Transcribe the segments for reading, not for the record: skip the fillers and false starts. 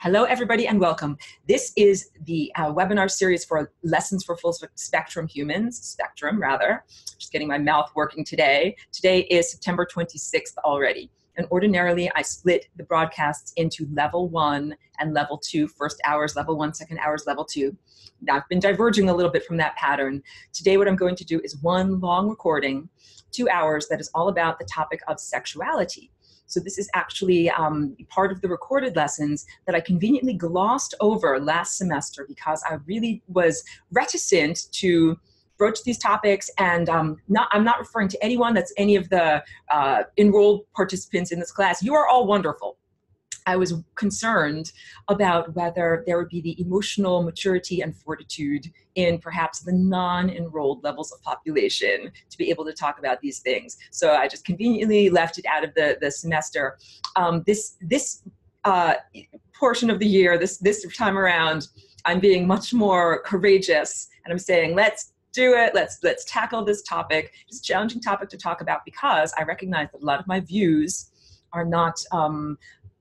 Hello, everybody, and welcome. This is the webinar series for Lessons for Full Spectrum Humans, Just getting my mouth working today. Today is September 26th already. And ordinarily, I split the broadcasts into level 1 and level 2, first hours, level 1, second hours, level 2. Now, I've been diverging a little bit from that pattern. Today, what I'm going to do is one long recording, 2 hours, that is all about the topic of sexuality. So this is actually part of the recorded lessons that I conveniently glossed over last semester because I really was reticent to broach these topics, and I'm not referring to anyone that's any of the enrolled participants in this class. You are all wonderful. I was concerned about whether there would be the emotional maturity and fortitude in perhaps the non-enrolled levels of population to be able to talk about these things. So I just conveniently left it out of the semester. This portion of the year, this time around, I'm being much more courageous, and I'm saying, let's do it. Let's tackle this topic. It's a challenging topic to talk about because I recognize that a lot of my views are not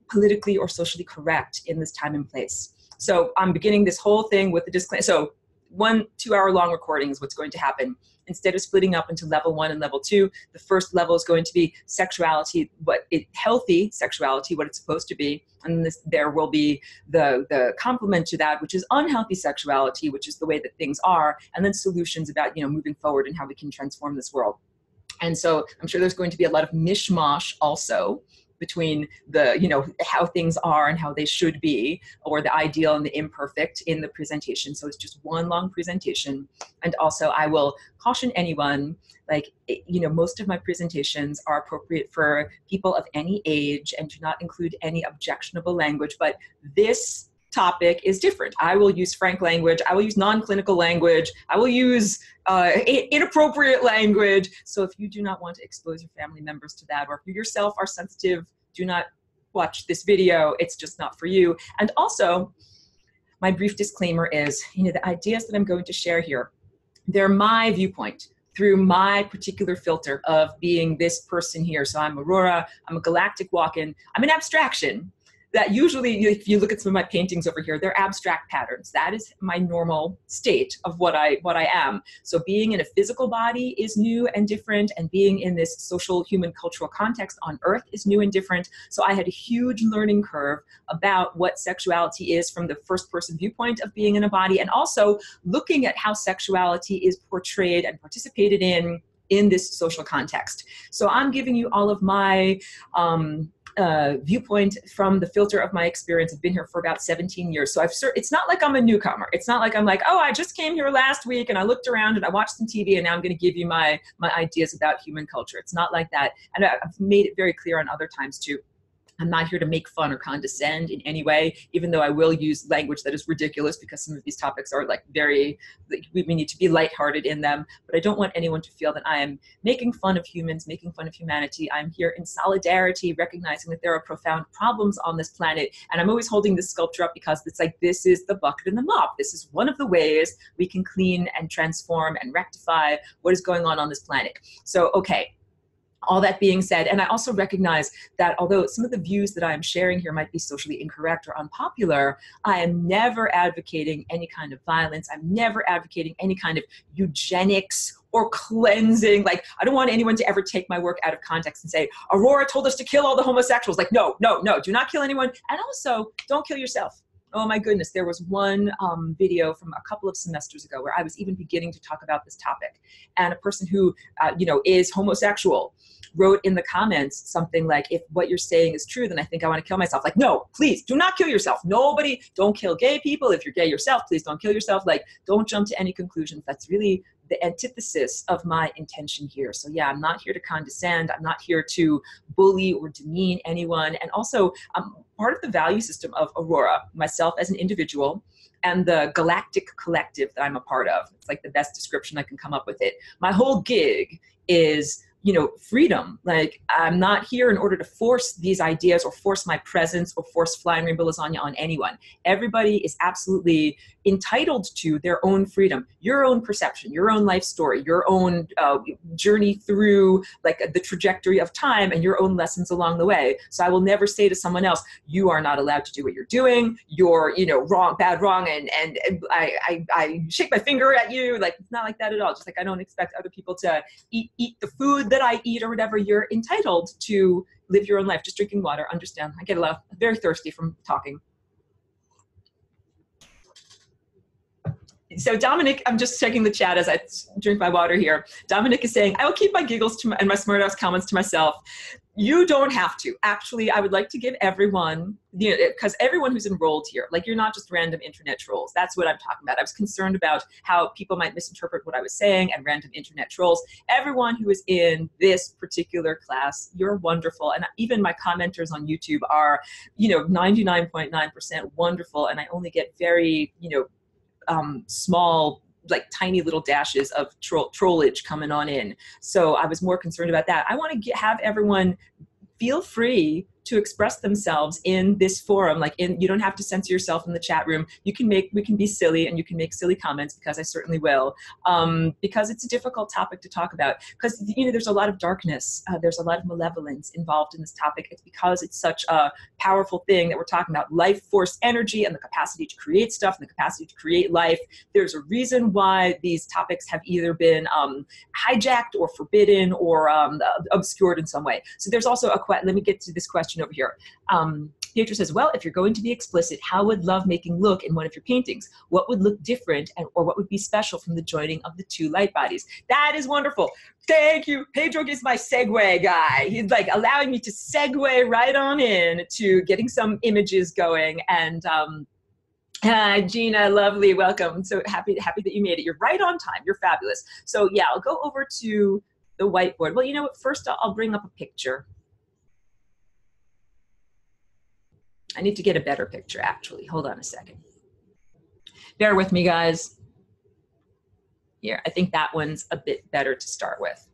politically or socially correct in this time and place. So I'm beginning this whole thing with the disclaimer. So 1 2-hour long recording is what's going to happen. Instead of splitting up into level 1 and level 2, the first level is going to be sexuality, healthy sexuality, what it's supposed to be. And there will be the complement to that, which is unhealthy sexuality, which is the way that things are, and then solutions about, moving forward and how we can transform this world. And so I'm sure there's going to be a lot of mishmash also between the, how things are and how they should be, or the ideal and the imperfect in the presentation. So it's just one long presentation. And also I will caution anyone, most of my presentations are appropriate for people of any age and do not include any objectionable language, but this topic is different. I will use frank language. I will use non-clinical language. I will use inappropriate language. So if you do not want to expose your family members to that, or if you yourself are sensitive, do not watch this video. It's just not for you. And also, my brief disclaimer is, the ideas that I'm going to share here, they're my viewpoint through my particular filter of being this person here. So I'm Aurora, I'm a galactic walk-in, I'm an abstraction. That usually, if you look at some of my paintings over here, they're abstract patterns. That is my normal state of what I am. So being in a physical body is new and different, and being in this social, human, cultural context on Earth is new and different. So I had a huge learning curve about what sexuality is from the first-person viewpoint of being in a body, and also looking at how sexuality is portrayed and participated in this social context. So I'm giving you all of my viewpoint from the filter of my experience. I've been here for about 17 years. So it's not like I'm a newcomer. It's not like I'm like, oh, I just came here last week and I looked around and I watched some TV and now I'm going to give you my ideas about human culture. It's not like that. And I've made it very clear on other times too. I'm not here to make fun or condescend in any way, even though I will use language that is ridiculous because some of these topics are we need to be lighthearted in them. But I don't want anyone to feel that I am making fun of humans, making fun of humanity. I'm here in solidarity, recognizing that there are profound problems on this planet. And I'm always holding this sculpture up because it's like, this is the bucket and the mop. This is one of the ways we can clean and transform and rectify what is going on this planet. So, okay. All that being said, and I also recognize that although some of the views that I am sharing here might be socially incorrect or unpopular, I am never advocating any kind of violence. I'm never advocating any kind of eugenics or cleansing. I don't want anyone to ever take my work out of context and say, Aurora told us to kill all the homosexuals. No, do not kill anyone. And also, don't kill yourself. Oh my goodness, there was one video from a couple of semesters ago where I was even beginning to talk about this topic. And a person who, is homosexual wrote in the comments something like, if what you're saying is true, then I think I want to kill myself. No, please do not kill yourself. Nobody, don't kill gay people. If you're gay yourself, please don't kill yourself. Don't jump to any conclusions. That's really the antithesis of my intention here. So yeah, I'm not here to condescend. I'm not here to bully or demean anyone. And also, part of the value system of Aurora, myself as an individual, and the galactic collective that I'm a part of. It's like the best description I can come up with it. My whole gig is you know, freedom. Like, I'm not here in order to force these ideas or force my presence or force flying rainbow lasagna on anyone. Everybody is absolutely entitled to their own freedom, your own perception, your own life story, your own journey through like the trajectory of time and your own lessons along the way. So I will never say to someone else, you are not allowed to do what you're doing. You're, you know, wrong, bad, wrong. And I shake my finger at you. Like, it's not like that at all. Just like I don't expect other people to eat the food that I eat or whatever. You're entitled to live your own life. Just drinking water. Understand. I get very thirsty from talking. So Dominic, I'm just checking the chat as I drink my water here. Dominic is saying, I will keep my giggles and my smart ass comments to myself. You don't have to. Actually, I would like to give everyone, you know, because everyone who's enrolled here, like, you're not just random internet trolls. That's what I'm talking about. I was concerned about how people might misinterpret what I was saying and random internet trolls. Everyone who is in this particular class, you're wonderful. And even my commenters on YouTube are, you know, 99.9% wonderful. And I only get very, you know, small, like tiny little dashes of trollage coming on in. So I was more concerned about that. I want to have everyone feel free to express themselves in this forum. Like, you don't have to censor yourself in the chat room. We can be silly and you can make silly comments, because I certainly will, because it's a difficult topic to talk about, because, you know, there's a lot of darkness. There's a lot of malevolence involved in this topic. It's because it's such a powerful thing that we're talking about, life force energy and the capacity to create stuff and the capacity to create life. There's a reason why these topics have either been hijacked or forbidden or obscured in some way. So there's also let me get to this question over here. Pietro says, well, if you're going to be explicit, how would lovemaking look in one of your paintings? What would look different, or what would be special from the joining of the two light bodies? That is wonderful. Thank you. Pedro is my segue guy. He's like allowing me to segue right on in to getting some images going. And Gina, lovely, welcome. So happy that you made it. You're right on time. You're fabulous. So yeah, I'll go over to the whiteboard. Well, you know what? First, I'll bring up a picture. I need to get a better picture, actually. Hold on a second. Bear with me, guys. Here, I think that one's a bit better to start with.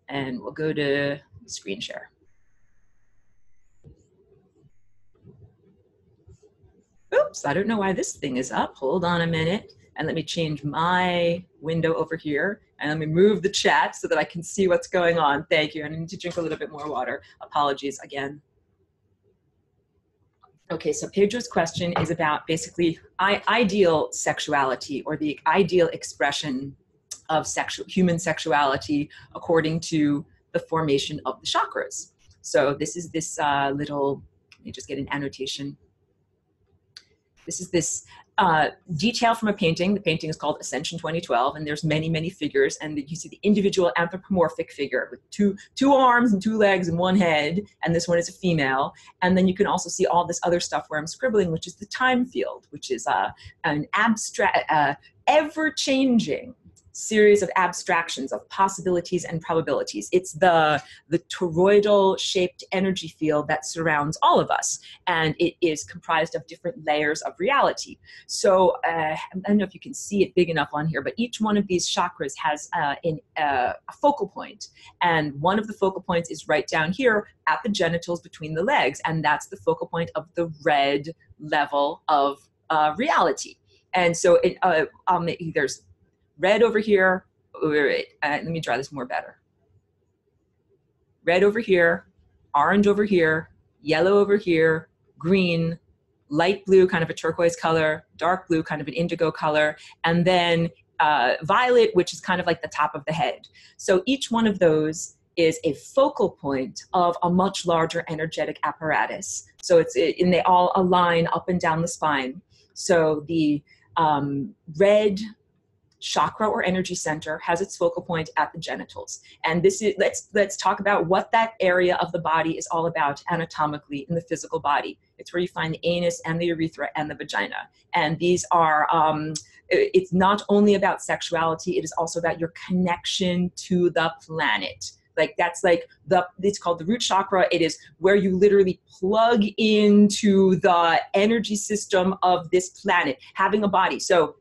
And we'll go to screen share. Oops, I don't know why this thing is up. Hold on a minute. And let me change my window over here. And let me move the chat so that I can see what's going on. Thank you. I need to drink a little bit more water. Apologies again. Okay, so Pedro's question is about basically ideal sexuality, or the ideal expression of human sexuality according to the formation of the chakras. So this is this little, let me just get an annotation. This is this detail from a painting. The painting is called Ascension 2012, and there's many, many figures, and you see the individual anthropomorphic figure with two arms and 2 legs and 1 head, and this one is a female. And then you can also see all this other stuff where I'm scribbling, which is the time field, which is an abstract, ever-changing series of abstractions of possibilities and probabilities. It's the toroidal shaped energy field that surrounds all of us, and it is comprised of different layers of reality. So I don't know if you can see it big enough on here, but each one of these chakras has a focal point, and one of the focal points is right down here at the genitals between the legs, and that's the focal point of the red level of reality. And so there's red over here. Wait, let me draw this more better. Red over here, orange over here, yellow over here, green, light blue, kind of a turquoise color, dark blue, kind of an indigo color, and then violet, which is kind of like the top of the head. So each one of those is a focal point of a much larger energetic apparatus. So and they all align up and down the spine. So the red chakra or energy center has its focal point at the genitals. And this is, let's talk about what that area of the body is all about anatomically in the physical body. It's where you find the anus and the urethra and the vagina. And these are, it's not only about sexuality, it is also about your connection to the planet. Like that's like it's called the root chakra. It is where you literally plug into the energy system of this planet, having a body. So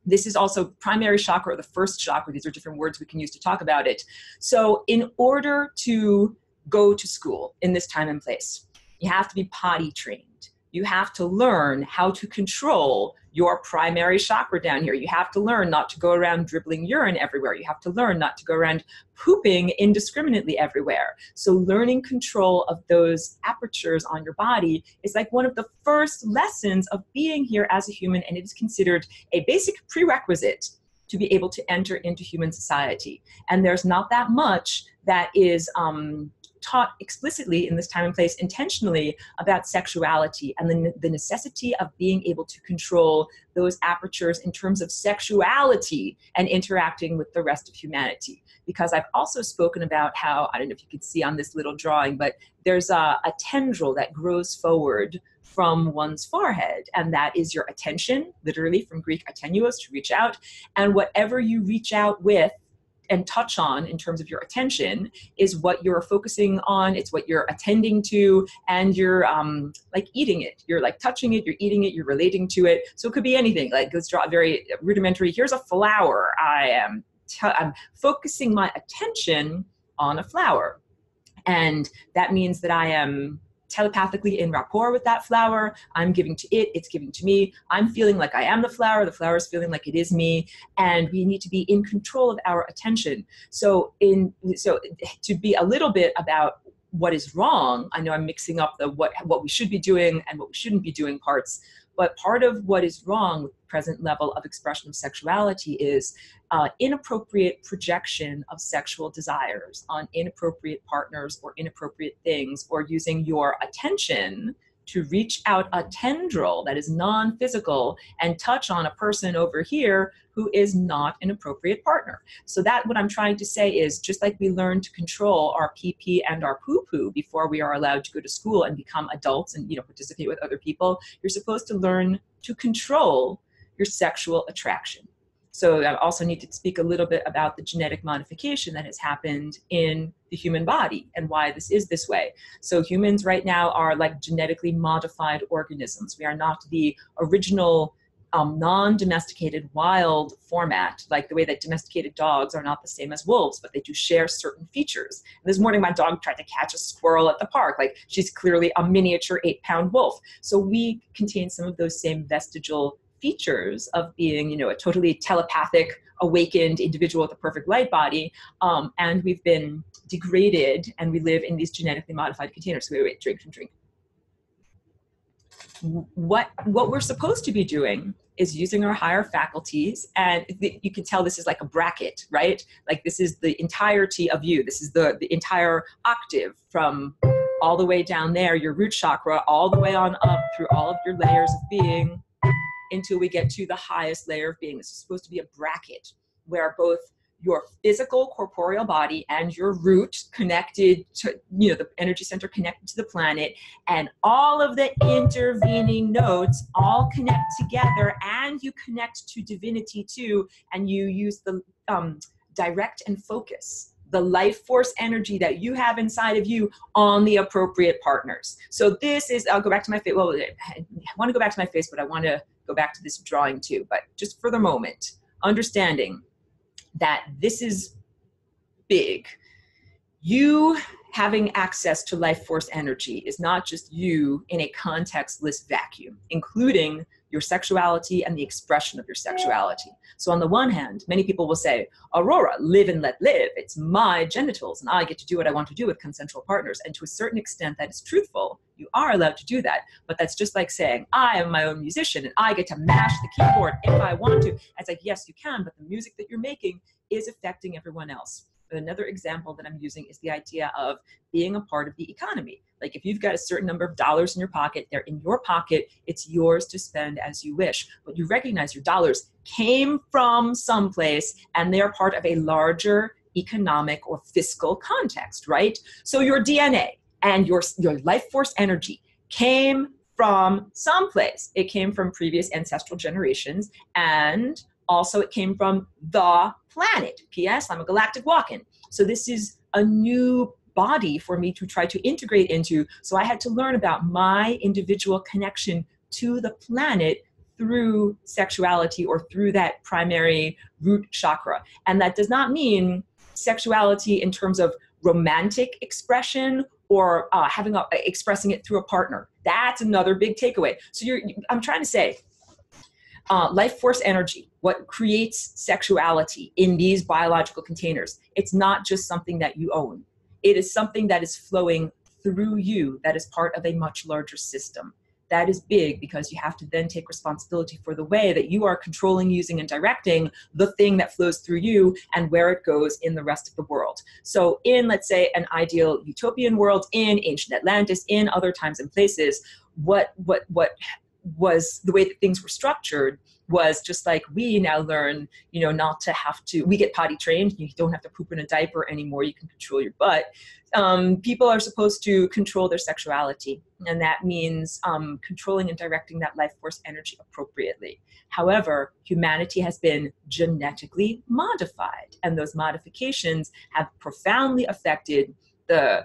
This is also primary chakra, or the first chakra. These are different words we can use to talk about it. So in order to go to school in this time and place, you have to be potty trained. You have to learn how to control your primary chakra down here. You have to learn not to go around dribbling urine everywhere. You have to learn not to go around pooping indiscriminately everywhere. So learning control of those apertures on your body is like one of the first lessons of being here as a human, and it is considered a basic prerequisite to be able to enter into human society. And there's not that much that is taught explicitly in this time and place intentionally about sexuality and the necessity of being able to control those apertures in terms of sexuality and interacting with the rest of humanity. Because I've also spoken about how, I don't know if you can see on this little drawing, but there's a tendril that grows forward from one's forehead, and that is your attention, literally from Greek attenuos, to reach out, and whatever you reach out with and touch on in terms of your attention is what you're focusing on, it's what you're attending to, and you're like eating it. You're like touching it, you're eating it, you're relating to it. So it could be anything. Like, let's draw a very rudimentary, here's a flower. I'm focusing my attention on a flower. And that means that I am telepathically in rapport with that flower. I'm giving to it, it's giving to me. I'm feeling like I am the flower is feeling like it is me, and we need to be in control of our attention. So to be a little bit about what is wrong, I know I'm mixing up the what we should be doing and what we shouldn't be doing parts, but part of what is wrong with the present level of expression of sexuality is inappropriate projection of sexual desires on inappropriate partners or inappropriate things, or using your attention to reach out a tendril that is non-physical and touch on a person over here who is not an appropriate partner. So that what I'm trying to say is, just like we learn to control our pee-pee and our poo-poo before we are allowed to go to school and become adults and participate with other people, you're supposed to learn to control your sexual attraction. So I also need to speak a little bit about the genetic modification that has happened in the human body and why this is this way. So humans right now are like genetically modified organisms. We are not the original non-domesticated wild format, like the way that domesticated dogs are not the same as wolves, but they do share certain features. And this morning, my dog tried to catch a squirrel at the park. Like, she's clearly a miniature 8-pound wolf. So we contain some of those same vestigial features of being, a totally telepathic, awakened individual with a perfect light body, and we've been degraded, and we live in these genetically modified containers. So wait, drink. What we're supposed to be doing is using our higher faculties, and you can tell this is like a bracket, right? Like, this is the entirety of you. This is the entire octave from all the way down there, your root chakra, all the way on up through all of your layers of being, until we get to the highest layer of being. This is supposed to be a bracket where both your physical corporeal body and your root connected to, the energy center connected to the planet, and all of the intervening nodes all connect together, and you connect to divinity too, and you use the direct and focus the life force energy that you have inside of you on the appropriate partners. So this is, I'll go back to my face. Well, I want to go back to my face, but I want to go back to this drawing too. But just for the moment, understanding that this is big. You having access to life force energy is not just you in a contextless vacuum, including your sexuality and the expression of your sexuality. So on the one hand, many people will say, Aurora, live and let live. It's my genitals and I get to do what I want to do with consensual partners. And to a certain extent, that is truthful. You are allowed to do that. But that's just like saying, I am my own musician and I get to mash the keyboard if I want to. It's like, yes, you can, but the music that you're making is affecting everyone else. But another example that I'm using is the idea of being a part of the economy. Like, if you've got a certain number of dollars in your pocket, they're in your pocket, it's yours to spend as you wish. But you recognize your dollars came from someplace and they are part of a larger economic or fiscal context, right? So your DNA and your life force energy came from someplace. It came from previous ancestral generations, and also it came from the planet. P.S. I'm a galactic walk-in. So this is a new body for me to try to integrate into. So I had to learn about my individual connection to the planet through sexuality or through that primary root chakra. And that does not mean sexuality in terms of romantic expression or expressing it through a partner. That's another big takeaway. So I'm trying to say, life force energy, what creates sexuality in these biological containers, it's not just something that you own. It is something that is flowing through you, that is part of a much larger system. That is big because you have to then take responsibility for the way that you are controlling, using, and directing the thing that flows through you and where it goes in the rest of the world. So in, let's say, an ideal utopian world, in ancient Atlantis, in other times and places, what was the way that things were structured was just like we now learn, not to have to, we get potty trained, you don't have to poop in a diaper anymore, you can control your butt. People are supposed to control their sexuality, and that means controlling and directing that life force energy appropriately. However, humanity has been genetically modified, and those modifications have profoundly affected the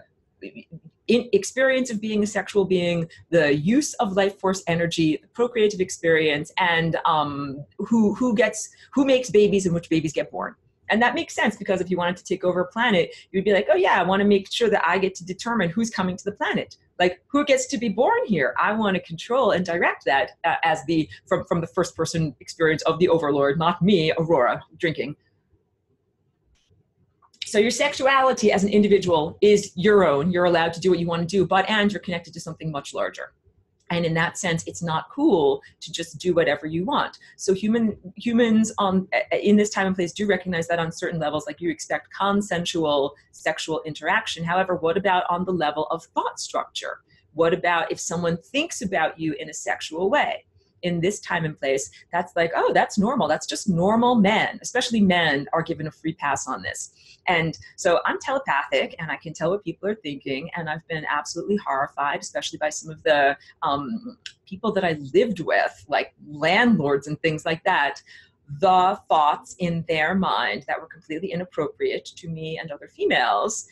experience of being a sexual being, the use of life force energy, the procreative experience, and who makes babies and which babies get born. And that makes sense, because if you wanted to take over a planet, you'd be like, oh yeah, I want to make sure that I get to determine who's coming to the planet. Like, who gets to be born here? I want to control and direct that from the first person experience of the overlord, not me, Aurora, drinking. So your sexuality as an individual is your own. You're allowed to do what you want to do, and you're connected to something much larger. And in that sense, it's not cool to just do whatever you want. So humans in this time and place do recognize that on certain levels, like you expect consensual sexual interaction. However, what about on the level of thought structure? What about if someone thinks about you in a sexual way? In this time and place, that's like, oh, that's normal. That's just normal men. Especially men are given a free pass on this. And so I'm telepathic and I can tell what people are thinking. And I've been absolutely horrified, especially by some of the people that I lived with, like landlords and things like that. The thoughts in their mind that were completely inappropriate to me and other females.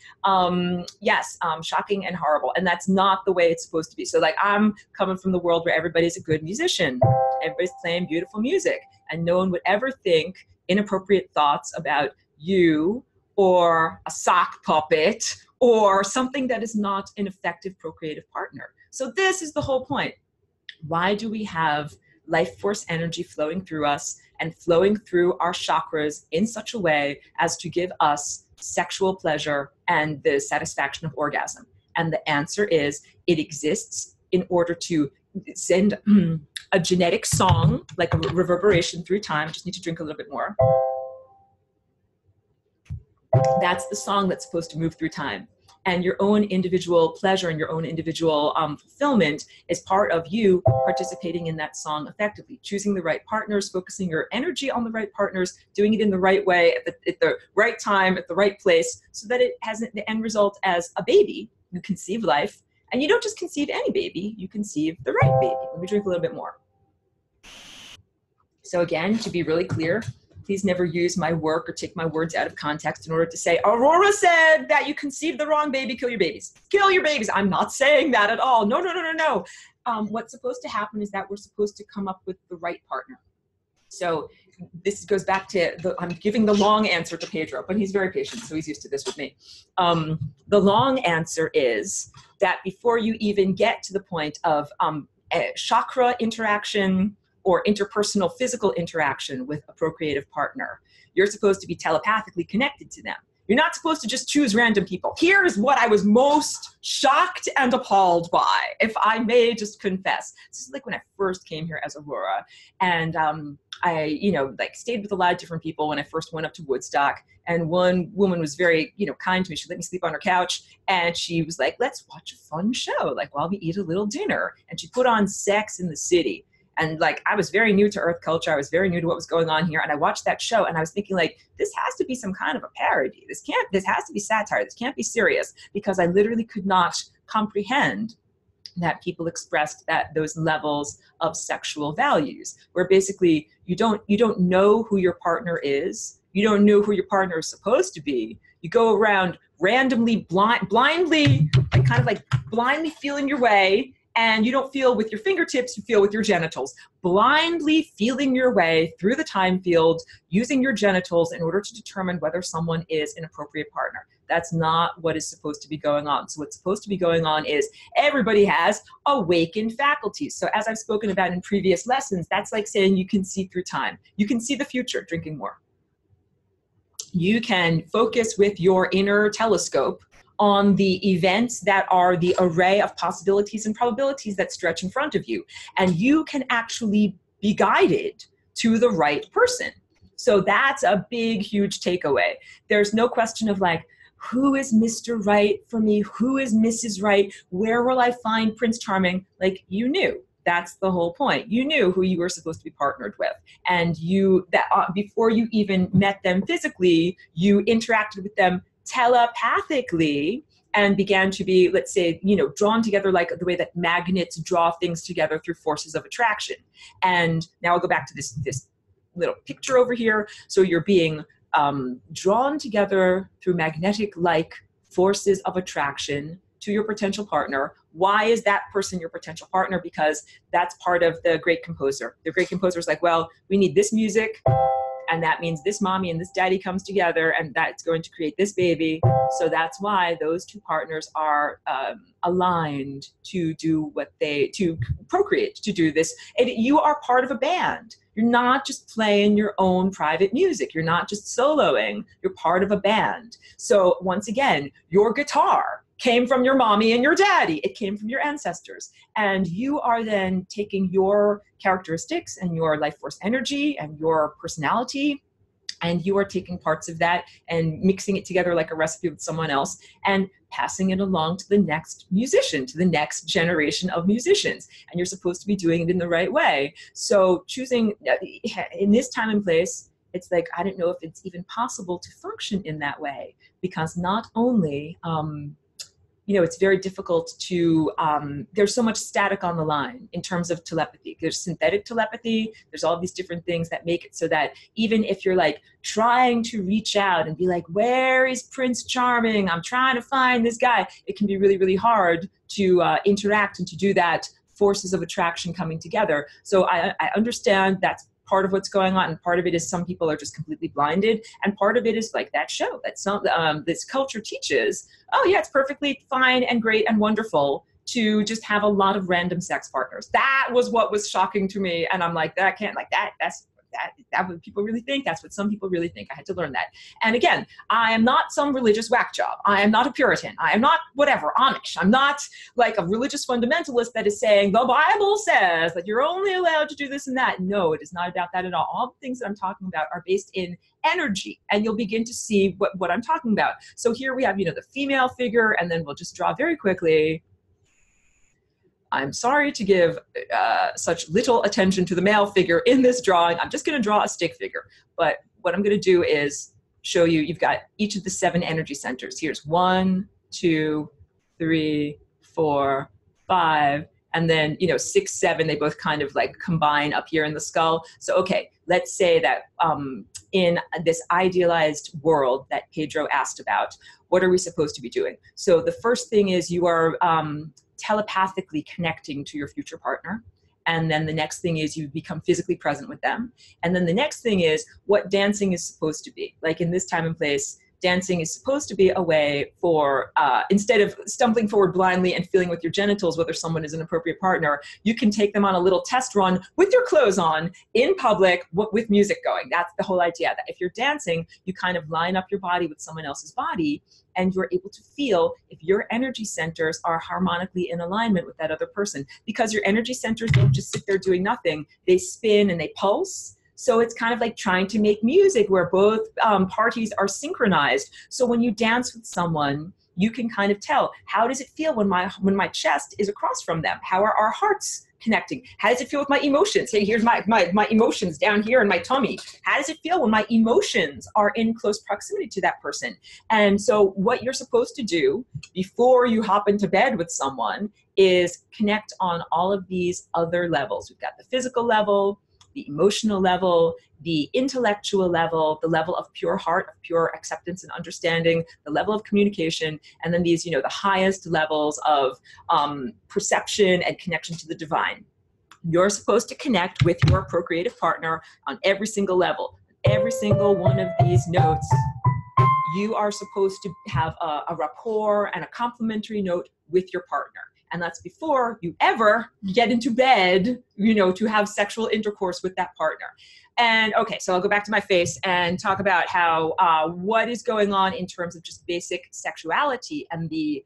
Shocking and horrible. And that's not the way it's supposed to be. So like, I'm coming from the world where everybody's a good musician. Everybody's playing beautiful music, and no one would ever think inappropriate thoughts about you or a sock puppet or something that is not an effective procreative partner. So this is the whole point. Why do we have life force energy flowing through us and flowing through our chakras in such a way as to give us sexual pleasure and the satisfaction of orgasm? And the answer is, it exists in order to send a genetic song, like a reverberation through time. I just need to drink a little bit more. That's the song that's supposed to move through time. And your own individual pleasure and your own individual fulfillment is part of you participating in that song effectively, choosing the right partners, focusing your energy on the right partners, doing it in the right way, at the right time, at the right place, so that it has the end result as a baby. You conceive life, and you don't just conceive any baby, you conceive the right baby. Let me drink a little bit more. So again, to be really clear, please never use my work or take my words out of context in order to say, Aurora said that you conceived the wrong baby, kill your babies. Kill your babies. I'm not saying that at all. No. What's supposed to happen is that we're supposed to come up with the right partner. So this goes back to I'm giving the long answer to Pedro, but he's very patient, so he's used to this with me. The long answer is that before you even get to the point of chakra interaction or interpersonal physical interaction with a procreative partner, you're supposed to be telepathically connected to them. You're not supposed to just choose random people. Here's what I was most shocked and appalled by, if I may just confess. This is like when I first came here as Aurora, and I, stayed with a lot of different people when I first went up to Woodstock. And one woman was very, kind to me. She let me sleep on her couch, and she was like, let's watch a fun show, like while we eat a little dinner. And she put on Sex in the City. And like, I was very new to Earth culture. I was very new to what was going on here. And I watched that show and I was thinking like, this has to be some kind of a parody. This has to be satire. This can't be serious, because I literally could not comprehend that people expressed those levels of sexual values, where basically you don't know who your partner is. You don't know who your partner is supposed to be. You go around randomly, blindly feeling your way. And you don't feel with your fingertips, you feel with your genitals, blindly feeling your way through the time field, using your genitals in order to determine whether someone is an appropriate partner. That's not what is supposed to be going on. So what's supposed to be going on is everybody has awakened faculties. So as I've spoken about in previous lessons, that's like saying you can see through time. You can see the future, drinking more. You can focus with your inner telescope on the events that are the array of possibilities and probabilities that stretch in front of you. And you can actually be guided to the right person. So that's a big, huge takeaway. There's no question of like, who is Mr. Right for me? Who is Mrs. Right? Where will I find Prince Charming? Like, you knew. That's the whole point. You knew who you were supposed to be partnered with. And before you even met them physically, you interacted with them telepathically and began to be, let's say, drawn together like the way that magnets draw things together through forces of attraction. And now I'll go back to this little picture over here. So you're being drawn together through magnetic-like forces of attraction to your potential partner. Why is that person your potential partner? Because that's part of the great composer. The great composer is like, well, we need this music, and that means this mommy and this daddy comes together, and that's going to create this baby. So that's why those two partners are aligned to do to procreate, to do this. And you are part of a band. You're not just playing your own private music. You're not just soloing. You're part of a band. So once again, your guitar came from your mommy and your daddy. It came from your ancestors. And you are then taking your characteristics and your life force energy and your personality, and you are taking parts of that and mixing it together like a recipe with someone else and passing it along to the next musician, to the next generation of musicians. And you're supposed to be doing it in the right way. So choosing in this time and place, it's like, I don't know if it's even possible to function in that way, because not only, it's very difficult to, there's so much static on the line in terms of telepathy. There's synthetic telepathy. There's all these different things that make it so that even if you're like trying to reach out and be like, where is Prince Charming? I'm trying to find this guy. It can be really, really hard to interact and to do that forces of attraction coming together. So I understand that's part of what's going on, and part of it is some people are just completely blinded, and part of it is like that show that this culture teaches, oh yeah, it's perfectly fine and great and wonderful to just have a lot of random sex partners. That was what was shocking to me, and I'm like, that's what people really think. That's what some people really think. I had to learn that. And again, I am not some religious whack job. I am not a Puritan. I am not whatever, Amish. I'm not like a religious fundamentalist that is saying the Bible says that you're only allowed to do this and that. No, it is not about that at all. All the things that I'm talking about are based in energy, and you'll begin to see what I'm talking about. So here we have, the female figure, and then we'll just draw very quickly. I'm sorry to give such little attention to the male figure in this drawing. I'm just going to draw a stick figure. But what I'm going to do is show you, you've got each of the 7 energy centers. Here's 1, 2, 3, 4, 5, and then, 6, 7, they both kind of like combine up here in the skull. So, okay, let's say that in this idealized world that Pedro asked about, what are we supposed to be doing? So the first thing is you are telepathically connecting to your future partner. And then the next thing is you become physically present with them. And then the next thing is what dancing is supposed to be. Like in this time and place, dancing is supposed to be a way for, instead of stumbling forward blindly and feeling with your genitals whether someone is an appropriate partner, you can take them on a little test run with your clothes on in public with music going. That's the whole idea, that if you're dancing, you kind of line up your body with someone else's body, and you're able to feel if your energy centers are harmonically in alignment with that other person. Because your energy centers don't just sit there doing nothing. They spin and they pulse. So it's kind of like trying to make music where both parties are synchronized. So when you dance with someone, you can kind of tell, how does it feel when my chest is across from them? How are our hearts connecting? How does it feel with my emotions? Hey, here's my emotions down here in my tummy. How does it feel when my emotions are in close proximity to that person? And so what you're supposed to do before you hop into bed with someone is connect on all of these other levels. We've got the physical level, the emotional level, the intellectual level, the level of pure heart, of pure acceptance and understanding, the level of communication, and then these, the highest levels of perception and connection to the divine. You're supposed to connect with your procreative partner on every single level. Every single one of these notes, you are supposed to have a rapport and a complementary note with your partner. And that's before you ever get into bed, to have sexual intercourse with that partner. And okay, so I'll go back to my face and talk about how what is going on in terms of just basic sexuality and the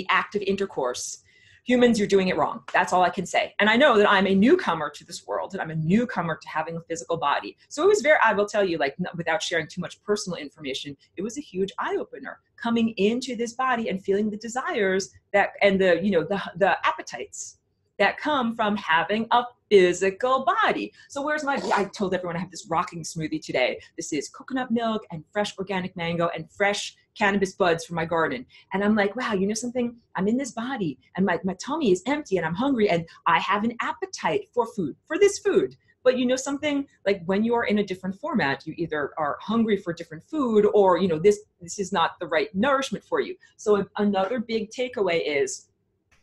act of intercourse. Humans, you're doing it wrong. That's all I can say. And I know that I'm a newcomer to this world, and I'm a newcomer to having a physical body. So it was I will tell you, without sharing too much personal information, it was a huge eye-opener coming into this body and feeling the desires and the appetites that come from having a physical body. So I told everyone I have this rocking smoothie today. This is coconut milk and fresh organic mango and fresh cannabis buds from my garden. And I'm like, wow, something? I'm in this body and my tummy is empty and I'm hungry and I have an appetite for food, for this food. But something, like when you are in a different format, you either are hungry for different food or, this is not the right nourishment for you. So another big takeaway is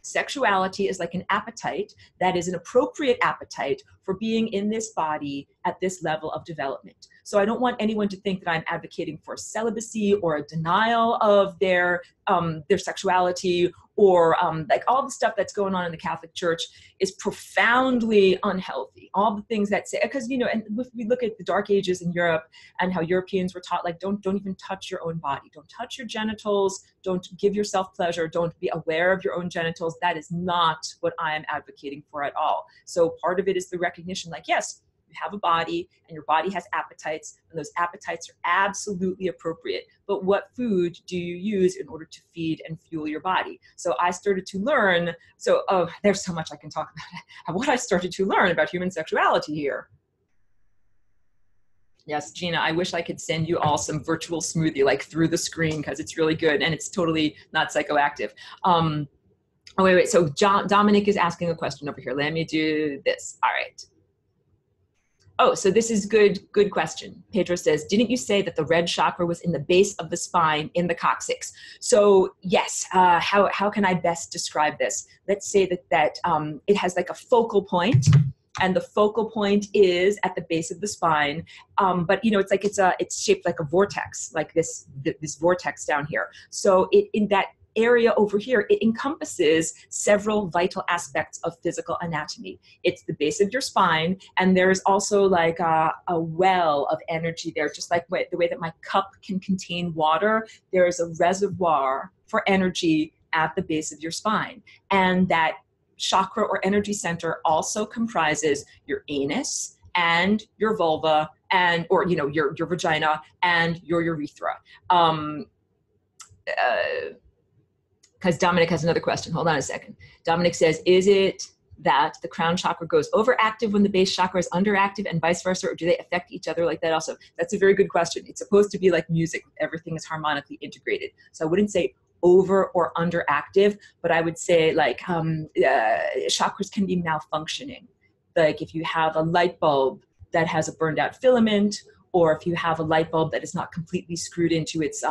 sexuality is like an appetite that is an appropriate appetite for being in this body at this level of development. So I don't want anyone to think that I'm advocating for celibacy or a denial of their sexuality or like all the stuff that's going on in the Catholic Church is profoundly unhealthy. All the things that say, because, and if we look at the Dark Ages in Europe and how Europeans were taught, like, don't even touch your own body. Don't touch your genitals. Don't give yourself pleasure. Don't be aware of your own genitals. That is not what I am advocating for at all. So part of it is the recognition, like, yes, you have a body and your body has appetites, and those appetites are absolutely appropriate. But what food do you use in order to feed and fuel your body? So I started to learn, there's so much I can talk about what I started to learn about human sexuality here. Yes, Gina, I wish I could send you all some virtual smoothie like through the screen because it's really good and it's totally not psychoactive. Oh, wait. So Dominic is asking a question over here. Let me do this. All right. Oh, so this is good question. Pedro says, didn't you say that the red chakra was in the base of the spine in the coccyx? So yes, how can I best describe this? Let's say that it has like a focal point, and the focal point is at the base of the spine. But it's shaped like a vortex, like this vortex down here. So in that area over here, it encompasses several vital aspects of physical anatomy. It's the base of your spine, and there's also like a well of energy there, just like the way that my cup can contain water. There is a reservoir for energy at the base of your spine, and that chakra or energy center also comprises your anus and your vulva or your vagina and your urethra. Because Dominic has another question. Hold on a second. Dominic says, is it that the crown chakra goes overactive when the base chakra is underactive and vice versa, or do they affect each other like that also? That's a very good question. It's supposed to be like music. Everything is harmonically integrated. So I wouldn't say over or underactive, but I would say like chakras can be malfunctioning. Like if you have a light bulb that has a burned out filament, or if you have a light bulb that is not completely screwed into its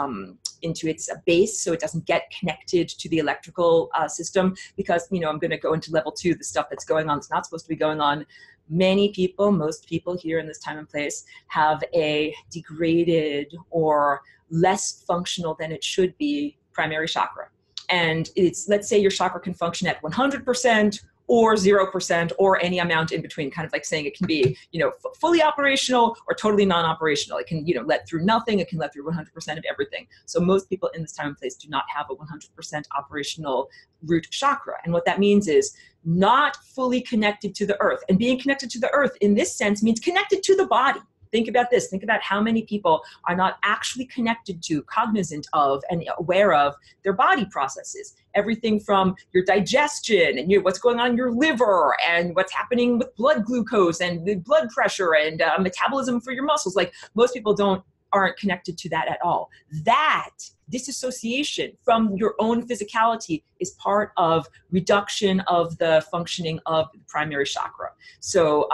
base, so it doesn't get connected to the electrical system, because, I'm going to go into level 2, the stuff that's going on that's not supposed to be going on. Most people here in this time and place have a degraded or less functional than it should be primary chakra. And let's say your chakra can function at 100%, or 0%, or any amount in between, kind of like saying it can be, fully operational or totally non-operational. It can, let through nothing. It can let through 100% of everything. So most people in this time and place do not have a 100% operational root chakra. And what that means is not fully connected to the earth. And being connected to the earth in this sense means connected to the body. Think about this. Think about how many people are not actually connected to, cognizant of, and aware of their body processes. Everything from your digestion and what's going on in your liver and what's happening with blood glucose and the blood pressure and metabolism for your muscles. Like most people aren't connected to that at all. That disassociation from your own physicality is part of reduction of the functioning of the primary chakra. So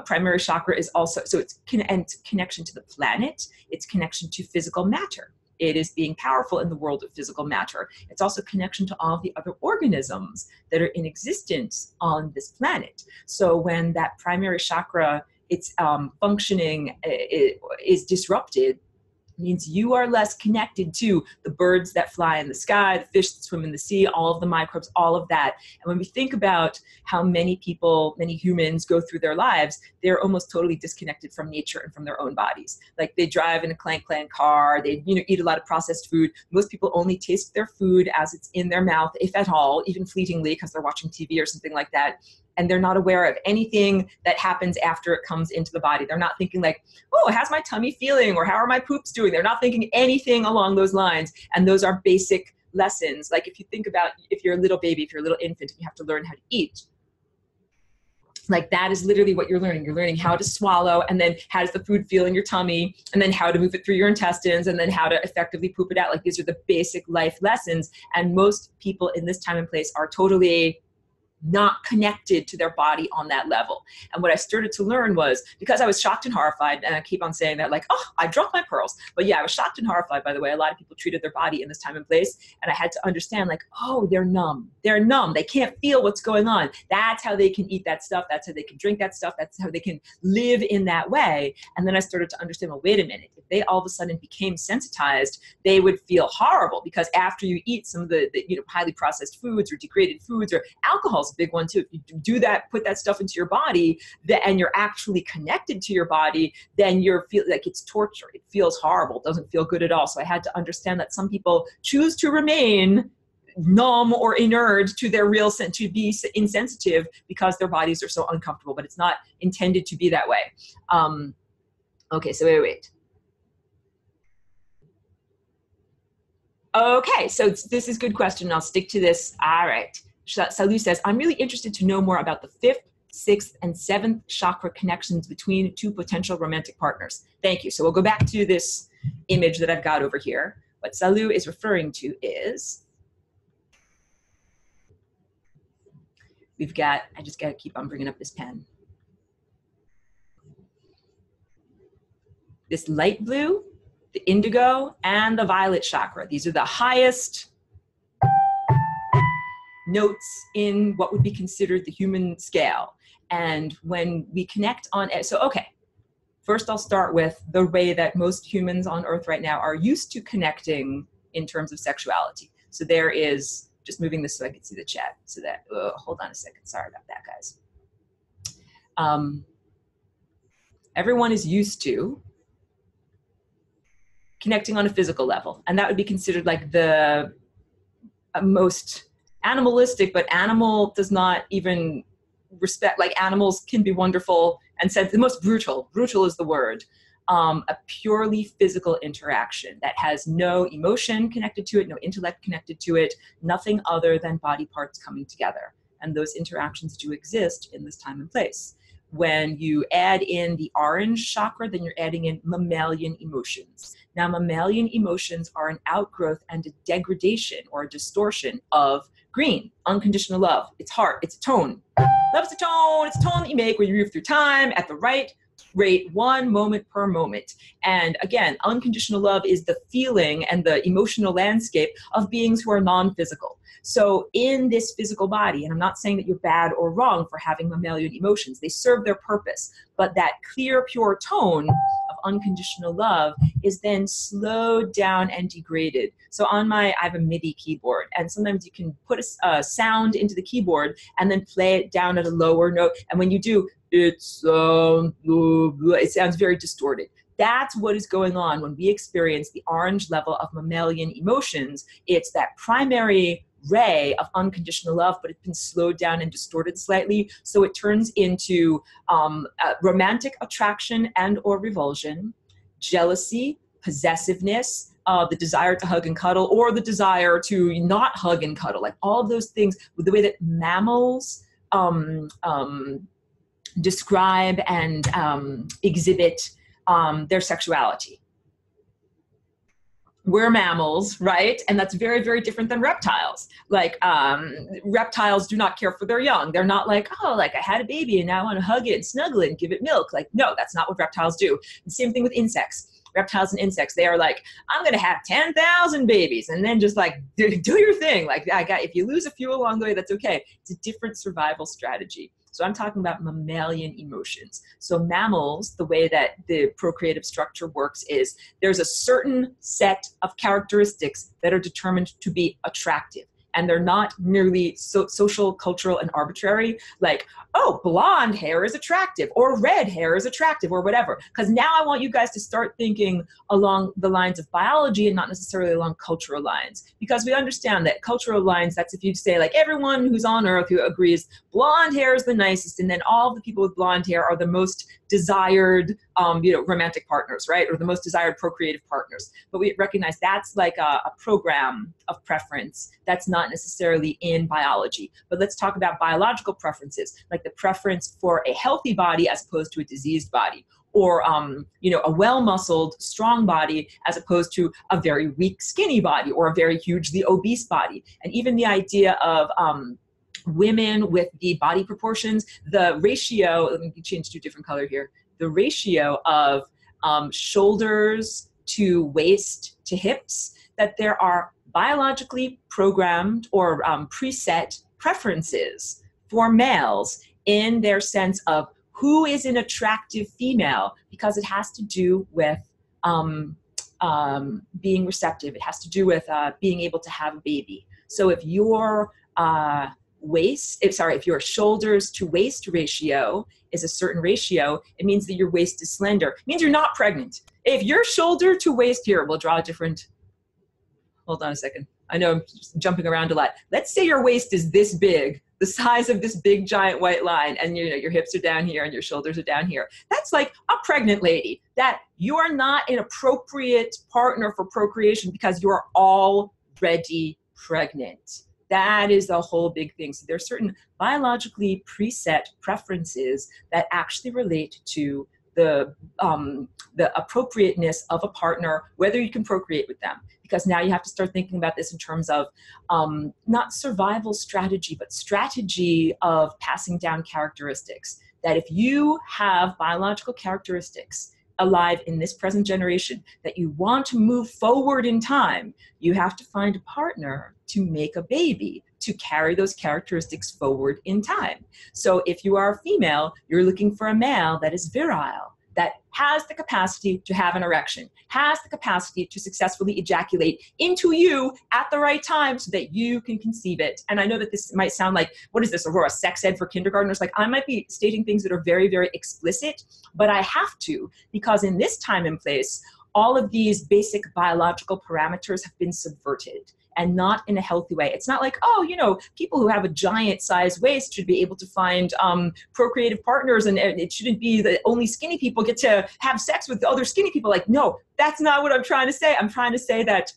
primary chakra is also, so it's connection to the planet, it's connection to physical matter. It is being powerful in the world of physical matter. It's also connection to all of the other organisms that are in existence on this planet. So when that primary chakra, its functioning is disrupted, means you are less connected to the birds that fly in the sky, the fish that swim in the sea, all of the microbes, all of that. And when we think about how many people, many humans go through their lives, they're almost totally disconnected from nature and from their own bodies. Like they drive in a clank car, they eat a lot of processed food. Most people only taste their food as it's in their mouth, if at all, even fleetingly because they're watching TV or something like that. And they're not aware of anything that happens after it comes into the body. They're not thinking like, oh, how's my tummy feeling? Or how are my poops doing? They're not thinking anything along those lines. And those are basic lessons. Like if you think about, if you're a little baby, if you're a little infant, and you have to learn how to eat, like that is literally what you're learning. You're learning how to swallow, and then how does the food feel in your tummy, and then how to move it through your intestines, and then how to effectively poop it out. Like these are the basic life lessons. And most people in this time and place are totally not connected to their body on that level. And what I started to learn was, because I was shocked and horrified, and I keep on saying that like, oh, I dropped my pearls. But yeah, I was shocked and horrified by the way a lot of people treated their body in this time and place. And I had to understand like, oh, they're numb. They're numb. They can't feel what's going on. That's how they can eat that stuff. That's how they can drink that stuff. That's how they can live in that way. And then I started to understand, well, wait a minute. If they all of a sudden became sensitized, they would feel horrible, because after you eat some of the highly processed foods or degraded foods, or alcohol's a big one too. If you do that, put that stuff into your body, and you're actually connected to your body, then you're feel like it's torture. It feels horrible. It doesn't feel good at all. So I had to understand that some people choose to remain numb or inert to their real sense, to be insensitive because their bodies are so uncomfortable, but it's not intended to be that way. Okay, so wait. Okay, so this is a good question. I'll stick to this. All right. Salu says, I'm really interested to know more about the 5th, 6th, and 7th chakra connections between two potential romantic partners. Thank you. So we'll go back to this image that I've got over here. What Salu is referring to is, we've got, I just got to keep on bringing up this pen. This light blue, the indigo, and the violet chakra. These are the highest notes in what would be considered the human scale. And when we connect on it, so okay, first I'll start with the way that most humans on Earth right now are used to connecting in terms of sexuality. So there is, just moving this so I can see the chat, so that, hold on a second, sorry about that, guys. Everyone is used to connecting on a physical level, and that would be considered like the most animalistic, but animal does not even respect, like animals can be wonderful and said the most brutal is the word, a purely physical interaction that has no emotion connected to it, no intellect connected to it, nothing other than body parts coming together. And those interactions do exist in this time and place. When you add in the orange chakra, then you're adding in mammalian emotions. Now, mammalian emotions are an outgrowth and a degradation or a distortion of green, unconditional love. It's heart, it's a tone. Love's a tone, it's a tone that you make when you move through time at the right rate, one moment per moment. And again, unconditional love is the feeling and the emotional landscape of beings who are non-physical. So in this physical body, and I'm not saying that you're bad or wrong for having mammalian emotions, they serve their purpose, but that clear, pure tone of unconditional love is then slowed down and degraded. So on I have a MIDI keyboard, and sometimes you can put a sound into the keyboard and then play it down at a lower note. And when you do, it sounds very distorted. That's what is going on when we experience the orange level of mammalian emotions. It's that primary ray of unconditional love, but it's been slowed down and distorted slightly. So it turns into romantic attraction and or revulsion, jealousy, possessiveness, the desire to hug and cuddle, or the desire to not hug and cuddle, like all of those things, with the way that mammals describe and exhibit their sexuality. we're mammals, right? And that's very, very different than reptiles. Like reptiles do not care for their young. They're not like, oh, like I had a baby and now I want to hug it and snuggle it and give it milk. Like, no, that's not what reptiles do. And same thing with insects. Reptiles and insects, they are like, I'm going to have 10,000 babies and then just like do your thing. Like if you lose a few along the way, that's okay. It's a different survival strategy. So I'm talking about mammalian emotions. So mammals, the way that the procreative structure works is there's a certain set of characteristics that are determined to be attractive. And they're not merely social, cultural, and arbitrary, like, oh, blonde hair is attractive, or red hair is attractive, or whatever. Because now I want you guys to start thinking along the lines of biology and not necessarily along cultural lines. Because we understand that cultural lines, that's if you say, like, everyone who's on Earth who agrees blonde hair is the nicest, and then all the people with blonde hair are the most desired, romantic partners, right? Or the most desired procreative partners. But we recognize that's like a program of preference that's not necessarily in biology. But let's talk about biological preferences, like the preference for a healthy body as opposed to a diseased body, or a well-muscled, strong body as opposed to a very weak, skinny body, or a very hugely obese body. And even the idea of women with the body proportions, the ratio, let me change to a different color here, the ratio of shoulders to waist to hips, that there are biologically programmed or preset preferences for males in their sense of who is an attractive female, because it has to do with being receptive. It has to do with being able to have a baby. So if your if your shoulders to waist ratio is a certain ratio, it means that your waist is slender. It means you're not pregnant. If your shoulder to waist, here, we'll draw a different, hold on a second. I know I'm just jumping around a lot. Let's say your waist is this big, the size of this big giant white line, and your hips are down here and your shoulders are down here. That's like a pregnant lady, that you are not an appropriate partner for procreation because you are already pregnant. That is the whole big thing. So there are certain biologically preset preferences that actually relate to the appropriateness of a partner, whether you can procreate with them. Because now you have to start thinking about this in terms of not survival strategy, but strategy of passing down characteristics. That if you have biological characteristics alive in this present generation that you want to move forward in time, you have to find a partner to make a baby, to carry those characteristics forward in time. So if you are a female, you're looking for a male that is virile, that has the capacity to have an erection, has the capacity to successfully ejaculate into you at the right time so that you can conceive it. And I know that this might sound like, what is this, Aurora, sex ed for kindergartners? Like, I might be stating things that are very, very explicit, but I have to, because in this time and place, all of these basic biological parameters have been subverted, and not in a healthy way. It's not like, oh, people who have a giant size waist should be able to find procreative partners, and it shouldn't be that only skinny people get to have sex with other skinny people. Like, no, that's not what I'm trying to say. I'm trying to say that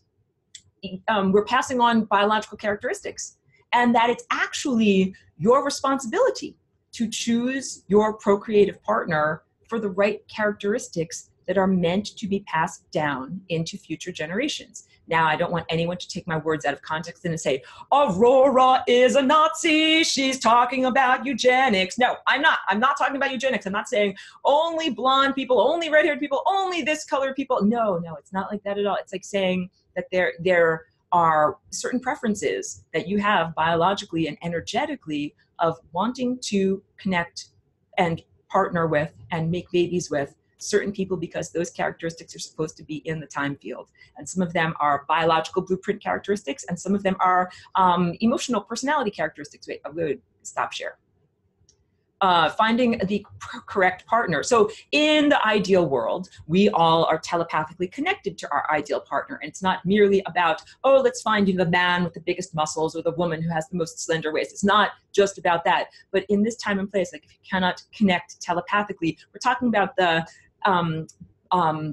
we're passing on biological characteristics, and that it's actually your responsibility to choose your procreative partner for the right characteristics that are meant to be passed down into future generations. Now, I don't want anyone to take my words out of context and say, Aurora is a Nazi, she's talking about eugenics. No, I'm not. I'm not talking about eugenics. I'm not saying only blonde people, only red-haired people, only this colored people. No, it's not like that at all. It's like saying that there are certain preferences that you have biologically and energetically of wanting to connect and partner with and make babies with certain people, because those characteristics are supposed to be in the time field. And some of them are biological blueprint characteristics, and some of them are emotional personality characteristics. Wait, I'm going to stop share. Finding the correct partner. So in the ideal world, we all are telepathically connected to our ideal partner. And it's not merely about, oh, let's find the man with the biggest muscles or the woman who has the most slender waist. It's not just about that. But in this time and place, like, if you cannot connect telepathically, we're talking about the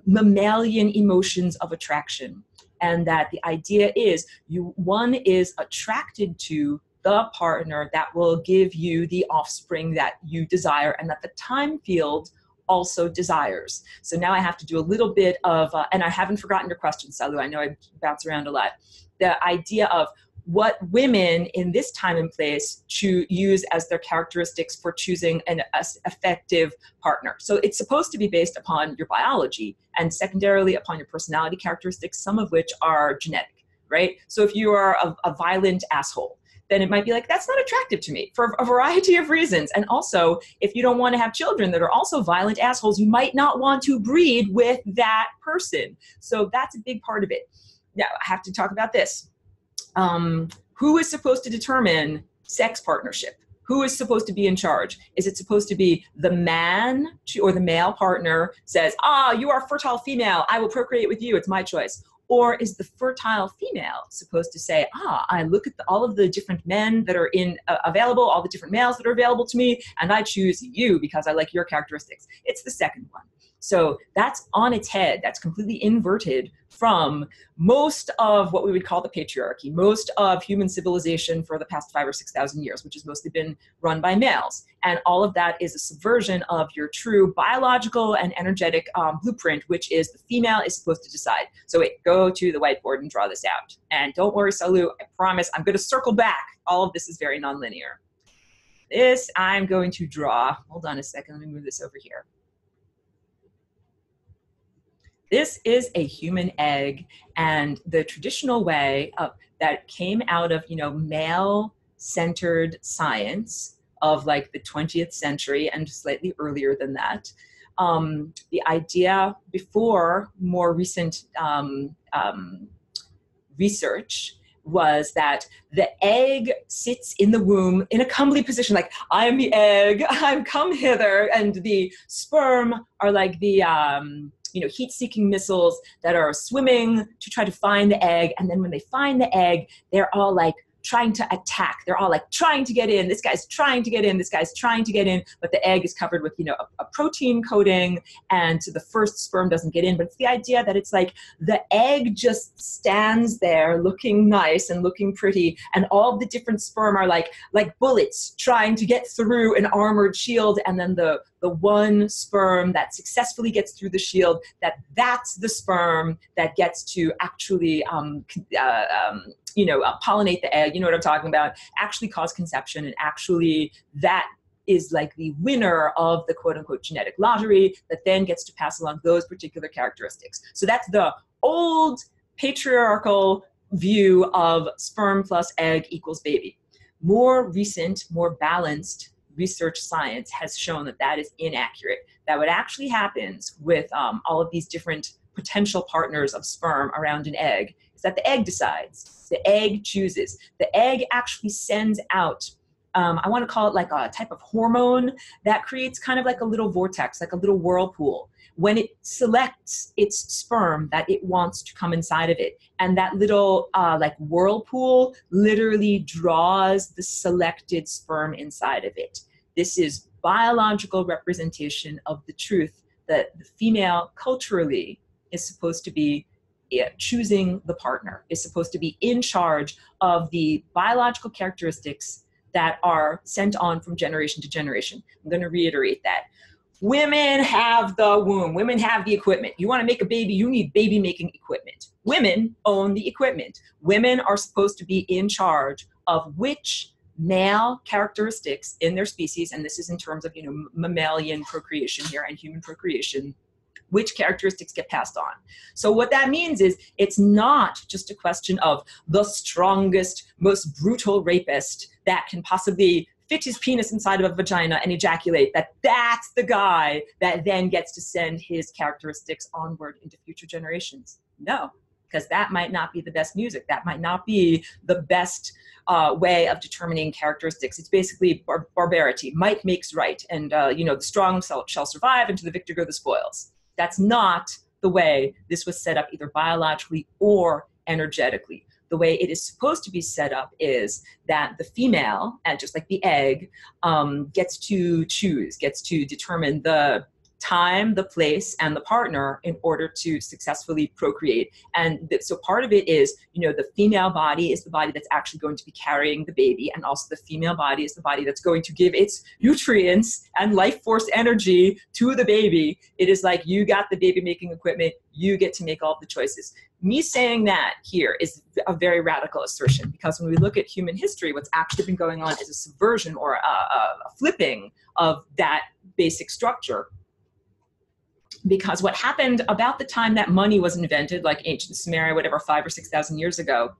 mammalian emotions of attraction. And that the idea is one is attracted to the partner that will give you the offspring that you desire, and that the time field also desires. So now I have to do a little bit of, and I haven't forgotten your question, Salu. I know I bounce around a lot. The idea of what women in this time and place use as their characteristics for choosing an effective partner. So it's supposed to be based upon your biology and secondarily upon your personality characteristics, some of which are genetic, right? So if you are a violent asshole, then it might be like, that's not attractive to me for a variety of reasons. And also, if you don't want to have children that are also violent assholes, you might not want to breed with that person. So that's a big part of it. Now, I have to talk about this. Who is supposed to determine sex partnership? Who is supposed to be in charge? Is it supposed to be the man or the male partner says, you are a fertile female, I will procreate with you, it's my choice? Or is the fertile female supposed to say, I look at all of the different men that are available, all the different males that are available to me, and I choose you because I like your characteristics? It's the second one. So that's on its head. That's completely inverted from most of what we would call the patriarchy, most of human civilization for the past 5,000 or 6,000 years, which has mostly been run by males. And all of that is a subversion of your true biological and energetic blueprint, which is the female is supposed to decide. So wait, go to the whiteboard and draw this out. And don't worry, Salu, I promise I'm going to circle back. All of this is very nonlinear. This I'm going to draw. Hold on a second. Let me move this over here. This is a human egg, and the traditional way that came out of, male-centered science of like the 20th century and slightly earlier than that. The idea before more recent research was that the egg sits in the womb in a comely position, like, I am the egg, I've come hither, and the sperm are like the heat-seeking missiles that are swimming to try to find the egg. And then when they find the egg, they're all like trying to attack. They're all like trying to get in. This guy's trying to get in. This guy's trying to get in. But the egg is covered with, a protein coating. And so the first sperm doesn't get in. But it's the idea that it's like the egg just stands there looking nice and looking pretty. And all the different sperm are like bullets trying to get through an armored shield. And then the one sperm that successfully gets through the shield, that's the sperm that gets to actually pollinate the egg, you know what I'm talking about, actually cause conception, and actually that is like the winner of the quote unquote genetic lottery that then gets to pass along those particular characteristics. So that's the old patriarchal view of sperm plus egg equals baby. More recent, more balanced research science has shown that that is inaccurate. That what actually happens with all of these different potential partners of sperm around an egg is that the egg decides. The egg chooses. The egg actually sends out, I want to call it like a type of hormone that creates kind of like a little vortex, like a little whirlpool, when it selects its sperm that it wants to come inside of it. And that little like whirlpool literally draws the selected sperm inside of it. This is biological representation of the truth that the female culturally is supposed to be choosing the partner, is supposed to be in charge of the biological characteristics that are sent on from generation to generation. I'm going to reiterate that. Women have the womb. Women have the equipment. You want to make a baby, you need baby-making equipment. Women own the equipment. Women are supposed to be in charge of which male characteristics in their species, and this is in terms of mammalian procreation here and human procreation, which characteristics get passed on. So what that means is it's not just a question of the strongest, most brutal rapist that can possibly fit his penis inside of a vagina and ejaculate, that's the guy that then gets to send his characteristics onward into future generations. No, because that might not be the best music. That might not be the best way of determining characteristics. It's basically barbarity. Might makes right. And, the strong shall survive, and to the victor go the spoils. That's not the way this was set up, either biologically or energetically. The way it is supposed to be set up is that the female, and just like the egg, gets to choose, gets to determine the time, the place, and the partner in order to successfully procreate. And so part of it is, the female body is the body that's actually going to be carrying the baby, and also the female body is the body that's going to give its nutrients and life force energy to the baby. It is like, you got the baby making equipment, you get to make all of the choices. Me saying that here is a very radical assertion, because when we look at human history, what's actually been going on is a subversion or a flipping of that basic structure. Because what happened about the time that money was invented, like ancient Sumeria, whatever, 5,000 or 6,000 years ago,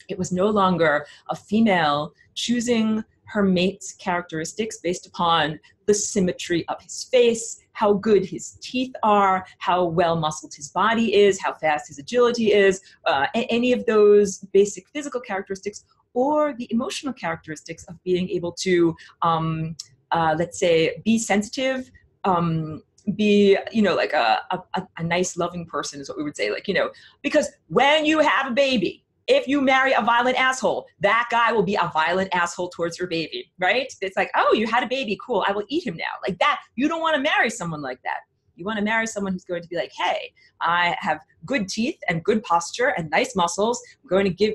it was no longer a female choosing her mate's characteristics based upon the symmetry of his face, how good his teeth are, how well muscled his body is, how fast his agility is, any of those basic physical characteristics, or the emotional characteristics of being able to, let's say, be sensitive, be, like a nice, loving person is what we would say. Like, because when you have a baby, if you marry a violent asshole, that guy will be a violent asshole towards your baby, right? It's like, oh, you had a baby, cool, I will eat him now. Like that, you don't want to marry someone like that. You want to marry someone who's going to be like, hey, I have good teeth and good posture and nice muscles. I'm going to give,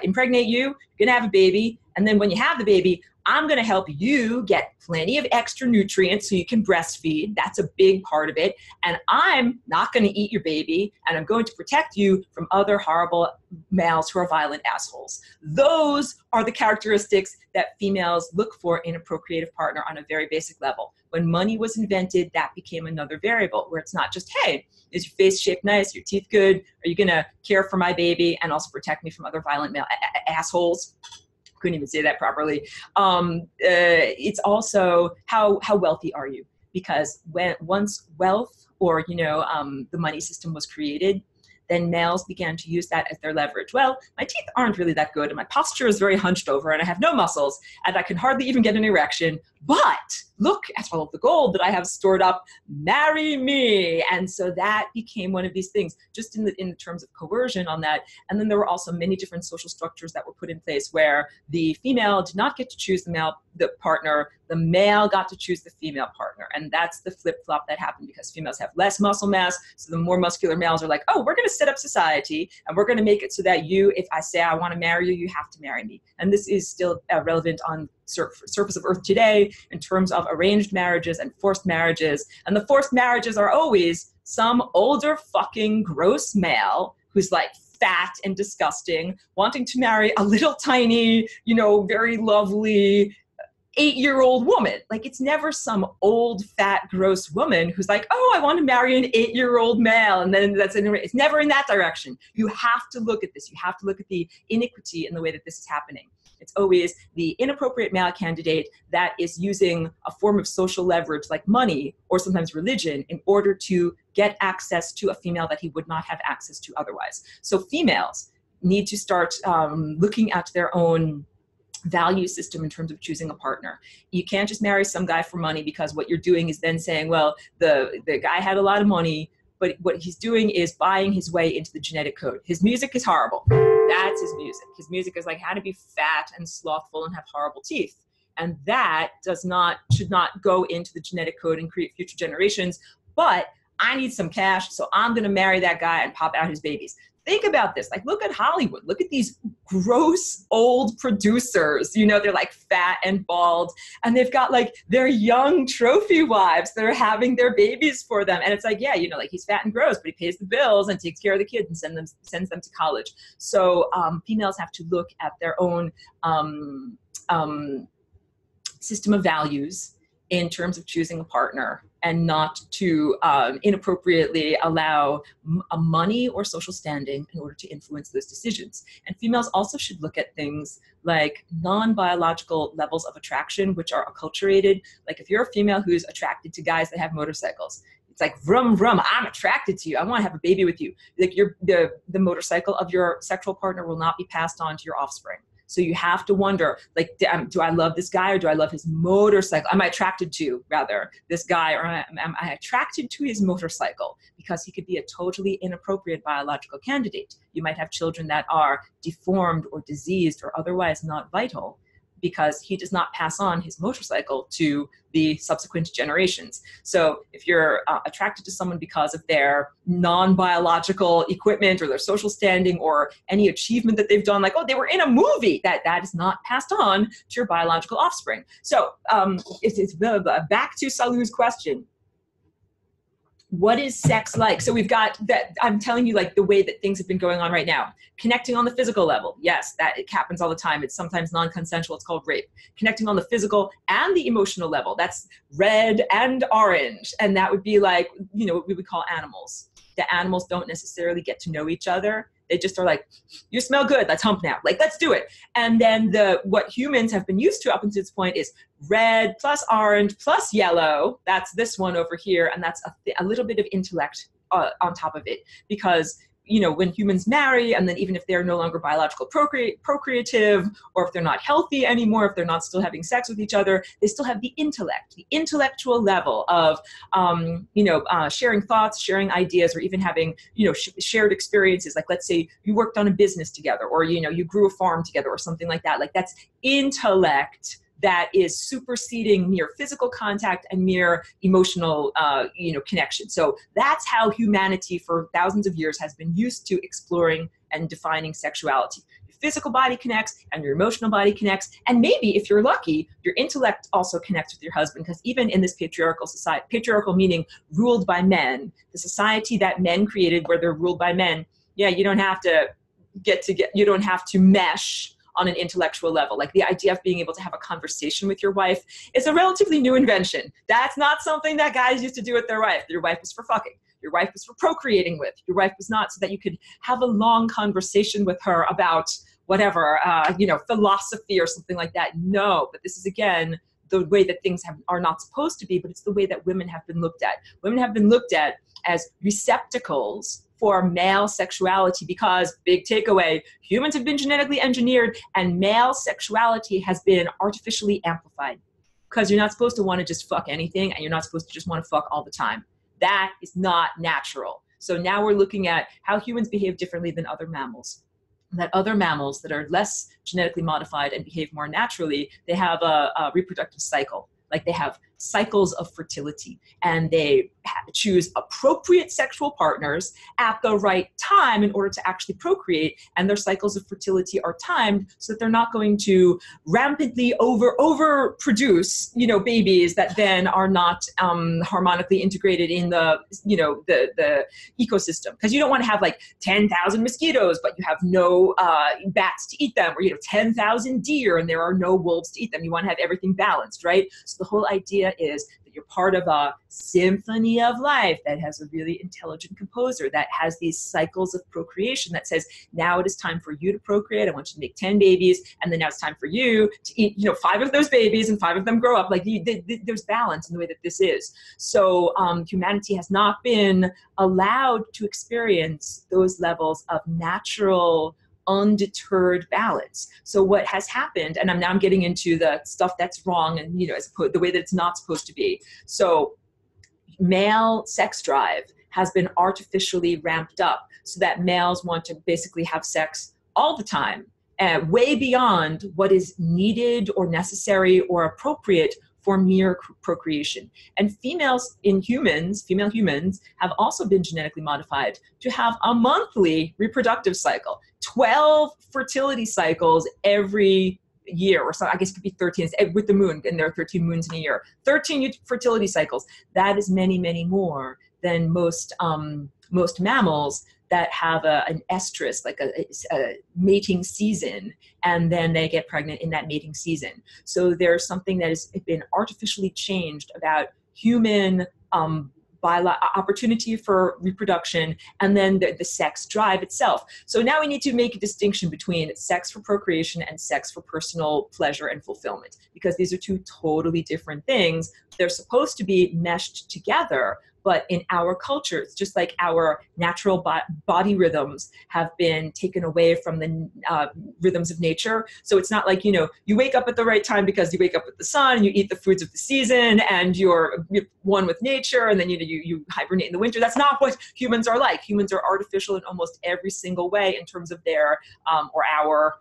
impregnate you. You're going to have a baby. And then when you have the baby, I'm going to help you get plenty of extra nutrients so you can breastfeed. That's a big part of it. And I'm not going to eat your baby, and I'm going to protect you from other horrible males who are violent assholes. Those are the characteristics that females look for in a procreative partner on a very basic level. When money was invented, that became another variable, where it's not just, hey, is your face shaped nice? Your teeth good? Are you going to care for my baby and also protect me from other violent male assholes? Couldn't even say that properly. It's also how wealthy are you? Because once wealth or the money system was created, then males began to use that as their leverage. Well, my teeth aren't really that good, and my posture is very hunched over, and I have no muscles, and I can hardly even get an erection. But look at all of the gold that I have stored up. Marry me. And so that became one of these things, just in the terms of coercion on that. And then there were also many different social structures that were put in place where the female did not get to choose the partner. The male got to choose the female partner. And that's the flip-flop that happened, because females have less muscle mass. So the more muscular males are like, oh, we're going to set up society, and we're going to make it so that if I say I want to marry you, you have to marry me. And this is still relevant on surface of Earth today in terms of arranged marriages and forced marriages. And the forced marriages are always some older fucking gross male who's like fat and disgusting, wanting to marry a little tiny, very lovely 8-year-old woman. Like, it's never some old, fat, gross woman who's like, oh, I want to marry an 8-year-old male. And then it's never in that direction. You have to look at this. You have to look at the iniquity in the way that this is happening. It's always the inappropriate male candidate that is using a form of social leverage like money or sometimes religion in order to get access to a female that he would not have access to otherwise. So females need to start looking at their own value system in terms of choosing a partner. You can't just marry some guy for money, because what you're doing is then saying, well, the guy had a lot of money, but what he's doing is buying his way into the genetic code. His music is horrible. That's his music. His music is like how to be fat and slothful and have horrible teeth. And that should not go into the genetic code and create future generations. But I need some cash, so I'm going to marry that guy and pop out his babies. Think about this. Like, look at Hollywood. Look at these gross old producers. They're like fat and bald, and they've got like their young trophy wives that are having their babies for them. And it's like, yeah, like he's fat and gross, but he pays the bills and takes care of the kids and sends them to college. So females have to look at their own system of values in terms of choosing a partner, and not to inappropriately allow money or social standing in order to influence those decisions. And females also should look at things like non-biological levels of attraction, which are acculturated. Like, if you're a female who's attracted to guys that have motorcycles, it's like, vroom, vroom, I'm attracted to you. I want to have a baby with you. Like, the motorcycle of your sexual partner will not be passed on to your offspring. So you have to wonder, like, do I love this guy, or do I love his motorcycle? Am I attracted to, rather, this guy, or am I attracted to his motorcycle? Because he could be a totally inappropriate biological candidate. You might have children that are deformed or diseased or otherwise not vital, because he does not pass on his motorcycle to the subsequent generations. So if you're attracted to someone because of their non-biological equipment or their social standing or any achievement that they've done, like, oh, they were in a movie, that is not passed on to your biological offspring. So it's back to Salu's question. What is sex like? So we've got that, I'm telling you, like, the way that things have been going on right now. Connecting on the physical level. Yes, that it happens all the time. It's sometimes non-consensual. It's called rape. Connecting on the physical and the emotional level. That's red and orange. And that would be like, you know, what we would call animals. The animals don't necessarily get to know each other. They just are like, you smell good, let's hump now. Like, let's do it. And then what humans have been used to up until this point is red plus orange plus yellow. That's this one over here. And that's a little bit of intellect on top of it. Because, you know, when humans marry, and then even if they're no longer biological procreative, or if they're not healthy anymore, if they're not still having sex with each other, they still have the intellect, the intellectual level of, sharing thoughts, sharing ideas, or even having, you know, shared experiences. Like, let's say you worked on a business together, or, you know, you grew a farm together, or something like that. Like, that's intellect that is superseding mere physical contact and mere emotional, connection. So that's how humanity for thousands of years has been used to exploring and defining sexuality. Your physical body connects and your emotional body connects. And maybe if you're lucky, your intellect also connects with your husband, because even in this patriarchal society, patriarchal meaning ruled by men, the society that men created where they're ruled by men, you don't have to you don't have to mesh on an intellectual level. Like, the idea of being able to have a conversation with your wife is a relatively new invention. That's not something that guys used to do with their wife. Your wife was for fucking. Your wife was for procreating with. Your wife was not so that you could have a long conversation with her about whatever, philosophy or something like that. No, but this is, again, the way that things are not supposed to be, but it's the way that women have been looked at. Women have been looked at as receptacles for male sexuality, because, big takeaway, humans have been genetically engineered and male sexuality has been artificially amplified, because you're not supposed to want to just fuck anything, and you're not supposed to just want to fuck all the time. That is not natural. So now we're looking at how humans behave differently than other mammals. That other mammals that are less genetically modified and behave more naturally, they have a reproductive cycle. Like, they have cycles of fertility, and they choose appropriate sexual partners at the right time in order to actually procreate. And their cycles of fertility are timed so that they're not going to rampantly overproduce, babies that then are not harmonically integrated in the ecosystem. Because you don't want to have like 10,000 mosquitoes, but you have no bats to eat them, or 10,000 deer and there are no wolves to eat them. You want to have everything balanced, right? So the whole idea is that you're part of a symphony of life that has a really intelligent composer that has these cycles of procreation that says, now it is time for you to procreate. I want you to make 10 babies. And then now it's time for you to eat, 5 of those babies, and 5 of them grow up. Like, there's balance in the way that this is. So humanity has not been allowed to experience those levels of natural, undeterred balance. So what has happened, and I'm getting into the stuff that's wrong and, the way that it's not supposed to be. So male sex drive has been artificially ramped up so that males want to basically have sex all the time, way beyond what is needed or necessary or appropriate for mere procreation. And female humans have also been genetically modified to have a monthly reproductive cycle, 12 fertility cycles every year, or so I guess it could be 13 with the moon, and there are 13 moons in a year. 13 fertility cycles. That is many, many more than most mammals that have an estrus, like a mating season, and then they get pregnant in that mating season. So there's something that has been artificially changed about human opportunity for reproduction, and then the sex drive itself. So now we need to make a distinction between sex for procreation and sex for personal pleasure and fulfillment, because these are two totally different things. They're supposed to be meshed together, but in our culture, it's just like our natural body rhythms have been taken away from the rhythms of nature. So it's not like, you wake up at the right time because you wake up with the sun, and you eat the foods of the season, and you're one with nature, and then you hibernate in the winter. That's not what humans are like. Humans are artificial in almost every single way in terms of their or our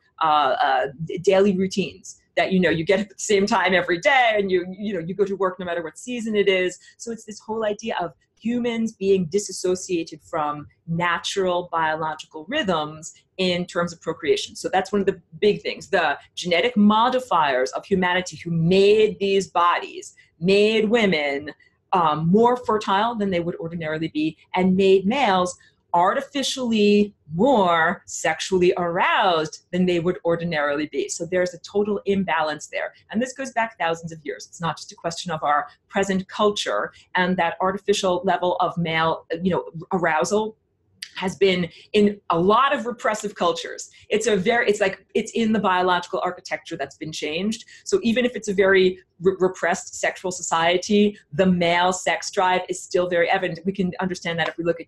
daily routines. that, you know, you get up at the same time every day, and you go to work no matter what season it is. So it's this whole idea of humans being disassociated from natural biological rhythms in terms of procreation. So that's one of the big things. The genetic modifiers of humanity who made these bodies, made women more fertile than they would ordinarily be, and made males artificially more sexually aroused than they would ordinarily be. So there's a total imbalance there. And this goes back thousands of years. It's not just a question of our present culture, and that artificial level of male, arousal has been in a lot of repressive cultures. It's in the biological architecture that's been changed. So even if it's a very repressed sexual society, the male sex drive is still very evident. We can understand that if we look at,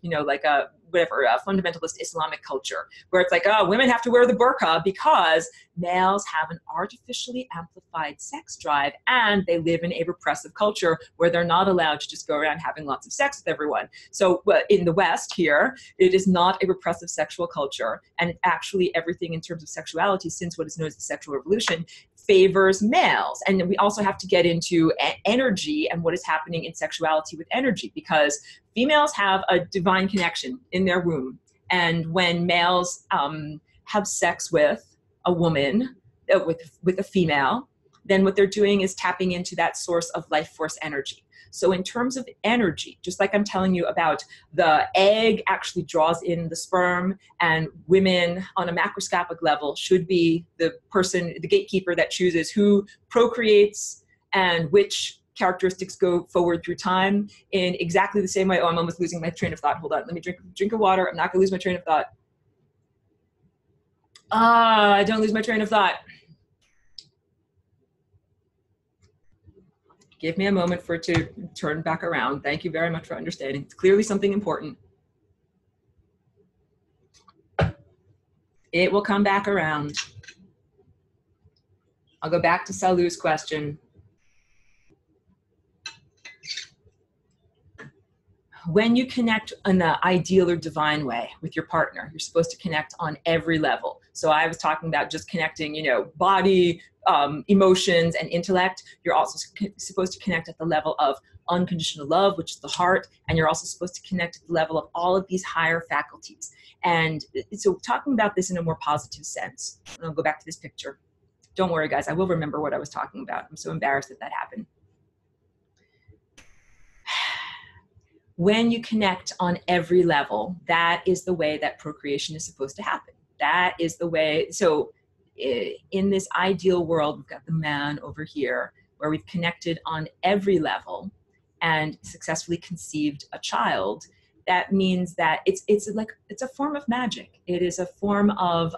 a fundamentalist Islamic culture, where it's like, oh, women have to wear the burqa because males have an artificially amplified sex drive, and they live in a repressive culture where they're not allowed to just go around having lots of sex with everyone. So in the West here, it is not a repressive sexual culture, and actually everything in terms of sexuality, since what is known as the sexual revolution, favors males. And we also have to get into energy and what is happening in sexuality with energy, because females have a divine connection in their womb. And when males have sex with a woman, with a female, then what they're doing is tapping into that source of life force energy. So in terms of energy, just like I'm telling you about the egg actually draws in the sperm, and women on a macroscopic level should be the gatekeeper that chooses who procreates and which characteristics go forward through time, in exactly the same way. Oh, I'm almost losing my train of thought. Hold on, let me drink of water. I'm not gonna lose my train of thought. I don't lose my train of thought. Give me a moment for it to turn back around. Thank you very much for understanding. It's clearly something important. It will come back around. I'll go back to Salu's question. When you connect in the ideal or divine way with your partner, you're supposed to connect on every level. So I was talking about just connecting, body, emotions, and intellect. You're also supposed to connect at the level of unconditional love, which is the heart, and you're also supposed to connect at the level of all of these higher faculties. And so talking about this in a more positive sense, and I'll go back to this picture. Don't worry, guys, I will remember what I was talking about. I'm so embarrassed that happened. When you connect on every level, that is the way that procreation is supposed to happen. That is the way. So in this ideal world, we've got the man over here, where we've connected on every level and successfully conceived a child. That means that it's a form of magic. It is a form of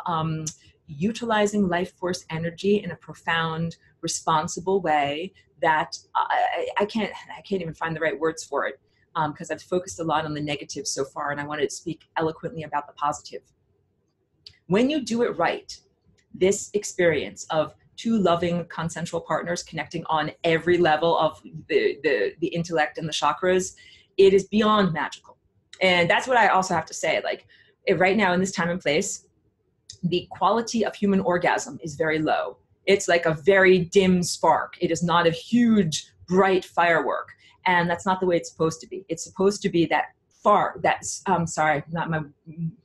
utilizing life force energy in a profound, responsible way that I can't even find the right words for it. Because I've focused a lot on the negative so far, and I wanted to speak eloquently about the positive. When you do it right, this experience of two loving consensual partners connecting on every level of the intellect and the chakras, it is beyond magical. And that's what I also have to say. Like, right now in this time and place, the quality of human orgasm is very low. It's like a very dim spark. It is not a huge, bright firework. And that's not the way it's supposed to be. It's supposed to be that sorry, my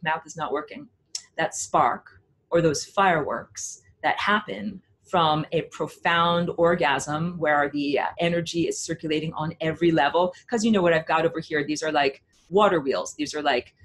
mouth is not working. That spark, or those fireworks that happen from a profound orgasm where the energy is circulating on every level. Because you know what I've got over here, these are like water wheels. These are like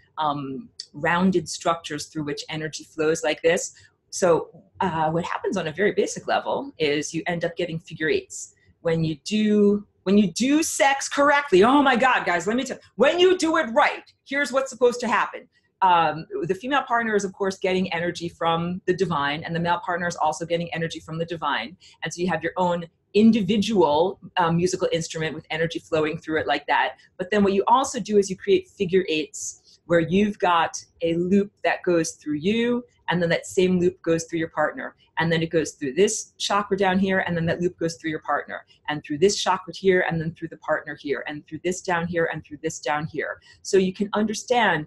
rounded structures through which energy flows like this. So what happens on a very basic level is you end up getting figure eights. When you do sex correctly, oh my God, guys, let me tell you, when you do it right, here's what's supposed to happen. The female partner is, of course, getting energy from the divine, and the male partner is also getting energy from the divine. And so you have your own individual musical instrument with energy flowing through it like that. But then what you also do is you create figure eights where you've got a loop that goes through you, and then that same loop goes through your partner. And then it goes through this chakra down here, and then that loop goes through your partner, and through this chakra here, and then through the partner here, and through this down here, and through this down here. So you can understand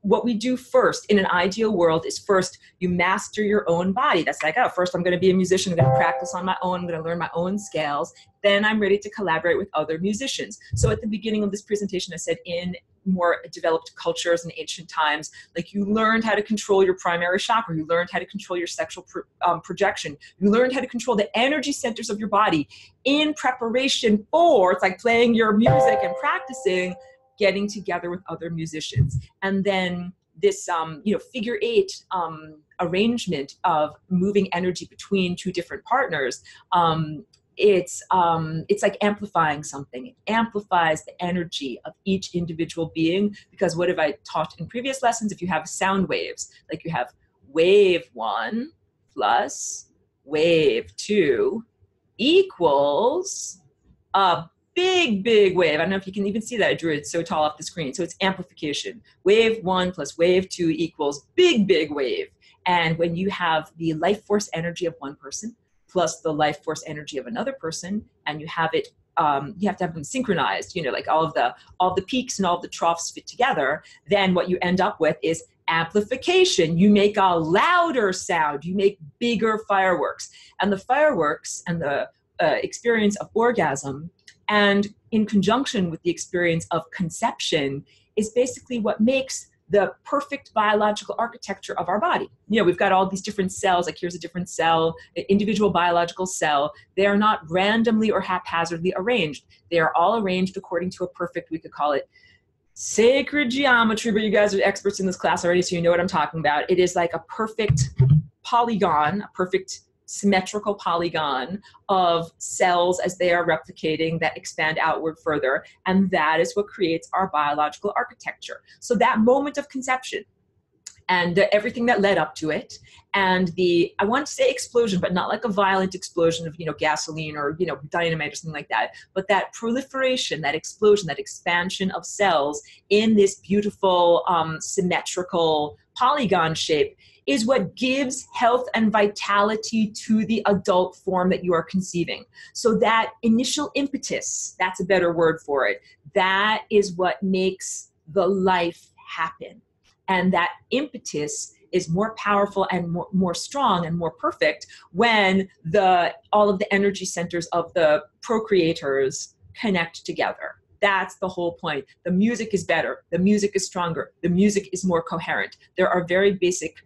what we do first in an ideal world is first you master your own body. That's like, oh, first I'm going to be a musician. I'm going to practice on my own. I'm going to learn my own scales. Then I'm ready to collaborate with other musicians. So at the beginning of this presentation, I said in more developed cultures in ancient times, like you learned how to control your primary chakra. You learned how to control your sexual projection. You learned how to control the energy centers of your body in preparation for, it's like playing your music and practicing, getting together with other musicians. And then this, figure eight arrangement of moving energy between two different partners, it's like amplifying something. It amplifies the energy of each individual being, because what have I taught in previous lessons? If you have sound waves, like you have wave 1 plus wave 2 equals a big wave. I don't know if you can even see that. I drew it so tall off the screen. So it's amplification. Wave 1 plus wave 2 equals big wave. And when you have the life force energy of one person plus the life force energy of another person, and you have it, you have to have them synchronized, like all the peaks and all the troughs fit together, then what you end up with is amplification. You make a louder sound, you make bigger fireworks. And the fireworks and the experience of orgasm, and in conjunction with the experience of conception, is basically what makes the perfect biological architecture of our body. We've got all these different cells, like here's a different cell, an individual biological cell. They are not randomly or haphazardly arranged. They are all arranged according to a perfect, we could call it sacred geometry, but you guys are experts in this class already, so you know what I'm talking about. It is like a perfect polygon, a perfect symmetrical polygon of cells as they are replicating that expand outward further. And that is what creates our biological architecture. So that moment of conception and everything that led up to it, and I want to say explosion, but not like a violent explosion of, gasoline or, dynamite or something like that, but that proliferation, that explosion, that expansion of cells in this beautiful symmetrical polygon shape is what gives health and vitality to the adult form that you are conceiving. So that initial impetus, that's a better word for it, that is what makes the life happen. And that impetus is more powerful and more strong and more perfect when all of the energy centers of the procreators connect together. That's the whole point. The music is better. The music is stronger. The music is more coherent. There are very basic,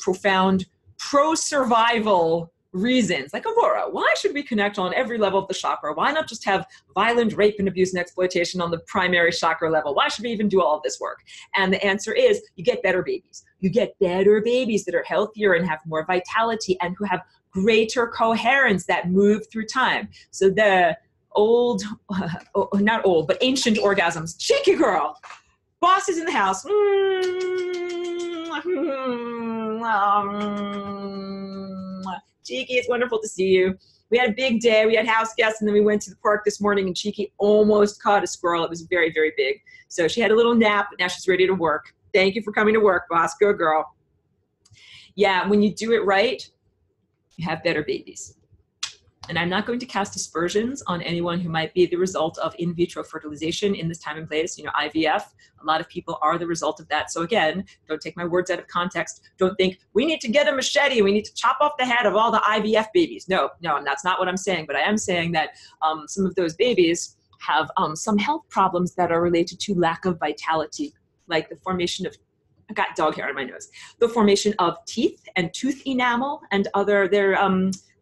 profound, pro-survival reasons. Like, Aurora, why should we connect on every level of the chakra? Why not just have violent rape and abuse and exploitation on the primary chakra level? Why should we even do all of this work? And the answer is, you get better babies. You get better babies that are healthier and have more vitality and who have greater coherence that move through time. So the not old, but ancient orgasms. Cheeky girl. Boss is in the house. Cheeky, it's wonderful to see you. We had a big day. We had house guests, and then we went to the park this morning, and Cheeky almost caught a squirrel. It was very, very big. So she had a little nap, but now she's ready to work. Thank you for coming to work, boss. Good girl. Yeah, when you do it right, you have better babies. And I'm not going to cast aspersions on anyone who might be the result of in vitro fertilization in this time and place. IVF, a lot of people are the result of that. So again, don't take my words out of context. Don't think we need to get a machete and we need to chop off the head of all the IVF babies. No, that's not what I'm saying. But I am saying that some of those babies have some health problems that are related to lack of vitality, like the formation of, I got dog hair on my nose, the formation of teeth and tooth enamel and other,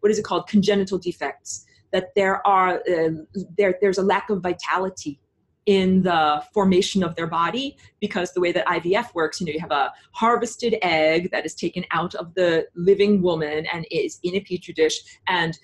what is it called? Congenital defects, that there's a lack of vitality in the formation of their body, because the way that IVF works, you have a harvested egg that is taken out of the living woman and is in a petri dish, and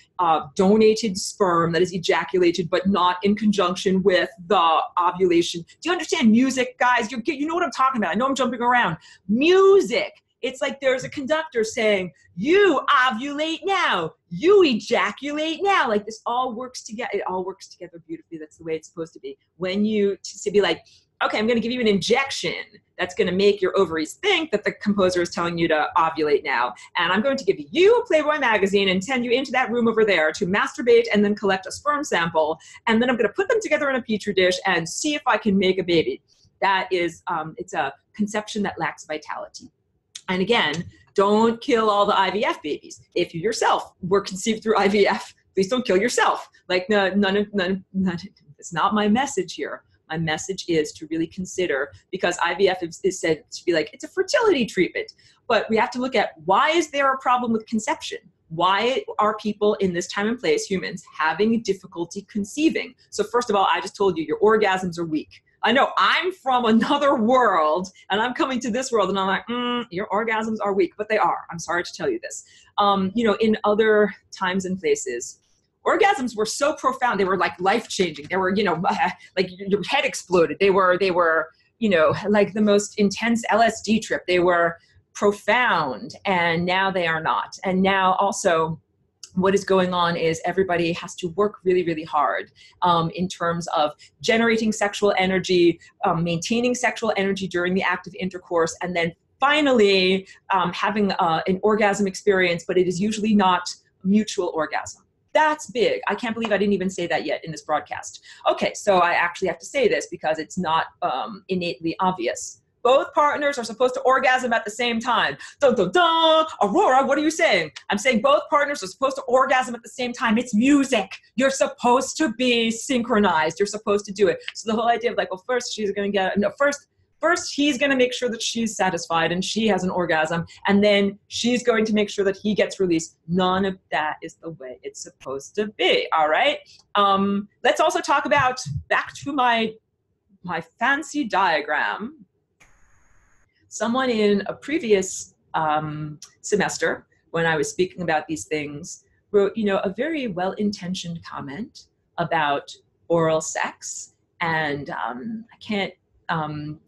donated sperm that is ejaculated, but not in conjunction with the ovulation. Do you understand music, guys? You know what I'm talking about. I know I'm jumping around. Music. It's like there's a conductor saying, you ovulate now, you ejaculate now. Like this all works together. It all works together beautifully. That's the way it's supposed to be. When to be like, okay, I'm going to give you an injection that's going to make your ovaries think that the composer is telling you to ovulate now. And I'm going to give you a Playboy magazine and send you into that room over there to masturbate and then collect a sperm sample. And then I'm going to put them together in a petri dish and see if I can make a baby. that is, it's a conception that lacks vitality. And again, don't kill all the IVF babies. If you yourself were conceived through IVF, please don't kill yourself. Like, none, it's not my message here. My message is to really consider, because IVF is said to be like, it's a fertility treatment. But we have to look at, why is there a problem with conception? Why are people in this time and place, humans, having difficulty conceiving? So first of all, I just told you, your orgasms are weak. I know I'm from another world and I'm coming to this world and I'm like, your orgasms are weak, but they are. I'm sorry to tell you this. In other times and places, orgasms were so profound. They were like life-changing. They were, like your head exploded. They were, like the most intense LSD trip. They were profound, and now they are not. And now also, what is going on is everybody has to work really, really hard in terms of generating sexual energy, maintaining sexual energy during the act of intercourse, and then finally having an orgasm experience, but it is usually not mutual orgasm. That's big. I can't believe I didn't even say that yet in this broadcast. Okay, so I actually have to say this because it's not innately obvious. Both partners are supposed to orgasm at the same time. Dun, dun, dun. Aurora, what are you saying? I'm saying both partners are supposed to orgasm at the same time. It's music. You're supposed to be synchronized. You're supposed to do it. So the whole idea of like, well, first she's going to get, no, first he's going to make sure that she's satisfied and she has an orgasm, and then she's going to make sure that he gets released. None of that is the way it's supposed to be. All right. Let's also talk about, back to my fancy diagram. Someone in a previous semester, when I was speaking about these things, wrote, a very well-intentioned comment about oral sex. And I can't, I'm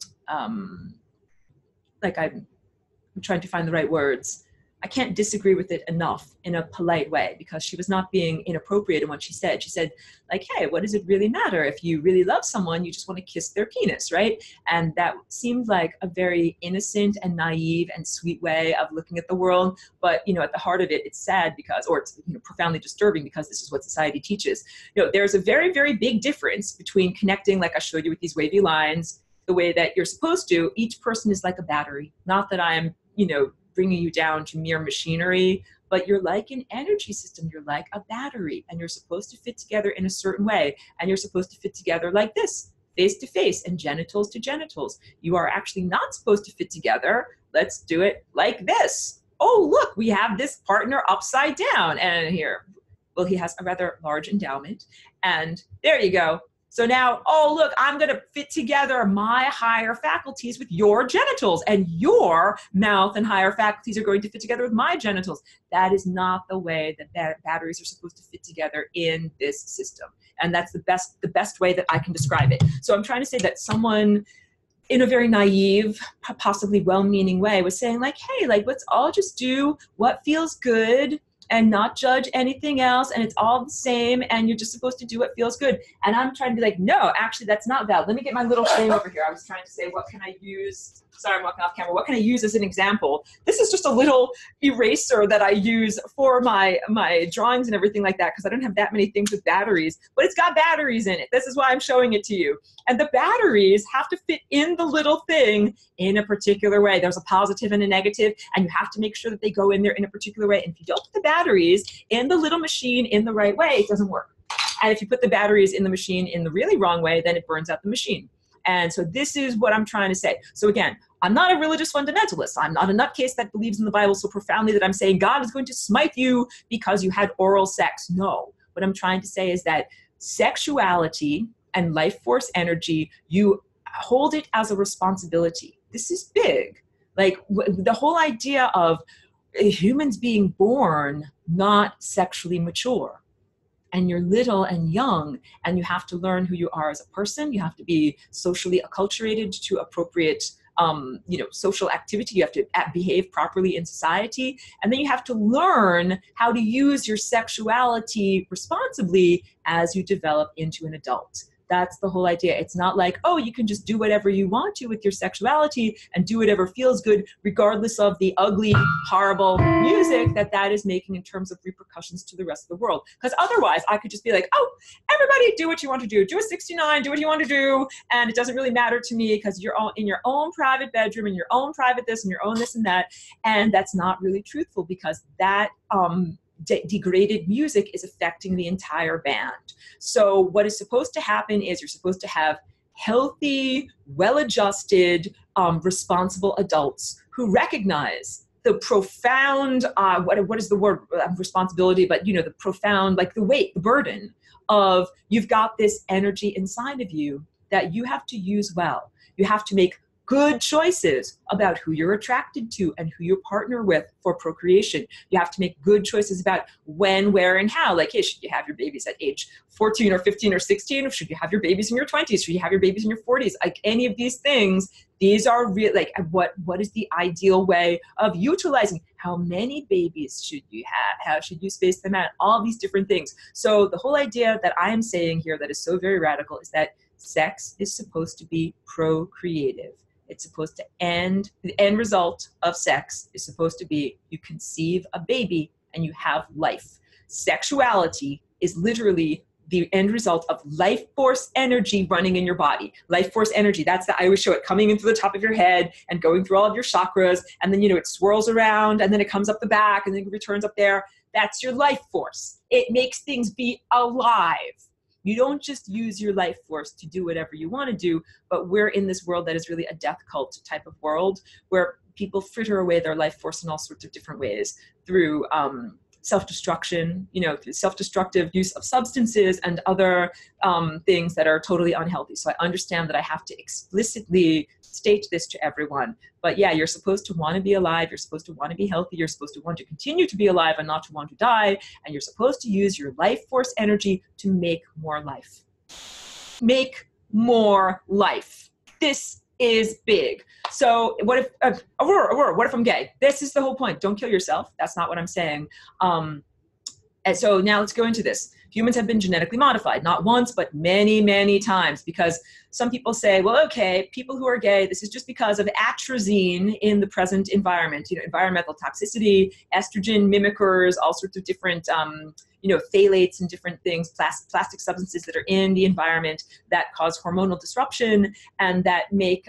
trying to find the right words. I can't disagree with it enough in a polite way, because she was not being inappropriate in what she said. She said, like, hey, what does it really matter? If you really love someone, you just want to kiss their penis, right? And that seemed like a very innocent and naive and sweet way of looking at the world. But, at the heart of it, it's sad because, or it's profoundly disturbing, because this is what society teaches. There's a very, very big difference between connecting, like I showed you with these wavy lines, the way that you're supposed to. Each person is like a battery. Not that I'm, bringing you down to mere machinery, but you're like an energy system. You're like a battery, and you're supposed to fit together in a certain way. And you're supposed to fit together like this, face to face and genitals to genitals. You are actually not supposed to fit together. Let's do it like this. Oh, look, we have this partner upside down. And here, well, he has a rather large endowment. And there you go. So now, oh, look, I'm going to fit together my higher faculties with your genitals, and your mouth and higher faculties are going to fit together with my genitals. That is not the way that batteries are supposed to fit together in this system. And that's the best way that I can describe it. So I'm trying to say that someone in a very naive, possibly well-meaning way was saying like, hey, like, let's all just do what feels good and not judge anything else, and it's all the same, and you're just supposed to do what feels good. And I'm trying to be like, no, actually, that's not valid. Let me get my little thing over here. I was trying to say, what can I use? Sorry, I'm walking off camera. What can I use as an example? This is just a little eraser that I use for my drawings and everything like that, because I don't have that many things with batteries, but it's got batteries in it. This is why I'm showing it to you. And the batteries have to fit in the little thing in a particular way. There's a positive and a negative, and you have to make sure that they go in there in a particular way. And if you don't put the batteries in the little machine in the right way, it doesn't work. And if you put the batteries in the machine in the really wrong way, then it burns out the machine. And so this is what I'm trying to say. So again, I'm not a religious fundamentalist. I'm not a nutcase that believes in the Bible so profoundly that I'm saying God is going to smite you because you had oral sex. No. What I'm trying to say is that sexuality and life force energy, you hold it as a responsibility. This is big. Like the whole idea of humans being born not sexually mature. And you're little and young, and you have to learn who you are as a person. You have to be socially acculturated to appropriate, social activity. You have to behave properly in society. And then you have to learn how to use your sexuality responsibly as you develop into an adult. That's the whole idea. It's not like, oh, you can just do whatever you want to with your sexuality and do whatever feels good, regardless of the ugly, horrible music that is making in terms of repercussions to the rest of the world. Because otherwise I could just be like, oh, everybody do what you want to do. Do a 69, do what you want to do. And it doesn't really matter to me because you're all in your own private bedroom and your own private this and your own this and that. And that's not really truthful, because that degraded music is affecting the entire band. So what is supposed to happen is you're supposed to have healthy, well-adjusted, responsible adults who recognize the profound, what is the word, responsibility, but the profound, like the weight, the burden of, you've got this energy inside of you that you have to use well. You have to make good choices about who you're attracted to and who you partner with for procreation. You have to make good choices about when, where, and how. Like, hey, should you have your babies at age 14 or 15 or 16? Or should you have your babies in your 20s? Should you have your babies in your 40s? Like, any of these things, these are real. Like, what is the ideal way of utilizing? How many babies should you have? How should you space them out? All these different things. So the whole idea that I am saying here that is so very radical is that sex is supposed to be procreative. It's supposed to the end result of sex is supposed to be you conceive a baby and you have life. Sexuality is literally the end result of life force energy running in your body. Life force energy, I always show it coming in through the top of your head and going through all of your chakras, and then, it swirls around, and then it comes up the back, and then it returns up there. That's your life force. It makes things be alive. You don't just use your life force to do whatever you want to do, but we're in this world that is really a death cult type of world where people fritter away their life force in all sorts of different ways through self-destruction, through self-destructive use of substances and other things that are totally unhealthy. So I understand that I have to explicitly state this to everyone. But yeah, you're supposed to want to be alive. You're supposed to want to be healthy. You're supposed to want to continue to be alive and not to want to die. And you're supposed to use your life force energy to make more life. Make more life. This is big. So what if, Aurora, what if I'm gay? This is the whole point. Don't kill yourself. That's not what I'm saying. And so now let's go into this. Humans have been genetically modified, not once, but many, many times, because some people say, well, okay, people who are gay, this is just because of atrazine in the present environment, environmental toxicity, estrogen mimickers, all sorts of different, phthalates and different things, plastic substances that are in the environment that cause hormonal disruption and that make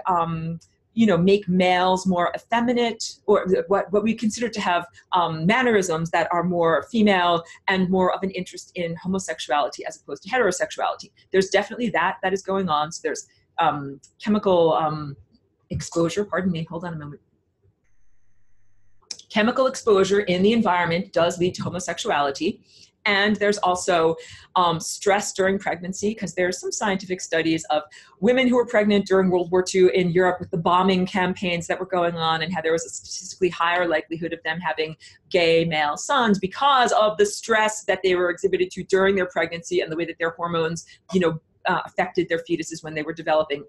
males more effeminate, or what we consider to have mannerisms that are more female and more of an interest in homosexuality as opposed to heterosexuality. There's definitely that is going on. So there's chemical exposure, pardon me, hold on a moment. Chemical exposure in the environment does lead to homosexuality. And there's also stress during pregnancy, because there's some scientific studies of women who were pregnant during World War II in Europe with the bombing campaigns that were going on, and how there was a statistically higher likelihood of them having gay male sons because of the stress that they were exhibited to during their pregnancy and the way that their hormones, affected their fetuses when they were developing.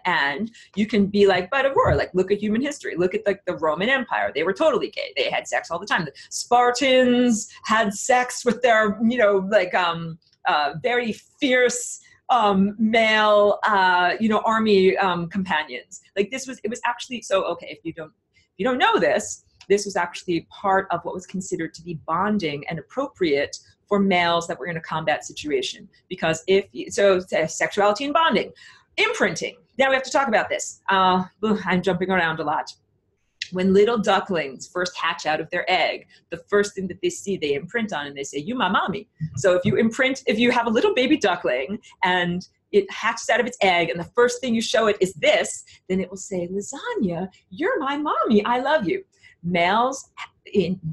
And you can be like, but Aurora, like, look at human history. Look at the Roman Empire. They were totally gay. They had sex all the time. The Spartans had sex with their, very fierce male, army companions. Like, it was actually, so, okay, if you don't know this was actually part of what was considered to be bonding and appropriate for males that were in a combat situation. Because sexuality and bonding. Imprinting. Now we have to talk about this. I'm jumping around a lot. When little ducklings first hatch out of their egg, the first thing that they see, they imprint on, and they say, "You my mommy." So if you have a little baby duckling and it hatches out of its egg, and the first thing you show it is this, then it will say, "Lasagna, you're my mommy. I love you."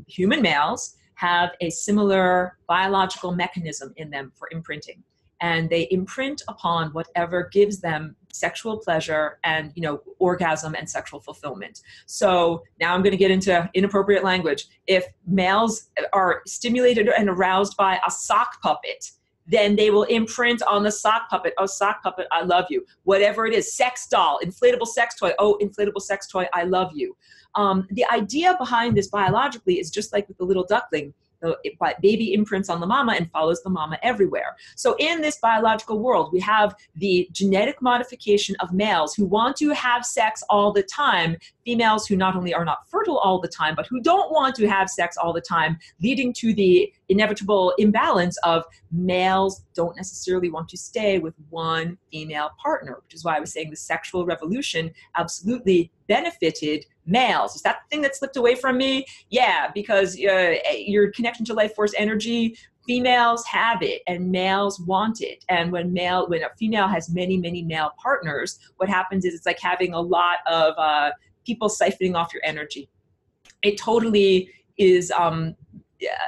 Human males have a similar biological mechanism in them for imprinting. And they imprint upon whatever gives them sexual pleasure and, orgasm and sexual fulfillment. So now I'm going to get into inappropriate language. If males are stimulated and aroused by a sock puppet, then they will imprint on the sock puppet. "Oh, sock puppet, I love you." Whatever it is, sex doll, inflatable sex toy. "Oh, inflatable sex toy, I love you." The idea behind this biologically is just like with the little duckling. The baby imprints on the mama and follows the mama everywhere. So in this biological world, we have the genetic modification of males who want to have sex all the time, females who not only are not fertile all the time, but who don't want to have sex all the time, leading to the inevitable imbalance of males don't necessarily want to stay with one female partner, which is why I was saying the sexual revolution absolutely benefited males. Is that the thing that slipped away from me? Yeah, because your connection to life force energy, females have it and males want it. And when a female has many, many male partners, what happens is it's like having a lot of people siphoning off your energy. It totally is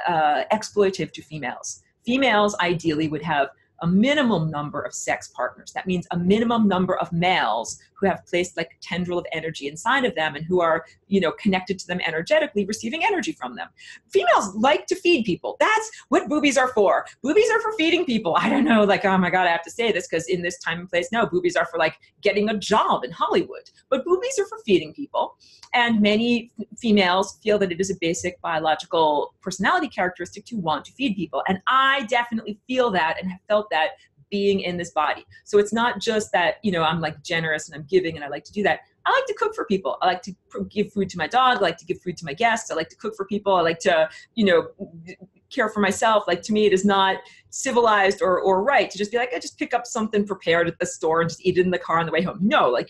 exploitative to females. Females ideally would have a minimum number of sex partners. That means a minimum number of males who have placed like a tendril of energy inside of them and who are, connected to them energetically, receiving energy from them. Females like to feed people. That's what boobies are for. Boobies are for feeding people. I don't know, like, oh my God, I have to say this because in this time and place, no, boobies are for like getting a job in Hollywood, but boobies are for feeding people. And many females feel that it is a basic biological personality characteristic to want to feed people. And I definitely feel that and have felt that being in this body. So it's not just that, I'm like generous and I'm giving and I like to do that. I like to cook for people. I like to give food to my dog. I like to give food to my guests. I like to cook for people. I like to, care for myself. Like, to me, it is not civilized or right to just be like, I just pick up something prepared at the store and just eat it in the car on the way home. No, like,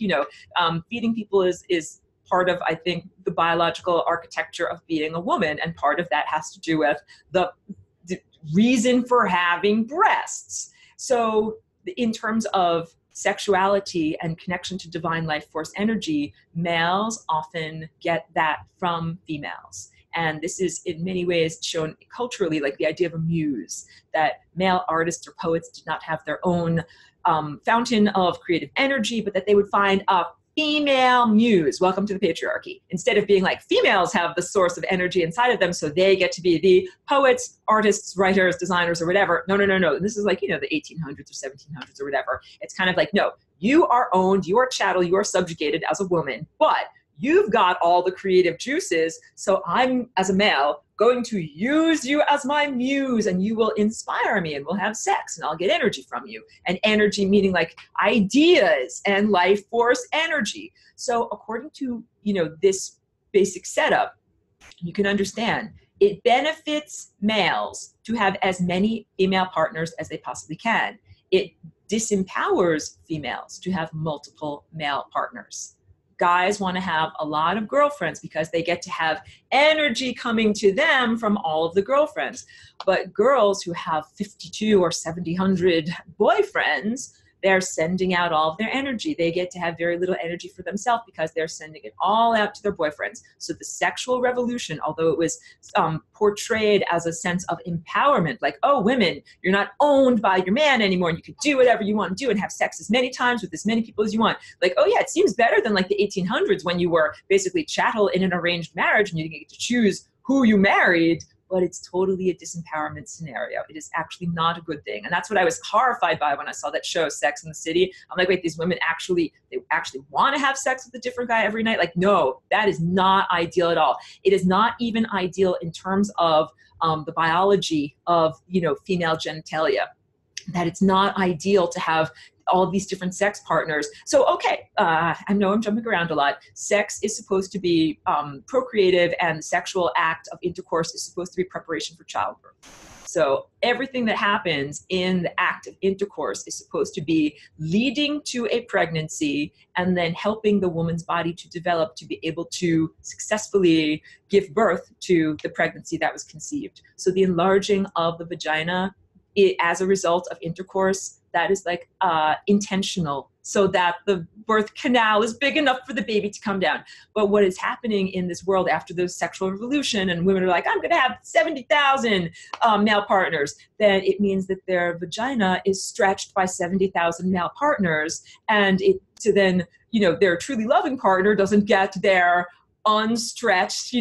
feeding people is part of, I think, the biological architecture of being a woman. And part of that has to do with the reason for having breasts. So in terms of sexuality and connection to divine life force energy, males often get that from females. And this is in many ways shown culturally, like the idea of a muse, that male artists or poets did not have their own fountain of creative energy, but that they would find a female muse. Welcome to the patriarchy. Instead of being like, females have the source of energy inside of them, so they get to be the poets, artists, writers, designers, or whatever. No. This is like, the 1800s or 1700s or whatever. It's kind of like, no, you are owned, you are chattel, you are subjugated as a woman, but you've got all the creative juices, so I'm, as a male, going to use you as my muse, and you will inspire me, and we'll have sex, and I'll get energy from you. And energy meaning like ideas and life force energy. So according to, this basic setup, you can understand it benefits males to have as many female partners as they possibly can. It disempowers females to have multiple male partners. Guys want to have a lot of girlfriends because they get to have energy coming to them from all of the girlfriends. But girls who have 52 or 700 boyfriends, they're sending out all of their energy. They get to have very little energy for themselves because they're sending it all out to their boyfriends. So the sexual revolution, although it was portrayed as a sense of empowerment, like, oh, women, you're not owned by your man anymore, and you can do whatever you want to do and have sex as many times with as many people as you want. Like, oh yeah, it seems better than like the 1800s when you were basically chattel in an arranged marriage and you didn't get to choose who you married. But it's totally a disempowerment scenario. It is actually not a good thing. And that's what I was horrified by when I saw that show, Sex and the City. I'm like, wait, these women they actually want to have sex with a different guy every night? Like, no, that is not ideal at all. It is not even ideal in terms of the biology of, female genitalia, that it's not ideal to have all of these different sex partners. So, okay, I know I'm jumping around a lot. Sex is supposed to be procreative, and the sexual act of intercourse is supposed to be preparation for childbirth. So everything that happens in the act of intercourse is supposed to be leading to a pregnancy and then helping the woman's body to develop to be able to successfully give birth to the pregnancy that was conceived. So the enlarging of the vagina as a result of intercourse, that is like intentional, so that the birth canal is big enough for the baby to come down. But what is happening in this world after the sexual revolution, and women are like, I'm going to have 70,000 male partners, then it means that their vagina is stretched by 70,000 male partners, and their truly loving partner doesn't get their unstretched,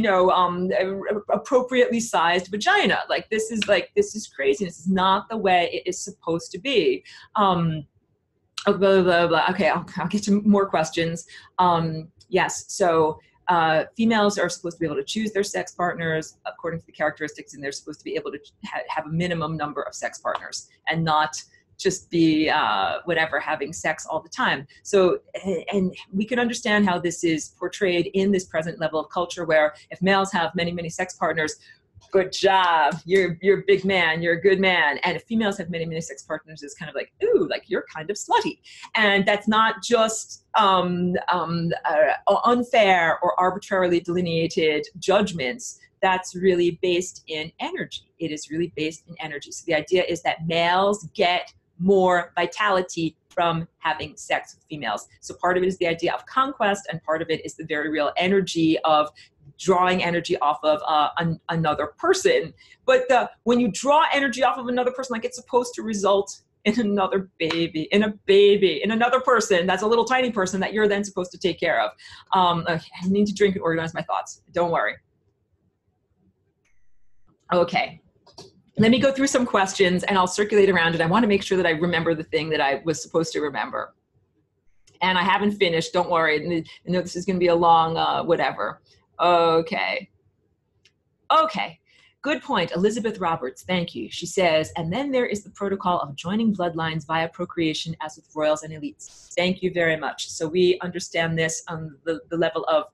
appropriately sized vagina. Like, this is crazy. This is not the way it is supposed to be. Blah, blah, blah, blah. Okay, I'll get to more questions. Yes. So females are supposed to be able to choose their sex partners according to the characteristics, and they're supposed to be able to have a minimum number of sex partners and not just be whatever, having sex all the time. So, and we can understand how this is portrayed in this present level of culture, where if males have many, many sex partners, good job, you're a big man, you're a good man. And if females have many, many sex partners, it's kind of like, ooh, like you're kind of slutty. And that's not just unfair or arbitrarily delineated judgments. That's really based in energy. It is really based in energy. So the idea is that males get more vitality from having sex with females. So part of it is the idea of conquest, and part of it is the very real energy of drawing energy off of another person. But when you draw energy off of another person, like, it's supposed to result in another baby, in another person that's a little tiny person that you're then supposed to take care of. Okay, I need to drink and organize my thoughts. Don't worry. Okay. Let me go through some questions and I'll circulate around it. I want to make sure that I remember the thing that I was supposed to remember. And I haven't finished, don't worry. I know this is going to be a long whatever. Okay. Okay. Good point. Elizabeth Roberts, thank you. She says, and then there is the protocol of joining bloodlines via procreation as with royals and elites. Thank you very much. So we understand this on the level of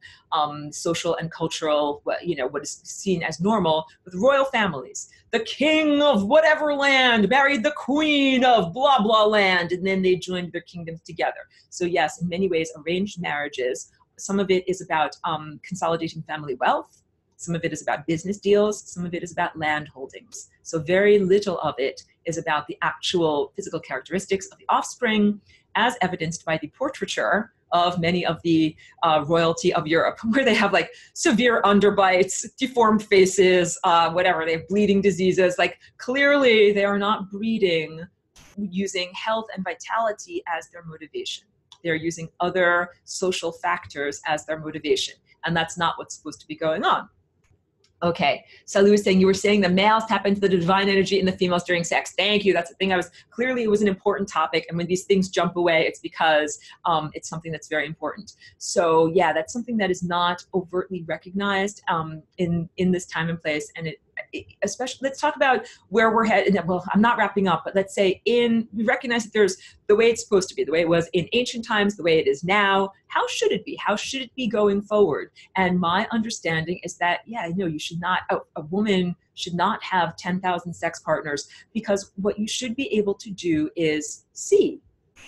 social and cultural, what is seen as normal with royal families. The king of whatever land married the queen of blah, blah land, and then they joined their kingdoms together. So yes, in many ways, arranged marriages, some of it is about consolidating family wealth. Some of it is about business deals. Some of it is about land holdings. So very little of it is about the actual physical characteristics of the offspring, as evidenced by the portraiture of many of the royalty of Europe, where they have like severe underbites, deformed faces, whatever, they have bleeding diseases. Like, clearly they are not breeding using health and vitality as their motivation. They're using other social factors as their motivation. And that's not what's supposed to be going on. Okay, Salu is saying, you were saying the males tap into the divine energy in the females during sex. Thank you. That's the thing clearly it was an important topic. And when these things jump away, it's because it's something that's very important. So yeah, that's something that is not overtly recognized in this time and place. And especially, let's talk about where we're headed. Well, I'm not wrapping up, but let's say we recognize that there's the way it's supposed to be, the way it was in ancient times, the way it is now. How should it be? How should it be going forward? And my understanding is that, yeah, no, you should not, a woman should not have 10,000 sex partners, because what you should be able to do is see,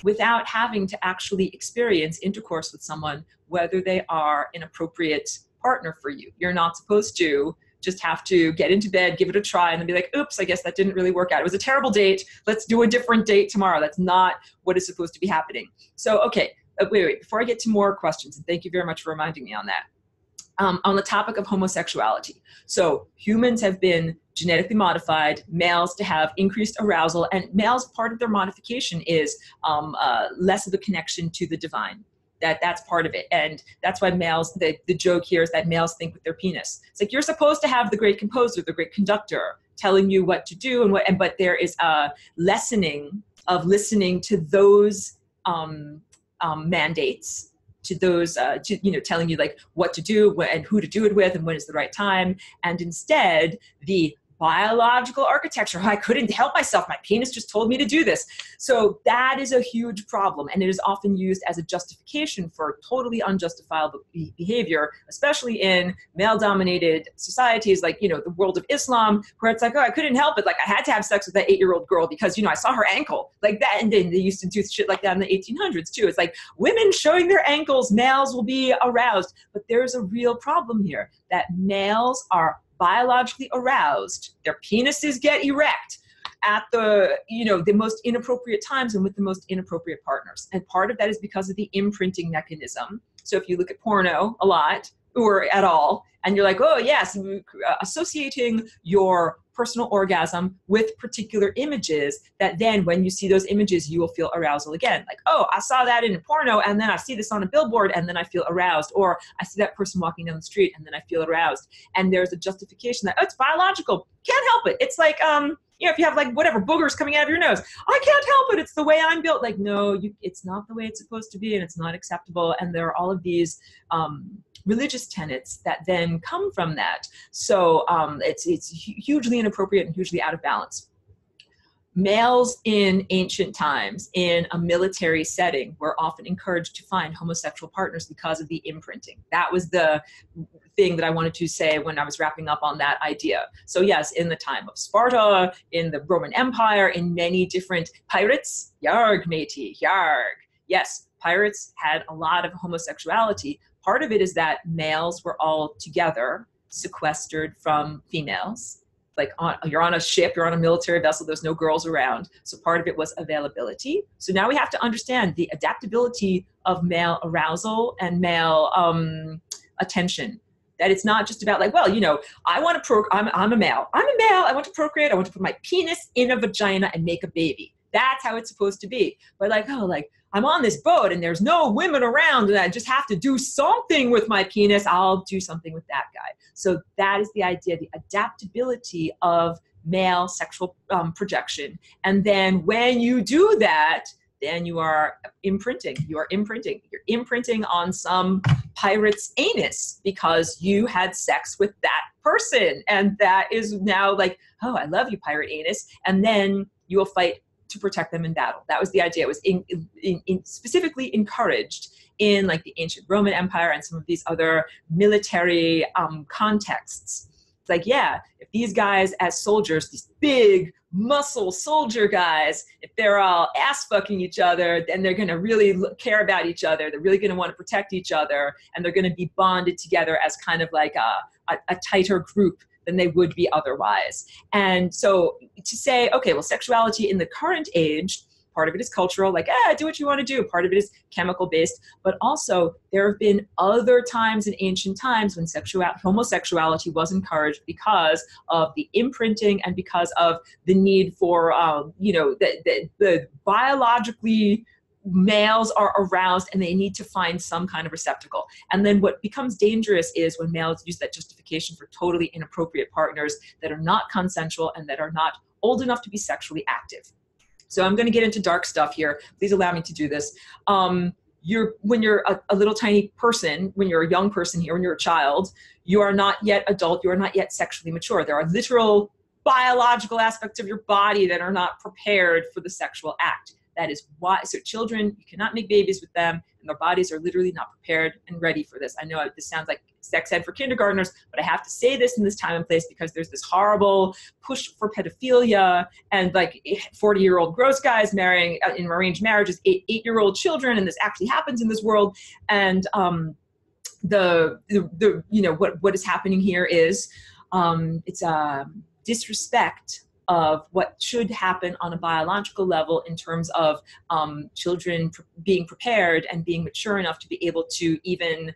without having to actually experience intercourse with someone, whether they are an appropriate partner for you. You're not supposed to just have to get into bed, give it a try, and then be like, oops, I guess that didn't really work out. It was a terrible date. Let's do a different date tomorrow. That's not what is supposed to be happening. So, okay, wait, before I get to more questions, and thank you very much for reminding me on that, on the topic of homosexuality. So humans have been genetically modified, males to have increased arousal, and males, part of their modification is less of a connection to the divine. That's part of it. And that's why males, the joke here is that males think with their penis. It's like, you're supposed to have the great composer, the great conductor telling you what to do, but there is a lessening of listening to those mandates, to those, telling you like what to do and who to do it with and when is the right time. And instead, the biological architecture, I couldn't help myself, my penis just told me to do this. So that is a huge problem, and it is often used as a justification for totally unjustifiable behavior, especially in male-dominated societies like, the world of Islam, where it's like, oh, I couldn't help it, like I had to have sex with that 8-year-old girl because, I saw her ankle, like that. And then they used to do shit like that in the 1800s too. It's like, women showing their ankles, males will be aroused. But there's a real problem here, that males are biologically aroused, their penises get erect at the most inappropriate times and with the most inappropriate partners. And part of that is because of the imprinting mechanism. So if you look at porno a lot or at all, and you're like, oh yes, associating your personal orgasm with particular images, that then when you see those images, you will feel arousal again. Like, oh, I saw that in a porno, and then I see this on a billboard, and then I feel aroused. Or I see that person walking down the street, and then I feel aroused. And there's a justification that, oh, it's biological. Can't help it. It's like, You know, if you have like whatever boogers coming out of your nose, I can't help it. It's the way I'm built. Like, no, it's not the way it's supposed to be, and it's not acceptable. And there are all of these religious tenets that then come from that. So it's hugely inappropriate and hugely out of balance. Males in ancient times in a military setting were often encouraged to find homosexual partners because of the imprinting. That was the thing that I wanted to say when I was wrapping up on that idea. So yes, in the time of Sparta, in the Roman Empire, in many different pirates, yarg matey, yarg. Yes, pirates had a lot of homosexuality. Part of it is that males were all together, sequestered from females. Like you're on a ship, you're on a military vessel, there's no girls around. So part of it was availability. So now we have to understand the adaptability of male arousal and male attention. That it's not just about like, well, you know, I want to I'm a male. I'm a male. I want to procreate. I want to put my penis in a vagina and make a baby. That's how it's supposed to be. But like, oh, like I'm on this boat and there's no women around and I just have to do something with my penis. I'll do something with that guy. So that is the idea, the adaptability of male sexual projection. And then when you do that, then you are imprinting. You're imprinting on some pirate's anus because you had sex with that person. And that is now like, oh, I love you, pirate anus. And then you will fight to protect them in battle. That was the idea. It was specifically encouraged in like the ancient Roman Empire and some of these other military contexts. It's like, yeah, if these guys as soldiers, these big muscle soldier guys, if they're all ass fucking each other, then they're going to really care about each other. They're really going to want to protect each other. And they're going to be bonded together as kind of like a tighter group than they would be otherwise. And so to say, okay, well, sexuality in the current age, part of it is cultural, like, do what you want to do. Part of it is chemical based, but also there have been other times in ancient times when homosexuality was encouraged because of the imprinting and because of the need for, the biologically males are aroused and they need to find some kind of receptacle. And then what becomes dangerous is when males use that justification for totally inappropriate partners that are not consensual and that are not old enough to be sexually active. So I'm going to get into dark stuff here. Please allow me to do this. When you're a little tiny person, when you're a young person here, when you're a child, you are not yet adult, you are not yet sexually mature. There are literal biological aspects of your body that are not prepared for the sexual act. That is why, so children, you cannot make babies with them, and their bodies are literally not prepared and ready for this. I know this sounds like sex ed for kindergartners, but I have to say this in this time and place because there's this horrible push for pedophilia and like 40-year-old gross guys marrying in arranged marriages, eight-year-old children, and this actually happens in this world. And what is happening here is it's a disrespect of what should happen on a biological level in terms of children being prepared and being mature enough to be able to even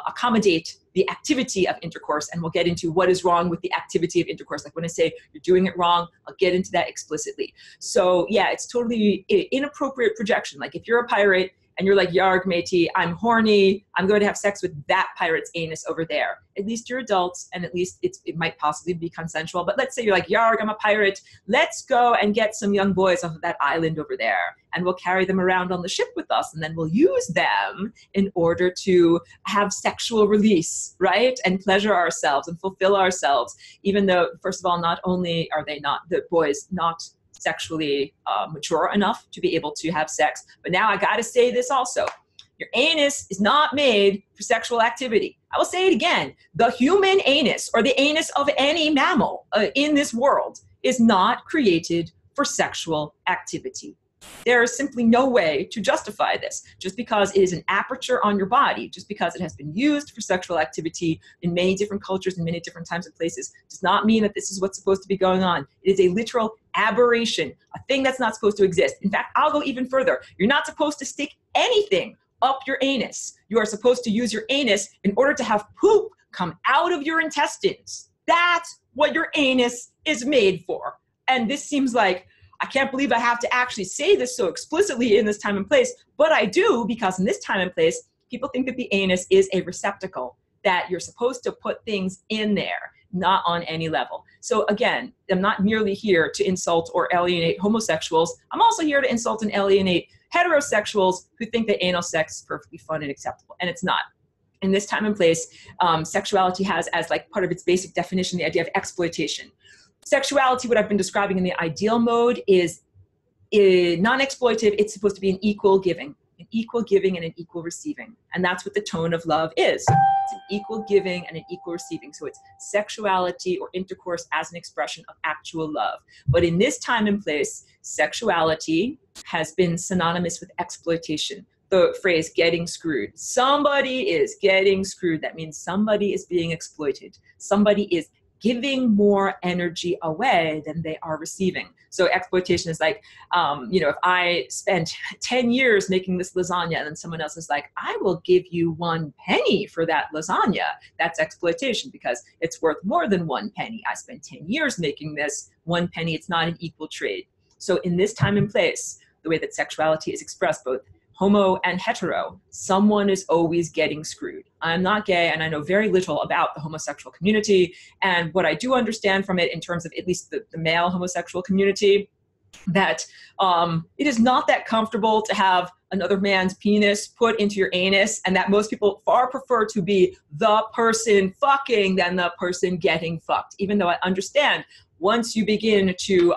accommodate the activity of intercourse. And we'll get into what is wrong with the activity of intercourse. Like when I say you're doing it wrong, I'll get into that explicitly. So yeah, it's totally inappropriate projection. Like if you're a pirate and you're like, yarg matey, I'm horny, I'm going to have sex with that pirate's anus over there. At least you're adults, and at least it might possibly be consensual. But let's say you're like, yarg, I'm a pirate. Let's go and get some young boys off of that island over there, and we'll carry them around on the ship with us, and then we'll use them in order to have sexual release, right? And pleasure ourselves and fulfill ourselves, even though, first of all, not only are they not, the boys not sexually mature enough to be able to have sex. But now I got to say this also. Your anus is not made for sexual activity. I will say it again. The human anus, or the anus of any mammal in this world, is not created for sexual activity. There is simply no way to justify this. Just because it is an aperture on your body, just because it has been used for sexual activity in many different cultures and many different times and places, does not mean that this is what's supposed to be going on. It is a literal aberration, a thing that's not supposed to exist. In fact, I'll go even further. You're not supposed to stick anything up your anus. You are supposed to use your anus in order to have poop come out of your intestines. That's what your anus is made for. And this seems like, I can't believe I have to actually say this so explicitly in this time and place, but I do, because in this time and place, people think that the anus is a receptacle, that you're supposed to put things in there. not on any level. So again, I'm not merely here to insult or alienate homosexuals. I'm also here to insult and alienate heterosexuals who think that anal sex is perfectly fun and acceptable, and it's not. In this time and place, sexuality has as like part of its basic definition the idea of exploitation. Sexuality, what I've been describing in the ideal mode, is non-exploitive. It's supposed to be an equal giving and an equal receiving. And that's what the tone of love is. It's an equal giving and an equal receiving. So it's sexuality or intercourse as an expression of actual love. But in this time and place, sexuality has been synonymous with exploitation. The phrase getting screwed. Somebody is getting screwed. That means somebody is being exploited. Somebody is giving more energy away than they are receiving. So exploitation is like, if I spent 10 years making this lasagna and then someone else is like, I will give you 1 penny for that lasagna. That's exploitation because it's worth more than 1 penny. I spent 10 years making this. 1 penny, it's not an equal trade. So in this time and place, the way that sexuality is expressed, both homo and hetero, someone is always getting screwed. I'm not gay and I know very little about the homosexual community. And what I do understand from it in terms of at least the male homosexual community, that it is not that comfortable to have another man's penis put into your anus, and that most people far prefer to be the person fucking than the person getting fucked. Even though I understand once you begin to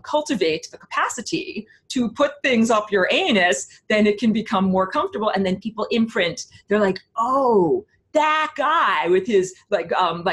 cultivate the capacity to put things up your anus, then it can become more comfortable. And then people imprint. They're like, oh, that guy with his like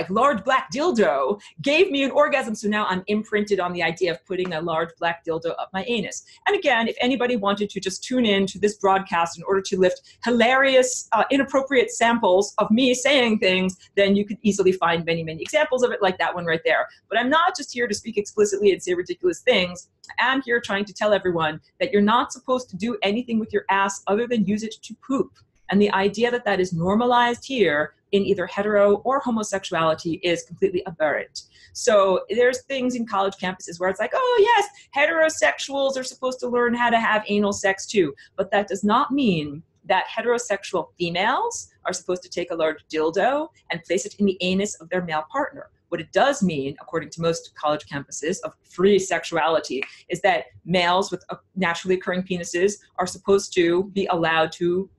large black dildo gave me an orgasm. So now I'm imprinted on the idea of putting a large black dildo up my anus. And again, if anybody wanted to just tune in to this broadcast in order to lift hilarious, inappropriate samples of me saying things, then you could easily find many, many examples of it like that one right there. But I'm not just here to speak explicitly and say ridiculous things. I'm here trying to tell everyone that you're not supposed to do anything with your ass other than use it to poop. And the idea that that is normalized here in either hetero or homosexuality is completely aberrant. So there's things in college campuses where it's like, oh yes, heterosexuals are supposed to learn how to have anal sex too. But that does not mean that heterosexual females are supposed to take a large dildo and place it in the anus of their male partner. What it does mean, according to most college campuses of free sexuality, is that males with naturally occurring penises are supposed to be allowed to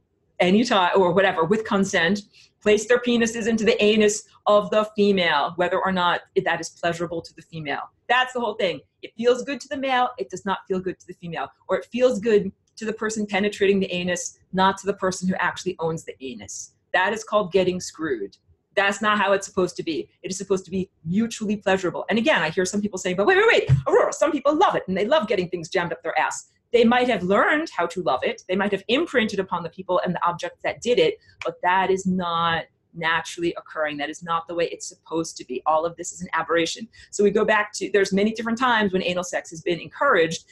anytime or whatever, with consent, place their penises into the anus of the female, whether or not that is pleasurable to the female. That's the whole thing. It feels good to the male. It does not feel good to the female. Or it feels good to the person penetrating the anus, not to the person who actually owns the anus. That is called getting screwed. That's not how it's supposed to be. It is supposed to be mutually pleasurable. And again, I hear some people saying, but wait, Aurora, some people love it and they love getting things jammed up their ass. They might have learned how to love it. They might have imprinted upon the people and the objects that did it, but that is not naturally occurring. That is not the way it's supposed to be. All of this is an aberration. So we go back to, there's many different times when anal sex has been encouraged,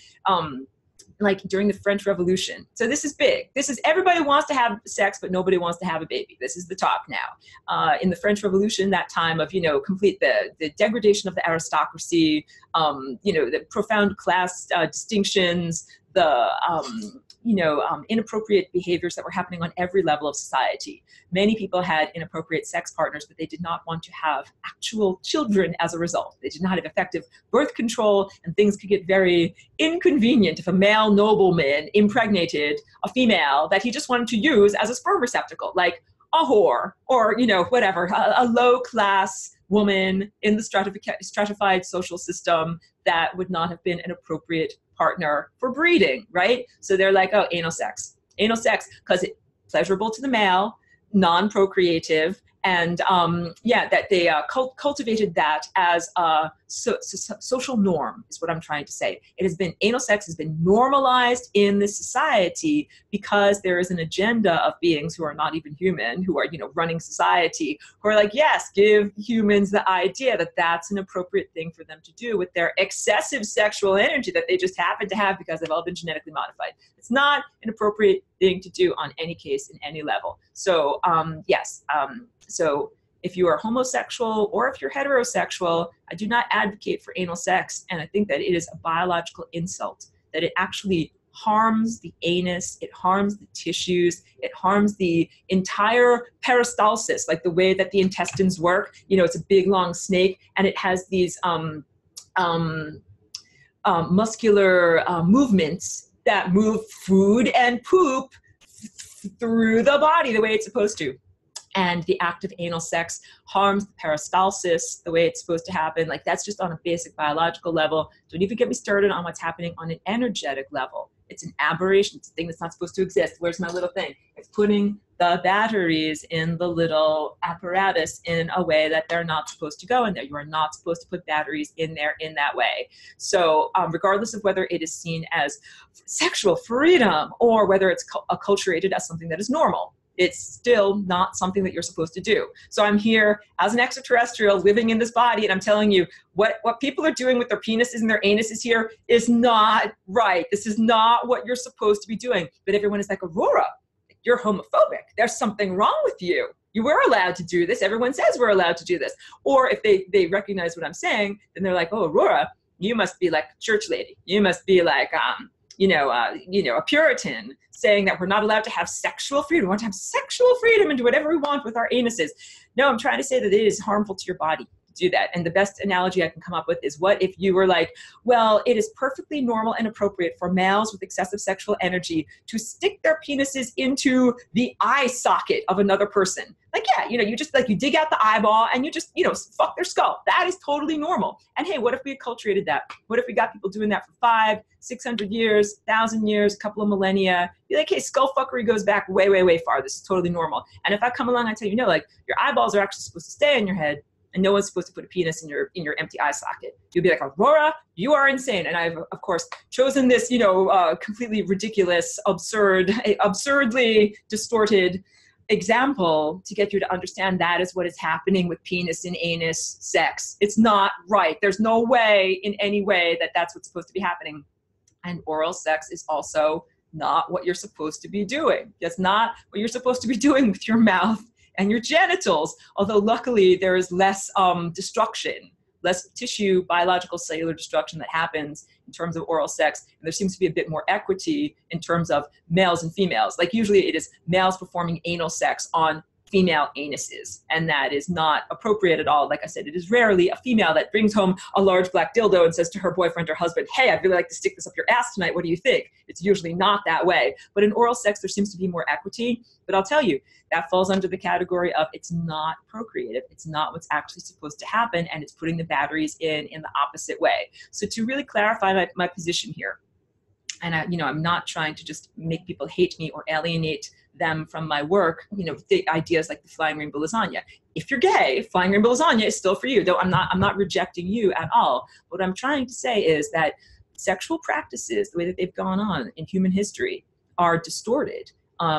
like during the French Revolution. So this is big. This is everybody wants to have sex, but nobody wants to have a baby. This is the talk now. In the French Revolution, that time of, complete the degradation of the aristocracy, the profound class distinctions, the inappropriate behaviors that were happening on every level of society. Many people had inappropriate sex partners, but they did not want to have actual children as a result. They did not have effective birth control, and things could get very inconvenient if a male nobleman impregnated a female that he just wanted to use as a sperm receptacle, like a whore or, whatever, a low-class woman in the stratified social system that would not have been an appropriate partner for breeding, right? So they're like, oh, anal sex, because it's pleasurable to the male, non-procreative, and that they cultivated that as a social norm is what I'm trying to say. Anal sex has been normalized in this society because there is an agenda of beings who are not even human, who are, running society, who are like, yes, give humans the idea that that's an appropriate thing for them to do with their excessive sexual energy that they just happen to have because they've all been genetically modified. It's not an appropriate thing to do on any case in any level. So so if you are homosexual or if you're heterosexual, I do not advocate for anal sex. And I think that it is a biological insult, that it actually harms the anus, it harms the tissues, it harms the entire peristalsis, like the way that the intestines work. You know, it's a big long snake, and it has these muscular movements that move food and poop through the body the way it's supposed to. And the act of anal sex harms the peristalsis the way it's supposed to happen. Like, that's just on a basic biological level. Don't even get me started on what's happening on an energetic level. It's an aberration. It's a thing that's not supposed to exist. Where's my little thing? It's putting the batteries in the little apparatus in a way that they're not supposed to go in there. You are not supposed to put batteries in there in that way. So regardless of whether it is seen as sexual freedom or whether it's acculturated as something that is normal, it's still not something that you're supposed to do. So I'm here as an extraterrestrial living in this body, and I'm telling you what people are doing with their penises and their anuses here is not right. This is not what you're supposed to be doing. But everyone is like, Aurora, you're homophobic. There's something wrong with you. You were allowed to do this. Everyone says we're allowed to do this. Or if they recognize what I'm saying, then they're like, oh, Aurora, you must be like a church lady. You must be like, a Puritan, saying that we're not allowed to have sexual freedom. We want to have sexual freedom and do whatever we want with our anuses. No, I'm trying to say that it is harmful to your body to do that. And the best analogy I can come up with is, what if you were like, well, it is perfectly normal and appropriate for males with excessive sexual energy to stick their penises into the eye socket of another person. Like, yeah, you just like, you dig out the eyeball and you just, fuck their skull. That is totally normal. And hey, what if we acculturated that? What if we got people doing that for 500, 600 years, 1,000 years, a couple of millennia? Be like, hey, skull fuckery goes back way, way, way far. This is totally normal. And if I come along and tell you, like, your eyeballs are actually supposed to stay in your head, and no one's supposed to put a penis in your empty eye socket, you'll be like, Aurora, you are insane. And I've, of course, chosen this, completely ridiculous, absurdly distorted example to get you to understand that is what is happening with penis and anus sex. It's not right. There's no way in any way that that's what's supposed to be happening. And oral sex is also not what you're supposed to be doing. That's not what you're supposed to be doing with your mouth and your genitals, although luckily there is less destruction, less tissue, biological, cellular destruction that happens in terms of oral sex. And there seems to be a bit more equity in terms of males and females. Like, usually it is males performing anal sex on female anuses, and that is not appropriate at all. Like I said, it is rarely a female that brings home a large black dildo and says to her boyfriend or husband, hey, I'd really like to stick this up your ass tonight. What do you think? It's usually not that way. But in oral sex, there seems to be more equity. But I'll tell you, that falls under the category of it's not procreative. It's not what's actually supposed to happen, and it's putting the batteries in the opposite way. So to really clarify my position here, and I'm not trying to just make people hate me or alienate them from my work, the ideas like the flying rainbow lasagna. If you're gay, flying rainbow lasagna is still for you. Though I'm not rejecting you at all. What I'm trying to say is that sexual practices, the way that they've gone on in human history, are distorted.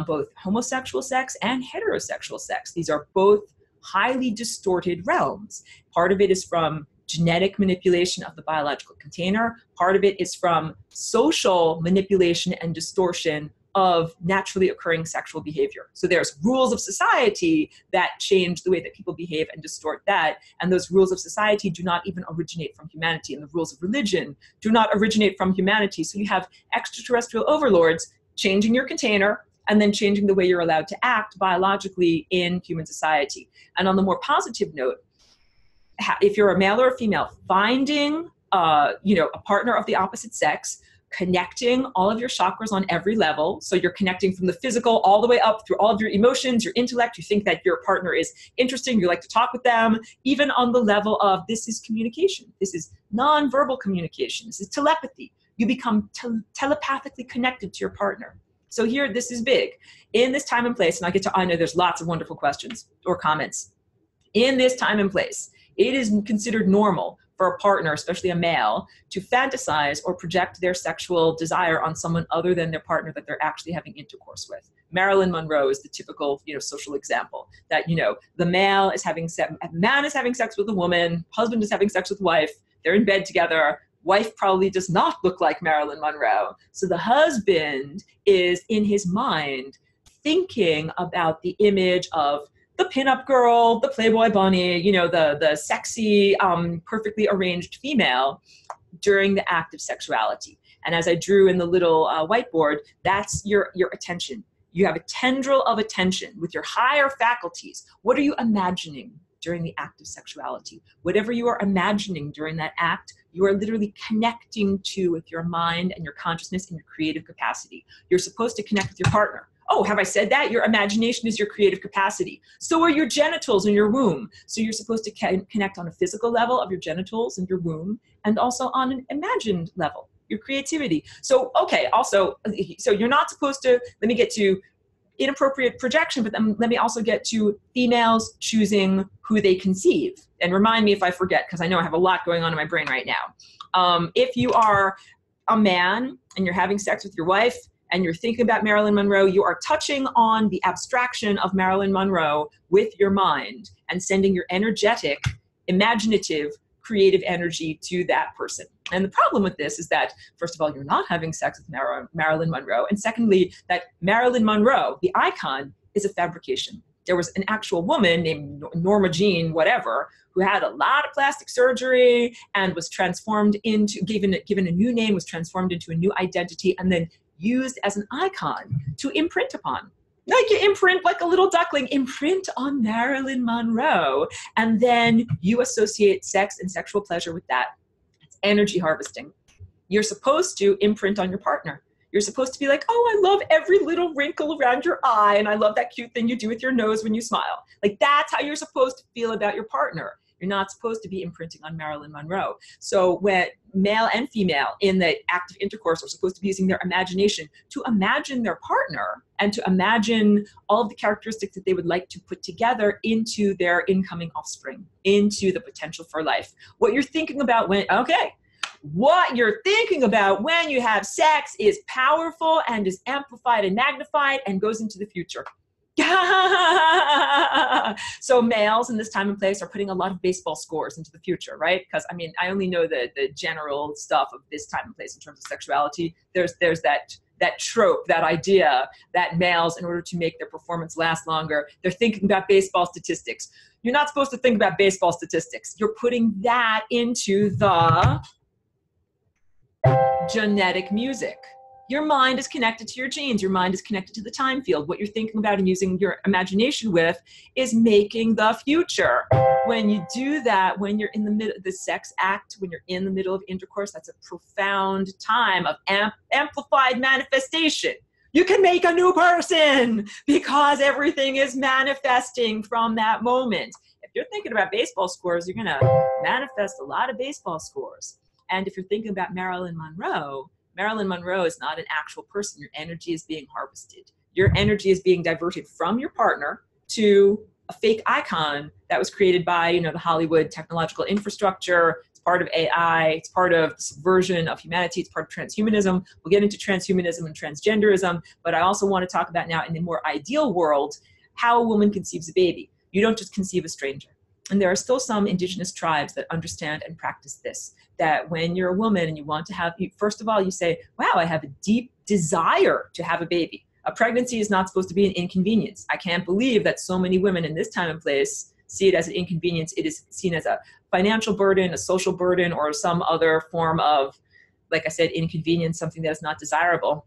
Both homosexual sex and heterosexual sex. These are both highly distorted realms. Part of it is from genetic manipulation of the biological container. Part of it is from social manipulation and distortion of naturally occurring sexual behavior. So there's rules of society that change the way that people behave and distort that. And those rules of society do not even originate from humanity. And the rules of religion do not originate from humanity. So you have extraterrestrial overlords changing your container and then changing the way you're allowed to act biologically in human society. And on the more positive note, if you're a male or a female, finding a partner of the opposite sex, connecting all of your chakras on every level. So you're connecting from the physical all the way up through all of your emotions, your intellect. You think that your partner is interesting. You like to talk with them, even on the level of this is communication. This is nonverbal communication. This is telepathy. You become telepathically connected to your partner. So here, this is big. In this time and place, and I know there's lots of wonderful questions or comments. In this time and place, it is considered normal for a partner, especially a male, to fantasize or project their sexual desire on someone other than their partner that they're actually having intercourse with. Marilyn Monroe is the typical, social example that, the man is having sex with a woman, husband is having sex with wife, they're in bed together. Wife probably does not look like Marilyn Monroe. So the husband is in his mind thinking about the image of the pinup girl, the Playboy bunny, the sexy, perfectly arranged female during the act of sexuality. And as I drew in the little whiteboard, that's your attention. You have a tendril of attention with your higher faculties. What are you imagining during the act of sexuality? Whatever you are imagining during that act, you are literally connecting to with your mind and your consciousness and your creative capacity. You're supposed to connect with your partner. Oh, have I said that? Your imagination is your creative capacity. So are your genitals and your womb. So you're supposed to connect on a physical level of your genitals and your womb, and also on an imagined level, your creativity. So, okay, also, so you're not supposed to, let me get to inappropriate projection, but then let me also get to females choosing who they conceive. And remind me if I forget, because I know I have a lot going on in my brain right now. If you are a man and you're having sex with your wife and you're thinking about Marilyn Monroe, you are touching on the abstraction of Marilyn Monroe with your mind and sending your energetic, imaginative, creative energy to that person. And the problem with this is that, first of all, you're not having sex with Marilyn Monroe. And secondly, that Marilyn Monroe, the icon, is a fabrication. There was an actual woman named Norma Jean, whatever, who had a lot of plastic surgery and was transformed into, given a new name, was transformed into a new identity, and then used as an icon to imprint upon. Like you imprint, like a little duckling, imprint on Marilyn Monroe. And then you associate sex and sexual pleasure with that. It's energy harvesting. You're supposed to imprint on your partner. You're supposed to be like, oh, I love every little wrinkle around your eye, and I love that cute thing you do with your nose when you smile. Like, that's how you're supposed to feel about your partner. You're not supposed to be imprinting on Marilyn Monroe. So when male and female in the act of intercourse are supposed to be using their imagination to imagine their partner and to imagine all of the characteristics that they would like to put together into their incoming offspring, into the potential for life. What you're thinking about when, okay, what you're thinking about when you have sex is powerful and is amplified and magnified and goes into the future. So males in this time and place are putting a lot of baseball scores into the future, right? Because I mean, I only know the general stuff of this time and place in terms of sexuality. There's that trope, that idea that males, in order to make their performance last longer, they're thinking about baseball statistics. You're not supposed to think about baseball statistics. You're putting that into the genetic music. Your mind is connected to your genes. Your mind is connected to the time field. What you're thinking about and using your imagination with is making the future. When you do that, when you're in the middle of the sex act, when you're in the middle of intercourse, that's a profound time of amplified manifestation. You can make a new person because everything is manifesting from that moment. If you're thinking about baseball scores, you're going to manifest a lot of baseball scores. And if you're thinking about Marilyn Monroe is not an actual person. Your energy is being harvested. Your energy is being diverted from your partner to a fake icon that was created by, the Hollywood technological infrastructure. It's part of AI. It's part of the subversion of humanity. It's part of transhumanism. We'll get into transhumanism and transgenderism, but I also want to talk about now in the more ideal world, how a woman conceives a baby. You don't just conceive a stranger. And there are still some indigenous tribes that understand and practice this, that when you're a woman and you want to have, first of all, you say, wow, I have a deep desire to have a baby. A pregnancy is not supposed to be an inconvenience. I can't believe that so many women in this time and place see it as an inconvenience. It is seen as a financial burden, a social burden, or some other form of, like I said, inconvenience, something that is not desirable.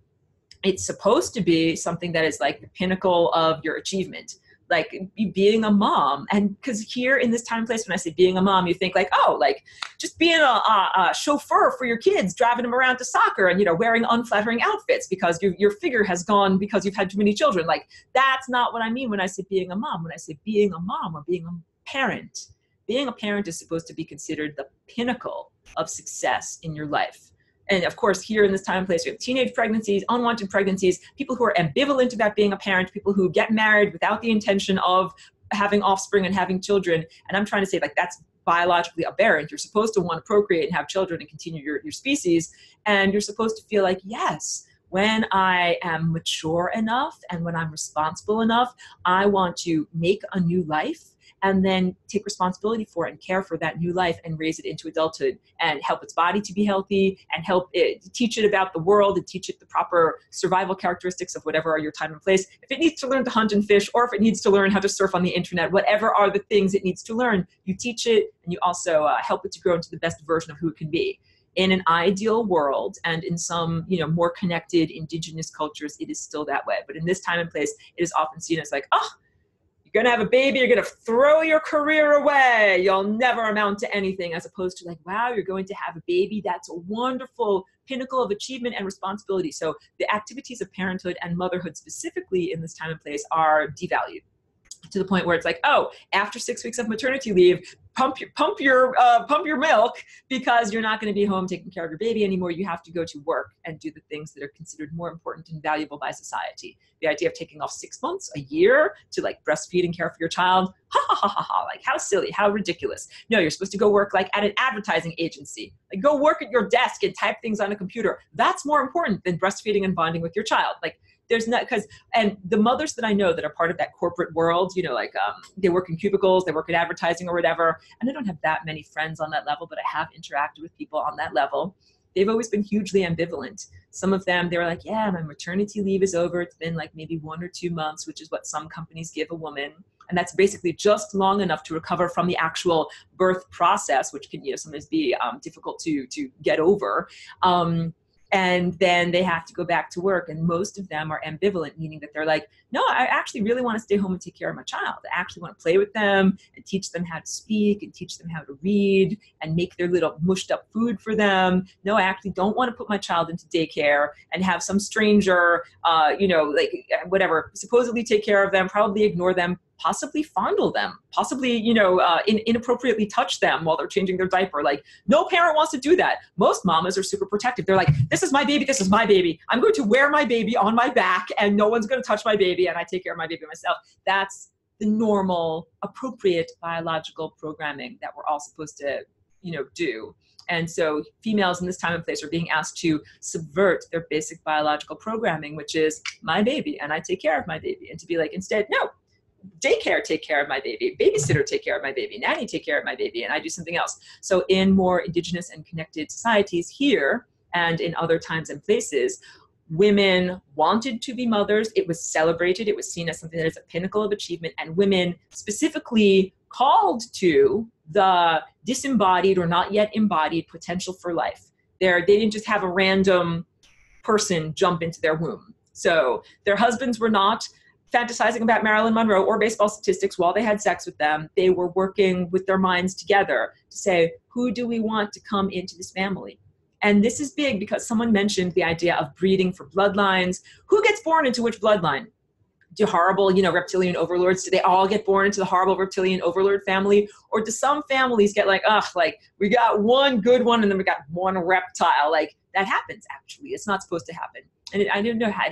It's supposed to be something that is like the pinnacle of your achievement. Like being a mom. And because here in this time and place, when I say being a mom, you think like, oh, like just being a chauffeur for your kids, driving them around to soccer and, wearing unflattering outfits because your figure has gone because you've had too many children. Like, that's not what I mean when I say being a mom. When I say being a mom or being a parent is supposed to be considered the pinnacle of success in your life. And of course, here in this time and place, we have teenage pregnancies, unwanted pregnancies, people who are ambivalent about being a parent, people who get married without the intention of having offspring and having children. And I'm trying to say, like, that's biologically aberrant. You're supposed to want to procreate and have children and continue your species. And you're supposed to feel like, yes, when I am mature enough and when I'm responsible enough, I want to make a new life and then take responsibility for it and care for that new life and raise it into adulthood and help its body to be healthy and help it, teach it about the world and teach it the proper survival characteristics of whatever are your time and place. If it needs to learn to hunt and fish, or if it needs to learn how to surf on the internet, whatever are the things it needs to learn, you teach it and you also help it to grow into the best version of who it can be. In an ideal world and in some, more connected indigenous cultures, it is still that way. But in this time and place, it is often seen as like, oh, you're going to have a baby, you're going to throw your career away, you'll never amount to anything, as opposed to like, wow, you're going to have a baby, that's a wonderful pinnacle of achievement and responsibility. So the activities of parenthood and motherhood specifically in this time and place are devalued, to the point where it's like, oh, after 6 weeks of maternity leave, pump your milk, because you're not going to be home taking care of your baby anymore. You have to go to work and do the things that are considered more important and valuable by society. The idea of taking off 6 months, a year to like breastfeed and care for your child, ha ha ha ha ha, like how silly, how ridiculous. No, you're supposed to go work like at an advertising agency. Like go work at your desk and type things on a computer. That's more important than breastfeeding and bonding with your child. Like there's not, and the mothers that I know that are part of that corporate world, they work in cubicles, they work in advertising or whatever, and I don't have that many friends on that level, but I have interacted with people on that level. They've always been hugely ambivalent. Some of them, they were like, yeah, my maternity leave is over. It's been like maybe 1 or 2 months, which is what some companies give a woman. And that's basically just long enough to recover from the actual birth process, which can sometimes be difficult to get over. And then they have to go back to work. And most of them are ambivalent, meaning that they're like, no, I actually really want to stay home and take care of my child. I actually want to play with them and teach them how to speak and teach them how to read and make their little mushed up food for them. No, I actually don't want to put my child into daycare and have some stranger, supposedly take care of them, probably ignore them, possibly fondle them, possibly, inappropriately touch them while they're changing their diaper. Like no parent wants to do that. Most mamas are super protective. They're like, this is my baby. This is my baby. I'm going to wear my baby on my back and no one's going to touch my baby. And I take care of my baby myself. That's the normal, appropriate biological programming that we're all supposed to, do. And so females in this time and place are being asked to subvert their basic biological programming, which is my baby and I take care of my baby. And to be like, instead, no, daycare take care of my baby, babysitter take care of my baby, nanny take care of my baby, and I do something else. So in more indigenous and connected societies here and in other times and places, women wanted to be mothers. It was celebrated. It was seen as something that is a pinnacle of achievement, and women specifically called to the disembodied or not yet embodied potential for life. They didn't just have a random person jump into their womb. So their husbands were not fantasizing about Marilyn Monroe or baseball statistics while they had sex with them. They were working with their minds together to say, who do we want to come into this family? And this is big because someone mentioned the idea of breeding for bloodlines. Who gets born into which bloodline? Do horrible, reptilian overlords, do they all get born into the horrible reptilian overlord family? Or do some families get like, we got one good one and then we got one reptile? Like that happens actually. It's not supposed to happen. And I didn't know how.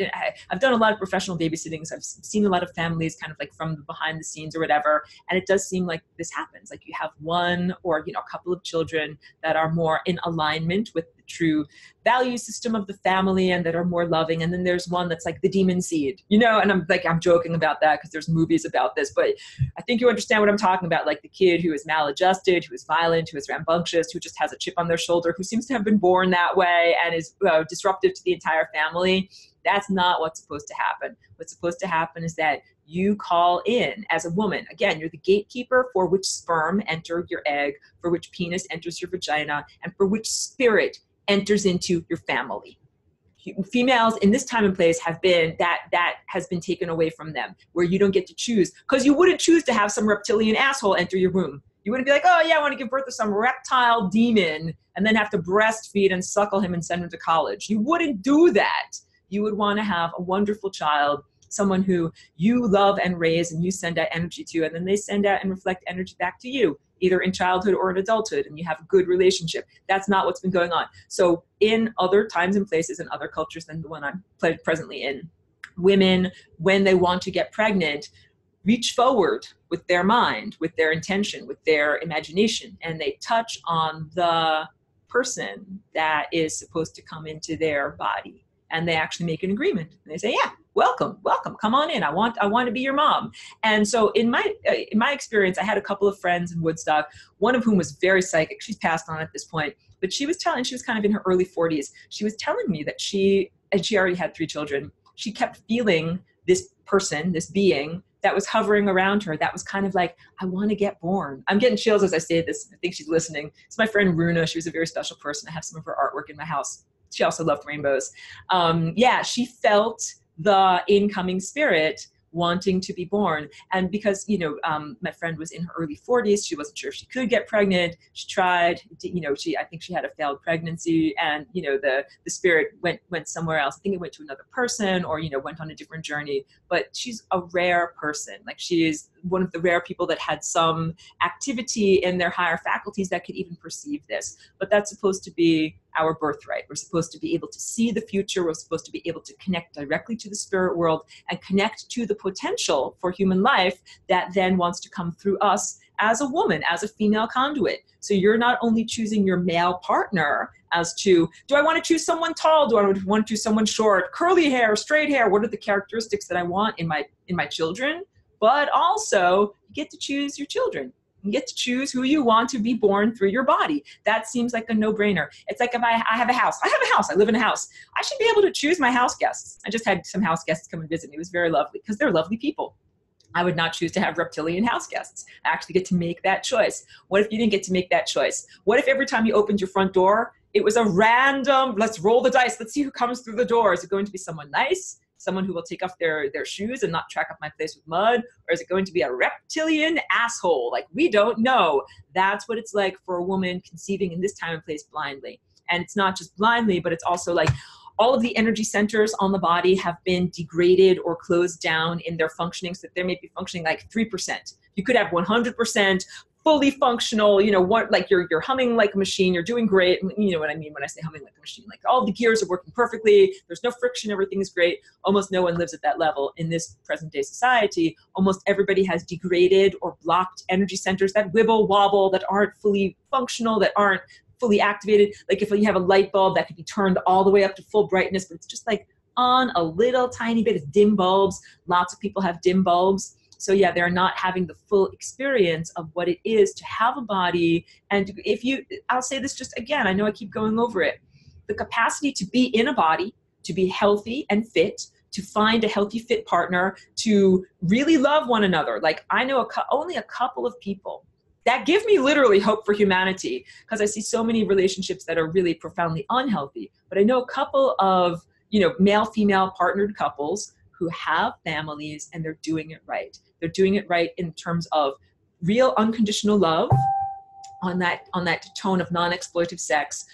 I've done a lot of professional babysittings. I've seen a lot of families kind of like from behind the scenes or whatever. And it does seem like this happens. Like you have one or, a couple of children that are more in alignment with the true value system of the family and that are more loving. And then there's one that's like the demon seed, and I'm joking about that because there's movies about this, but I think you understand what I'm talking about. Like the kid who is maladjusted, who is violent, who is rambunctious, who just has a chip on their shoulder, who seems to have been born that way and is disruptive to the entire family. That's not what's supposed to happen. What's supposed to happen is that you call in as a woman. Again, you're the gatekeeper for which sperm enter your egg, for which penis enters your vagina, and for which spirit enters into your family. Females in this time and place have been, that has been taken away from them, where you don't get to choose, because you wouldn't choose to have some reptilian asshole enter your womb. You wouldn't be like, oh yeah, I want to give birth to some reptile demon and then have to breastfeed and suckle him and send him to college. You wouldn't do that. You would want to have a wonderful child, someone who you love and raise and you send out energy to, and then they send out and reflect energy back to you, either in childhood or in adulthood, and you have a good relationship. That's not what's been going on. So in other times and places and other cultures than the one I'm presently in, women, when they want to get pregnant, reach forward with their mind, with their intention, with their imagination, and they touch on the person that is supposed to come into their body. And they actually make an agreement. And they say, yeah, welcome, come on in. I want to be your mom. And so in my experience, I had a couple of friends in Woodstock, one of whom was very psychic. She's passed on at this point, but she was kind of in her early 40s. She was telling me that she already had 3 children. She kept feeling this person, this being, that was hovering around her that was kind of like, I want to get born. I'm getting chills as I say this. I think she's listening. It's my friend Runa. She was a very special person. I have some of her artwork in my house. She also loved rainbows. Yeah, she felt the incoming spirit wanting to be born. And because, you know, my friend was in her early 40s, she wasn't sure if she could get pregnant. She tried, you know, I think she had a failed pregnancy, and, you know, the spirit went somewhere else. I think it went to another person, or, you know, went on a different journey. But she's a rare person. Like, she is one of the rare people that had some activity in their higher faculties that could even perceive this. But that's supposed to be our birthright. We're supposed to be able to see the future. We're supposed to be able to connect directly to the spirit world and connect to the potential for human life that then wants to come through us as a woman, as a female conduit. So you're not only choosing your male partner as to, do I want to choose someone tall? Do I want to choose someone short, curly hair, straight hair? What are the characteristics that I want in my children? But also, you get to choose your children. You get to choose who you want to be born through your body. That seems like a no-brainer. It's like, if I have a house. I have a house. I live in a house. I should be able to choose my house guests. I just had some house guests come and visit me. It was very lovely because they're lovely people. I would not choose to have reptilian house guests. I actually get to make that choice. What if you didn't get to make that choice? What if every time you opened your front door, it was a random, let's roll the dice, let's see who comes through the door. Is it going to be someone nice? Someone who will take off their shoes and not track up my place with mud? Or is it going to be a reptilian asshole? Like, we don't know. That's what it's like for a woman conceiving in this time and place blindly. And it's not just blindly, but it's also like all of the energy centers on the body have been degraded or closed down in their functioning, so that they may be functioning like 3%. You could have 100% fully functional, you know, what, like you're humming like a machine, you're doing great. You know what I mean when I say humming like a machine, like all the gears are working perfectly, there's no friction, everything is great. Almost no one lives at that level in this present day society. Almost everybody has degraded or blocked energy centers that wibble wobble, that aren't fully functional, that aren't fully activated. Like if you have a light bulb that could be turned all the way up to full brightness, but it's just like on a little tiny bit. It's dim bulbs. Lots of people have dim bulbs. So yeah, they're not having the full experience of what it is to have a body. And I'll say this just again, I know I keep going over it. The capacity to be in a body, to be healthy and fit, to find a healthy, fit partner, to really love one another. Like, I know only a couple of people that give me literally hope for humanity, because I see so many relationships that are really profoundly unhealthy. But I know a couple of, you know, male-female partnered couples who have families, and they're doing it right. They're doing it right in terms of real unconditional love on that tone of non-exploitive sex.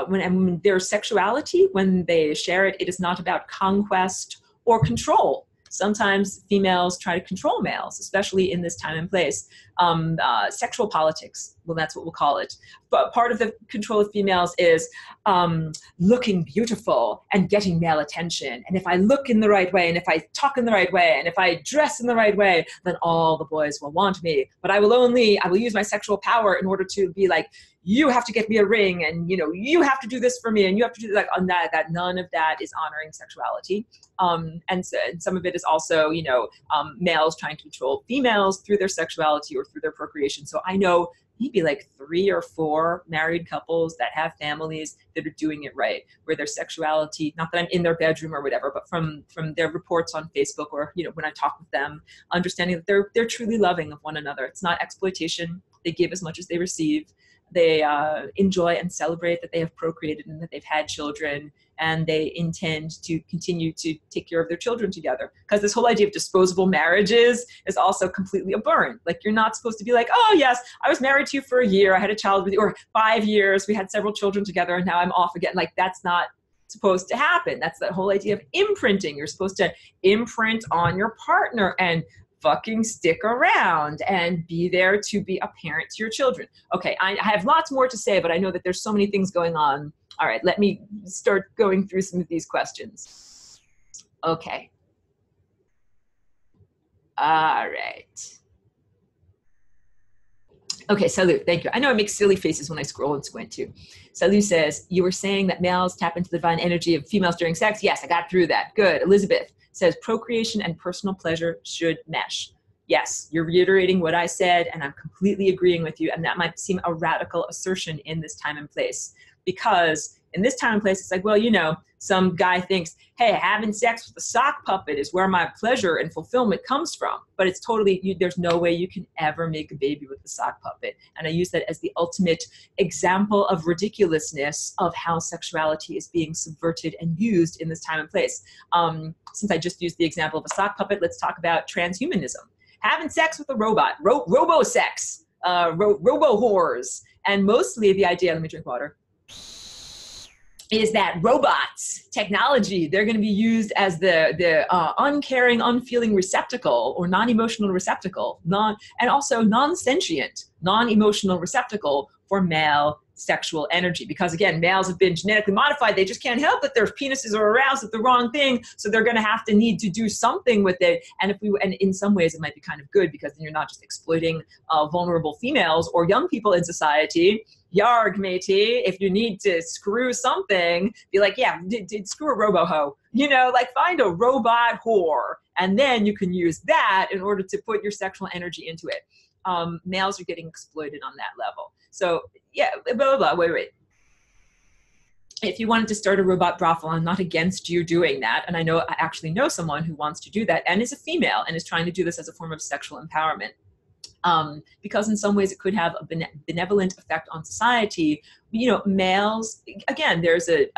When their sexuality, when they share it, it is not about conquest or control. Sometimes females try to control males, especially in this time and place. Sexual politics, well, that's what we'll call it. But part of the control of females is looking beautiful and getting male attention. And if I look in the right way, and if I talk in the right way, and if I dress in the right way, then all the boys will want me. But I will use my sexual power in order to be like, you have to get me a ring, and, you know, you have to do this for me, and you have to do that. On that none of that is honoring sexuality. And some of it is also, you know, males trying to control females through their sexuality or through their procreation. So I know maybe like 3 or 4 married couples that have families that are doing it right, where their sexuality, not that I'm in their bedroom or whatever, but from their reports on Facebook, or, you know, when I talk with them, understanding that they're truly loving of one another. It's not exploitation. They give as much as they receive. They enjoy and celebrate that they have procreated and that they've had children, and they intend to continue to take care of their children together. Because this whole idea of disposable marriages is also completely abhorrent. Like, you're not supposed to be like, oh yes, I was married to you for a year, I had a child with you, or 5 years, we had several children together, and now I'm off again. Like, that's not supposed to happen. That's that whole idea of imprinting. You're supposed to imprint on your partner and fucking stick around and be there to be a parent to your children. Okay, I have lots more to say, but I know that there's so many things going on. All right, let me start going through some of these questions. Okay. All right. Okay, Salu, thank you. I know I make silly faces when I scroll and squint too. Salu says, you were saying that males tap into the divine energy of females during sex? Yes, I got through that. Good. Elizabeth says, procreation and personal pleasure should mesh. Yes, you're reiterating what I said, and I'm completely agreeing with you. And that might seem a radical assertion in this time and place, because In this time and place, it's like, well, you know, some guy thinks, hey, having sex with a sock puppet is where my pleasure and fulfillment comes from. But it's totally, there's no way you can ever make a baby with a sock puppet. And I use that as the ultimate example of ridiculousness of how sexuality is being subverted and used in this time and place. Since I just used the example of a sock puppet, let's talk about transhumanism. Having sex with a robot, robo-sex, robo-whores. And mostly the idea, let me drink water, is that robots, technology, they're going to be used as the uncaring, unfeeling receptacle or non-emotional receptacle, and also non-sentient, non-emotional receptacle for male sexual energy. Because again, males have been genetically modified. They just can't help it. Their penises are aroused at the wrong thing. So they're going to need to do something with it. And in some ways it might be kind of good, because then you're not just exploiting vulnerable females or young people in society. Yarg, matey, if you need to screw something, be like, yeah, screw a robo-hoe. You know, like find a robot whore. And then you can use that in order to put your sexual energy into it. Males are getting exploited on that level. So yeah, blah, blah, blah, wait. If you wanted to start a robot brothel, I'm not against you doing that. And I actually know someone who wants to do that and is a female and is trying to do this as a form of sexual empowerment. Because in some ways it could have a benevolent effect on society. You know, males, again, there's a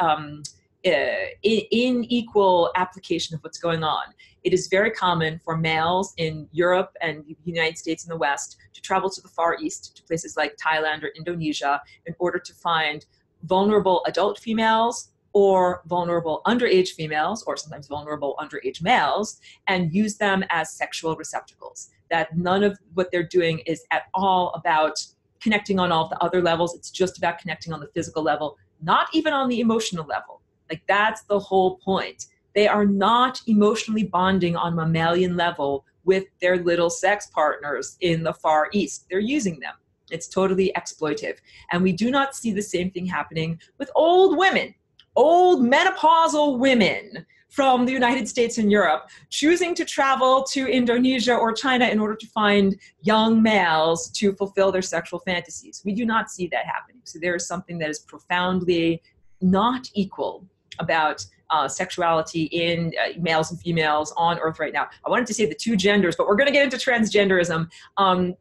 unequal application of what's going on. It is very common for males in Europe and the United States and the West to travel to the Far East, to places like Thailand or Indonesia, in order to find vulnerable adult females or vulnerable underage females, or sometimes vulnerable underage males, and use them as sexual receptacles. That none of what they're doing is at all about connecting on all of the other levels. It's just about connecting on the physical level, not even on the emotional level. Like, that's the whole point. They are not emotionally bonding on mammalian level with their little sex partners in the Far East. They're using them. It's totally exploitive. And we do not see the same thing happening with old women, old menopausal women from the United States and Europe, choosing to travel to Indonesia or China in order to find young males to fulfill their sexual fantasies. We do not see that happening. So there is something that is profoundly not equal about sexuality in males and females on Earth right now. I wanted to say the two genders, but we're going to get into transgenderism.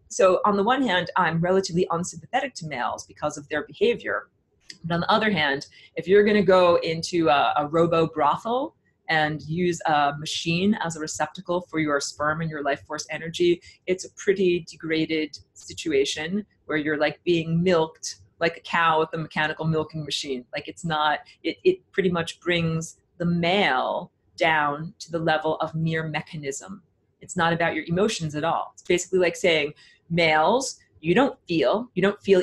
So on the one hand, I'm relatively unsympathetic to males because of their behavior. But on the other hand, if you're going to go into a robo brothel and use a machine as a receptacle for your sperm and your life force energy, it's a pretty degraded situation where you're like being milked like a cow with a mechanical milking machine. Like, it's not, it pretty much brings the male down to the level of mere mechanism. It's not about your emotions at all. It's basically like saying, males, you don't feel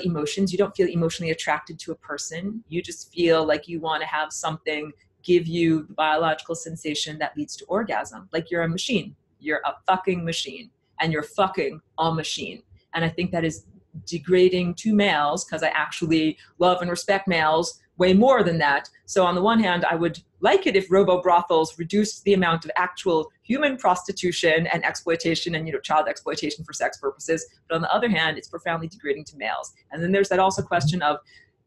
emotions, you don't feel emotionally attracted to a person. You just feel like you want to have something give you the biological sensation that leads to orgasm. Like, you're a machine. You're a fucking machine, and you're fucking a machine. And I think that is degrading to males, because I actually love and respect males way more than that. So on the one hand, I would like it if robo brothels reduced the amount of actual human prostitution and exploitation and, you know, child exploitation for sex purposes. But on the other hand, it's profoundly degrading to males. And then there's that also question of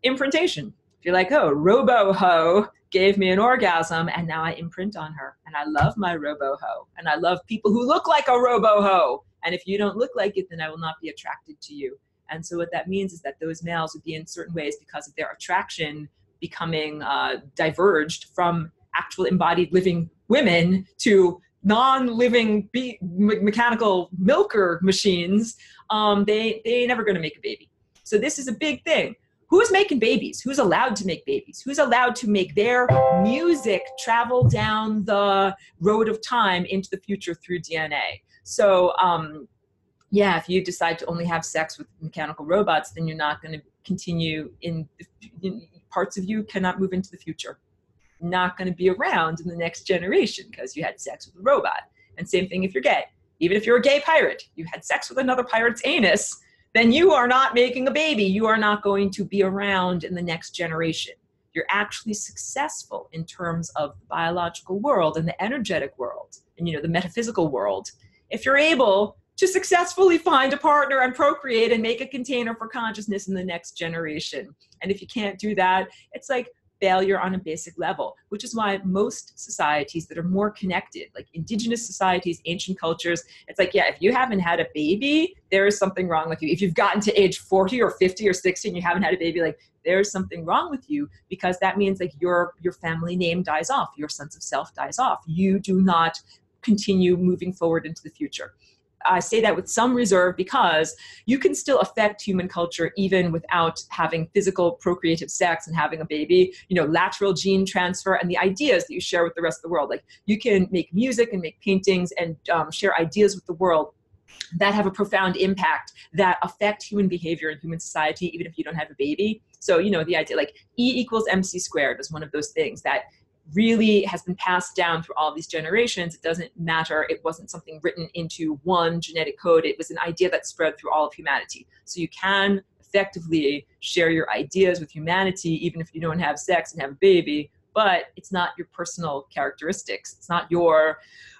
imprintation. If you're like, oh, robo-ho gave me an orgasm and now I imprint on her, and I love my robo-ho, and I love people who look like a robo-ho. And if you don't look like it, then I will not be attracted to you. And so what that means is that those males would be, in certain ways, because of their attraction, becoming diverged from actual embodied living women to non-living mechanical milker machines. They ain't never going to make a baby. So this is a big thing. Who's making babies? Who's allowed to make babies? Who's allowed to make their music travel down the road of time into the future through DNA? So yeah, if you decide to only have sex with mechanical robots, then you're not going to continue in parts of you cannot move into the future. Not going to be around in the next generation because you had sex with a robot. And same thing if you're gay. Even if you're a gay pirate, you had sex with another pirate's anus, then you are not making a baby. You are not going to be around in the next generation. You're actually successful in terms of the biological world and the energetic world and, you know, the metaphysical world, if you're able to successfully find a partner and procreate and make a container for consciousness in the next generation. And if you can't do that, it's like, failure on a basic level, which is why most societies that are more connected, like indigenous societies, ancient cultures, it's like, yeah, if you haven't had a baby, there is something wrong with you. If you've gotten to age 40 or 50 or 60 and you haven't had a baby, like there's something wrong with you, because that means like your family name dies off, your sense of self dies off. You do not continue moving forward into the future. I say that with some reserve because you can still affect human culture even without having physical procreative sex and having a baby, you know, lateral gene transfer and the ideas that you share with the rest of the world. Like you can make music and make paintings and share ideas with the world that have a profound impact that affect human behavior and human society, even if you don't have a baby. So, you know, the idea like E=mc² is one of those things that really has been passed down through all these generations. It doesn't matter. It wasn't something written into one genetic code. It was an idea that spread through all of humanity. So you can effectively share your ideas with humanity, even if you don't have sex and have a baby, but it's not your personal characteristics. It's not your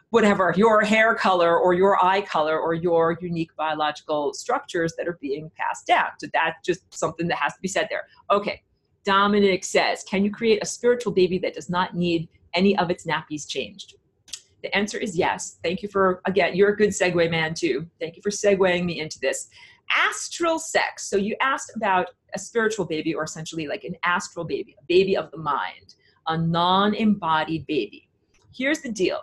whatever, your hair color or your eye color or your unique biological structures that are being passed down. So that's just something that has to be said there. Okay. Dominic says, can you create a spiritual baby that does not need any of its nappies changed? The answer is yes. Thank you for, again, you're a good segue man too. Thank you for segueing me into this. Astral sex. So you asked about a spiritual baby, or essentially like an astral baby, a baby of the mind, a non-embodied baby. Here's the deal.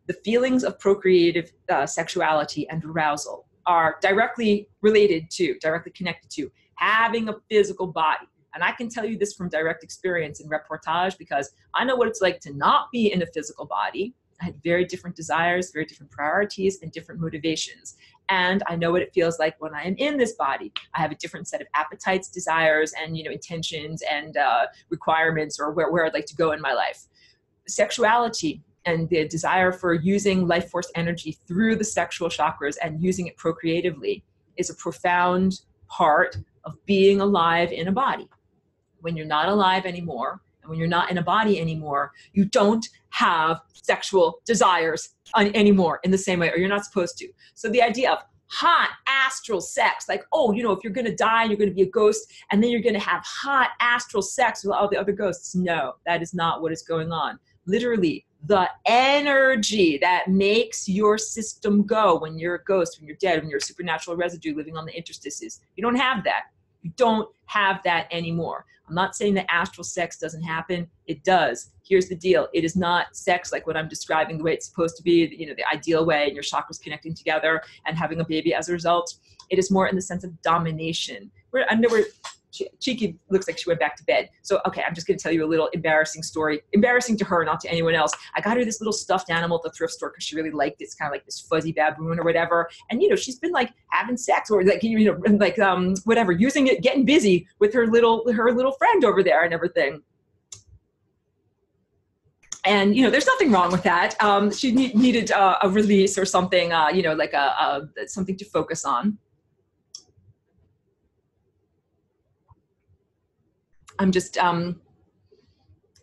The feelings of procreative sexuality and arousal are directly related to, directly connected to having a physical body. And I can tell you this from direct experience and reportage, because I know what it's like to not be in a physical body. I had very different desires, very different priorities, and different motivations. And I know what it feels like when I am in this body. I have a different set of appetites, desires, and, you know, intentions and requirements, or where I'd like to go in my life. Sexuality and the desire for using life force energy through the sexual chakras and using it procreatively is a profound part of being alive in a body. When you're not alive anymore, and when you're not in a body anymore, you don't have sexual desires anymore in the same way, or you're not supposed to. So the idea of hot astral sex, like, oh, you know, if you're going to die, you're going to be a ghost, and then you're going to have hot astral sex with all the other ghosts. No, that is not what is going on. Literally, the energy that makes your system go when you're a ghost, when you're dead, when you're a supernatural residue living on the interstices, you don't have that. You don't have that anymore. I'm not saying that astral sex doesn't happen. It does. Here's the deal. It is not sex like what I'm describing, the way it's supposed to be, you know, the ideal way, and your chakras connecting together and having a baby as a result. It is more in the sense of domination. I know we're Cheeky looks like she went back to bed. So, okay, I'm just going to tell you a little embarrassing story. Embarrassing to her, not to anyone else. I got her this little stuffed animal at the thrift store because she really liked it. It's kind of like this fuzzy baboon or whatever. And, you know, she's been like having sex or like, you know, like whatever, using it, getting busy with her little friend over there and everything. And, you know, there's nothing wrong with that. She needed a release or something, you know, like something to focus on. I'm just,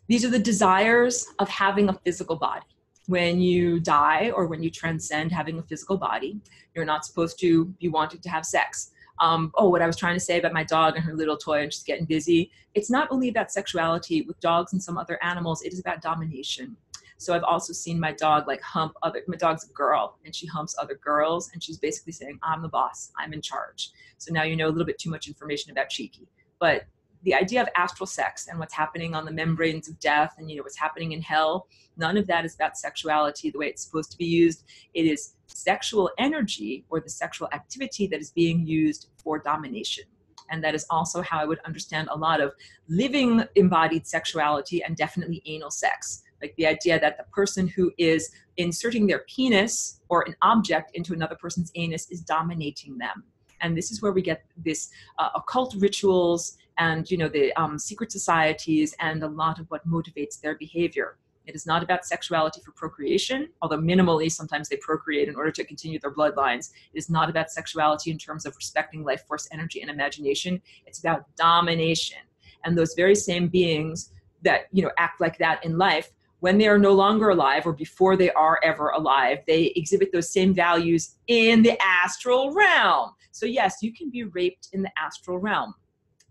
these are the desires of having a physical body. When you die or when you transcend having a physical body, you're not supposed to be wanting to have sex. Oh, what I was trying to say about my dog and her little toy and she's getting busy. It's not only about sexuality with dogs and some other animals, it is about domination. So I've also seen my dog like hump my dog's a girl and she humps other girls and she's basically saying, I'm the boss, I'm in charge. So now you know a little bit too much information about Cheeky. But the idea of astral sex and what's happening on the membranes of death and, you know, what's happening in hell, none of that is about sexuality the way it's supposed to be used. It is sexual energy or the sexual activity that is being used for domination. And that is also how I would understand a lot of living embodied sexuality and definitely anal sex. Like the idea that the person who is inserting their penis or an object into another person's anus is dominating them. And this is where we get this occult rituals and, you know, the secret societies and a lot of what motivates their behavior. It is not about sexuality for procreation, although minimally sometimes they procreate in order to continue their bloodlines. It is not about sexuality in terms of respecting life force, energy, and imagination. It's about domination. And those very same beings that, you know, act like that in life, when they are no longer alive or before they are ever alive, they exhibit those same values in the astral realm. So yes, you can be raped in the astral realm.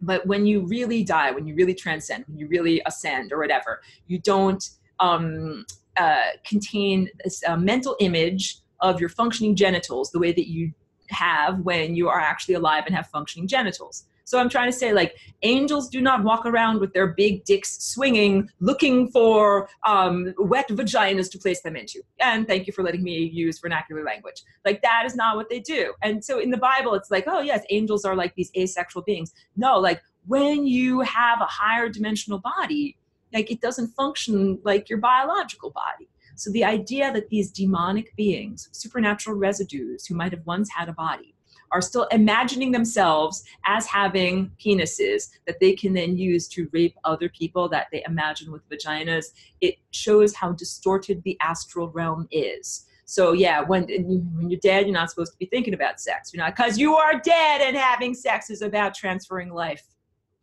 But when you really die, when you really transcend, when you really ascend or whatever, you don't contain this mental image of your functioning genitals the way that you have when you are actually alive and have functioning genitals. So I'm trying to say, like, angels do not walk around with their big dicks swinging, looking for wet vaginas to place them into. And thank you for letting me use vernacular language. Like, that is not what they do. And so in the Bible, it's like, oh yes, angels are like these asexual beings. No, like, when you have a higher dimensional body, like, it doesn't function like your biological body. So the idea that these demonic beings, supernatural residues who might have once had a body, are still imagining themselves as having penises that they can then use to rape other people that they imagine with vaginas, it shows how distorted the astral realm is. So yeah, when you're dead, you're not supposed to be thinking about sex. You're not, because you are dead and having sex is about transferring life.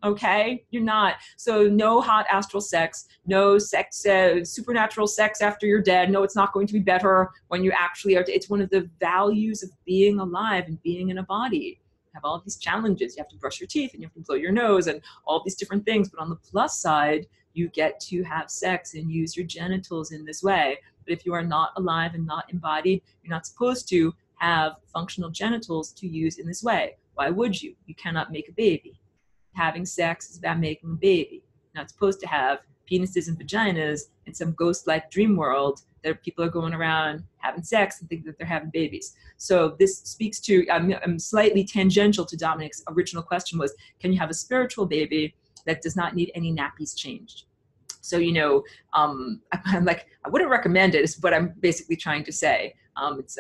Okay, you're not. So no hot astral sex, no sex, supernatural sex after you're dead. No, it's not going to be better when you actually are. It's one of the values of being alive and being in a body. You have all these challenges. You have to brush your teeth and you have to blow your nose and all these different things. But on the plus side, you get to have sex and use your genitals in this way. But if you are not alive and not embodied, you're not supposed to have functional genitals to use in this way. Why would you? You cannot make a baby. Having sex is about making a baby. You're not supposed to have penises and vaginas in some ghost-like dream world that people are going around having sex and think that they're having babies. So this speaks to, I'm slightly tangential to Dominic's original question was, can you have a spiritual baby that does not need any nappies changed? So, you know, I'm like, I wouldn't recommend it, is what I'm basically trying to say. It's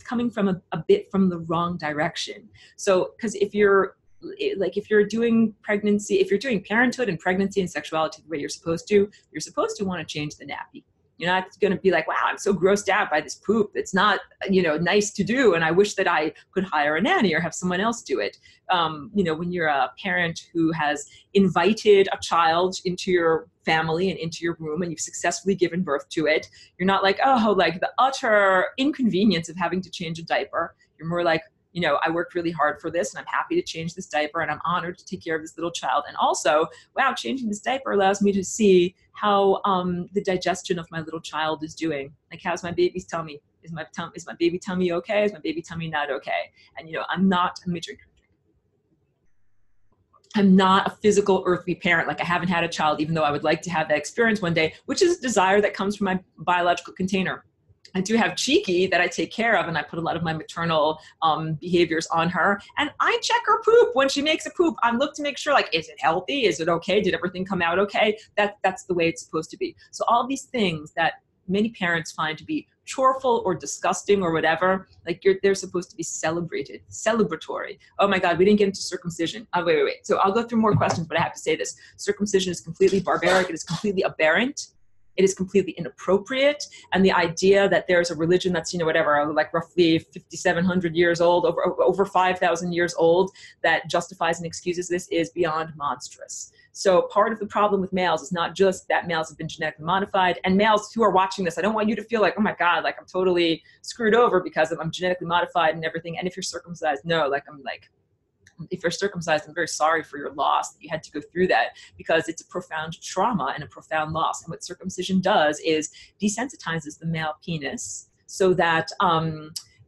coming from a bit from the wrong direction. So, because if you're doing pregnancy, if you're doing parenthood and pregnancy and sexuality the way you're supposed to want to change the nappy. You're not going to be like, wow, I'm so grossed out by this poop. It's not, you know, nice to do. And I wish that I could hire a nanny or have someone else do it. You know, when you're a parent who has invited a child into your family and into your room and you've successfully given birth to it, you're not like, oh, like the utter inconvenience of having to change a diaper. You're more like, you know, I worked really hard for this and I'm happy to change this diaper and I'm honored to take care of this little child. And also, wow, changing this diaper allows me to see how the digestion of my little child is doing. Like, how's my baby's tummy? Is my baby tummy okay? Is my baby tummy not okay? And, you know, I'm not a physical earthly parent. Like, I haven't had a child, even though I would like to have that experience one day, which is a desire that comes from my biological container. I do have Cheeky that I take care of, and I put a lot of my maternal behaviors on her. And I check her poop when she makes a poop. I look to make sure, like, is it healthy? Is it okay? Did everything come out okay? That's the way it's supposed to be. So all these things that many parents find to be choreful or disgusting or whatever, like, they're supposed to be celebrated, celebratory. Oh my God, we didn't get into circumcision. Oh, wait. So I'll go through more questions, but I have to say this. Circumcision is completely barbaric. It is completely aberrant. It is completely inappropriate. And the idea that there's a religion that's, you know, whatever, like roughly 5,700 years old, over 5,000 years old, that justifies and excuses this is beyond monstrous. So part of the problem with males is not just that males have been genetically modified, and males who are watching this, I don't want you to feel like, oh my God, like I'm totally screwed over because I'm genetically modified and everything. And if you're circumcised, no, if you're circumcised, I'm very sorry for your loss that you had to go through that, because it's a profound trauma and a profound loss. And what circumcision does is desensitizes the male penis so that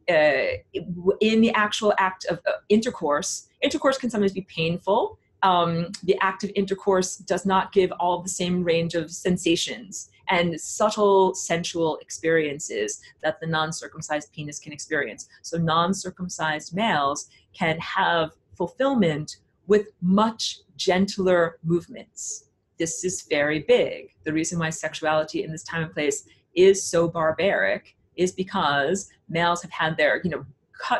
in the actual act of intercourse can sometimes be painful. The act of intercourse does not give all the same range of sensations and subtle sensual experiences that the non-circumcised penis can experience. So non-circumcised males can have fulfillment with much gentler movements. This is very big. The reason why sexuality in this time and place is so barbaric is because males have had their,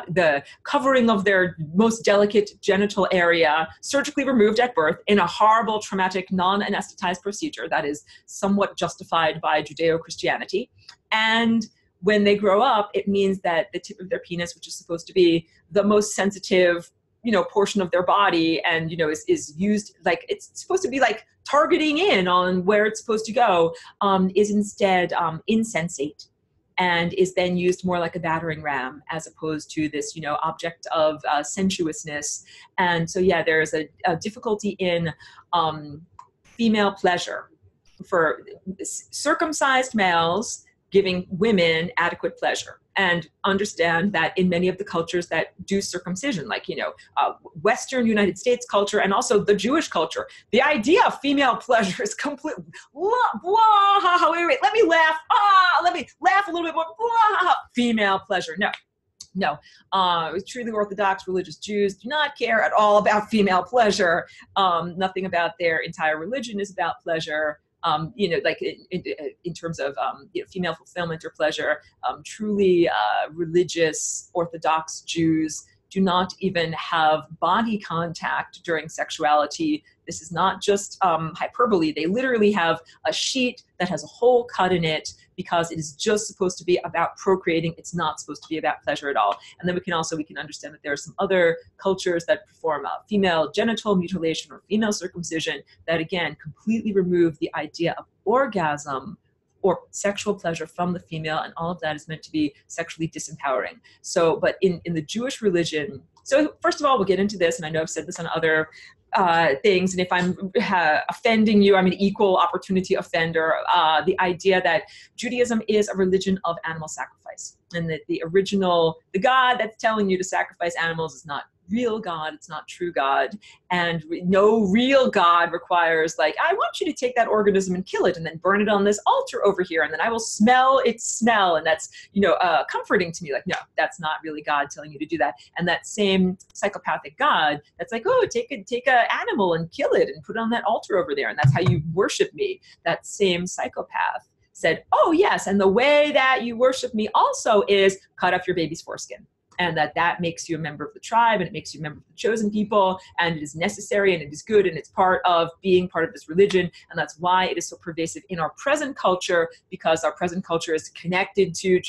the covering of their most delicate genital area surgically removed at birth in a horrible, traumatic, non-anesthetized procedure that is somewhat justified by Judeo-Christianity. And when they grow up, it means that the tip of their penis, which is supposed to be the most sensitive, portion of their body, and, is used, like, it's supposed to be like targeting in on where it's supposed to go, is instead insensate. and is then used more like a battering ram as opposed to this, you know, object of sensuousness. And so, yeah, there is a difficulty in female pleasure for circumcised males giving women adequate pleasure. And understand that in many of the cultures that do circumcision, like, you know, Western United States culture and also the Jewish culture, the idea of female pleasure is complete. Wait, let me laugh. Let me laugh a little bit more. Female pleasure. No, truly Orthodox religious Jews do not care at all about female pleasure. Nothing about their entire religion is about pleasure. You know, like in terms of you know, female fulfillment or pleasure, truly religious Orthodox Jews do not even have body contact during sexuality. This is not just hyperbole. They literally have a sheet that has a hole cut in it because it is just supposed to be about procreating. It's not supposed to be about pleasure at all. And then we can understand that there are some other cultures that perform female genital mutilation or female circumcision that, again, completely remove the idea of orgasm or sexual pleasure from the female, and all of that is meant to be sexually disempowering. So, but in the Jewish religion, so first of all, we'll get into this, and I know I've said this on other things, and if I'm offending you, I'm an equal opportunity offender. The idea that Judaism is a religion of animal sacrifice, and that the God that's telling you to sacrifice animals is not real God, it's not true God, and no real God requires, like, I want you to take that organism and kill it and then burn it on this altar over here, and then I will smell its smell, and that's, you know, comforting to me. Like, no, that's not really God telling you to do that. And that same psychopathic God that's like, oh, take a animal and kill it and put it on that altar over there, and that's how you worship me. That same psychopath said, oh yes, and the way that you worship me also is cut off your baby's foreskin. And that makes you a member of the tribe, and it makes you a member of the chosen people, and it is necessary, and it is good, and it's part of being part of this religion. And that's why it is so pervasive in our present culture, because our present culture is connected to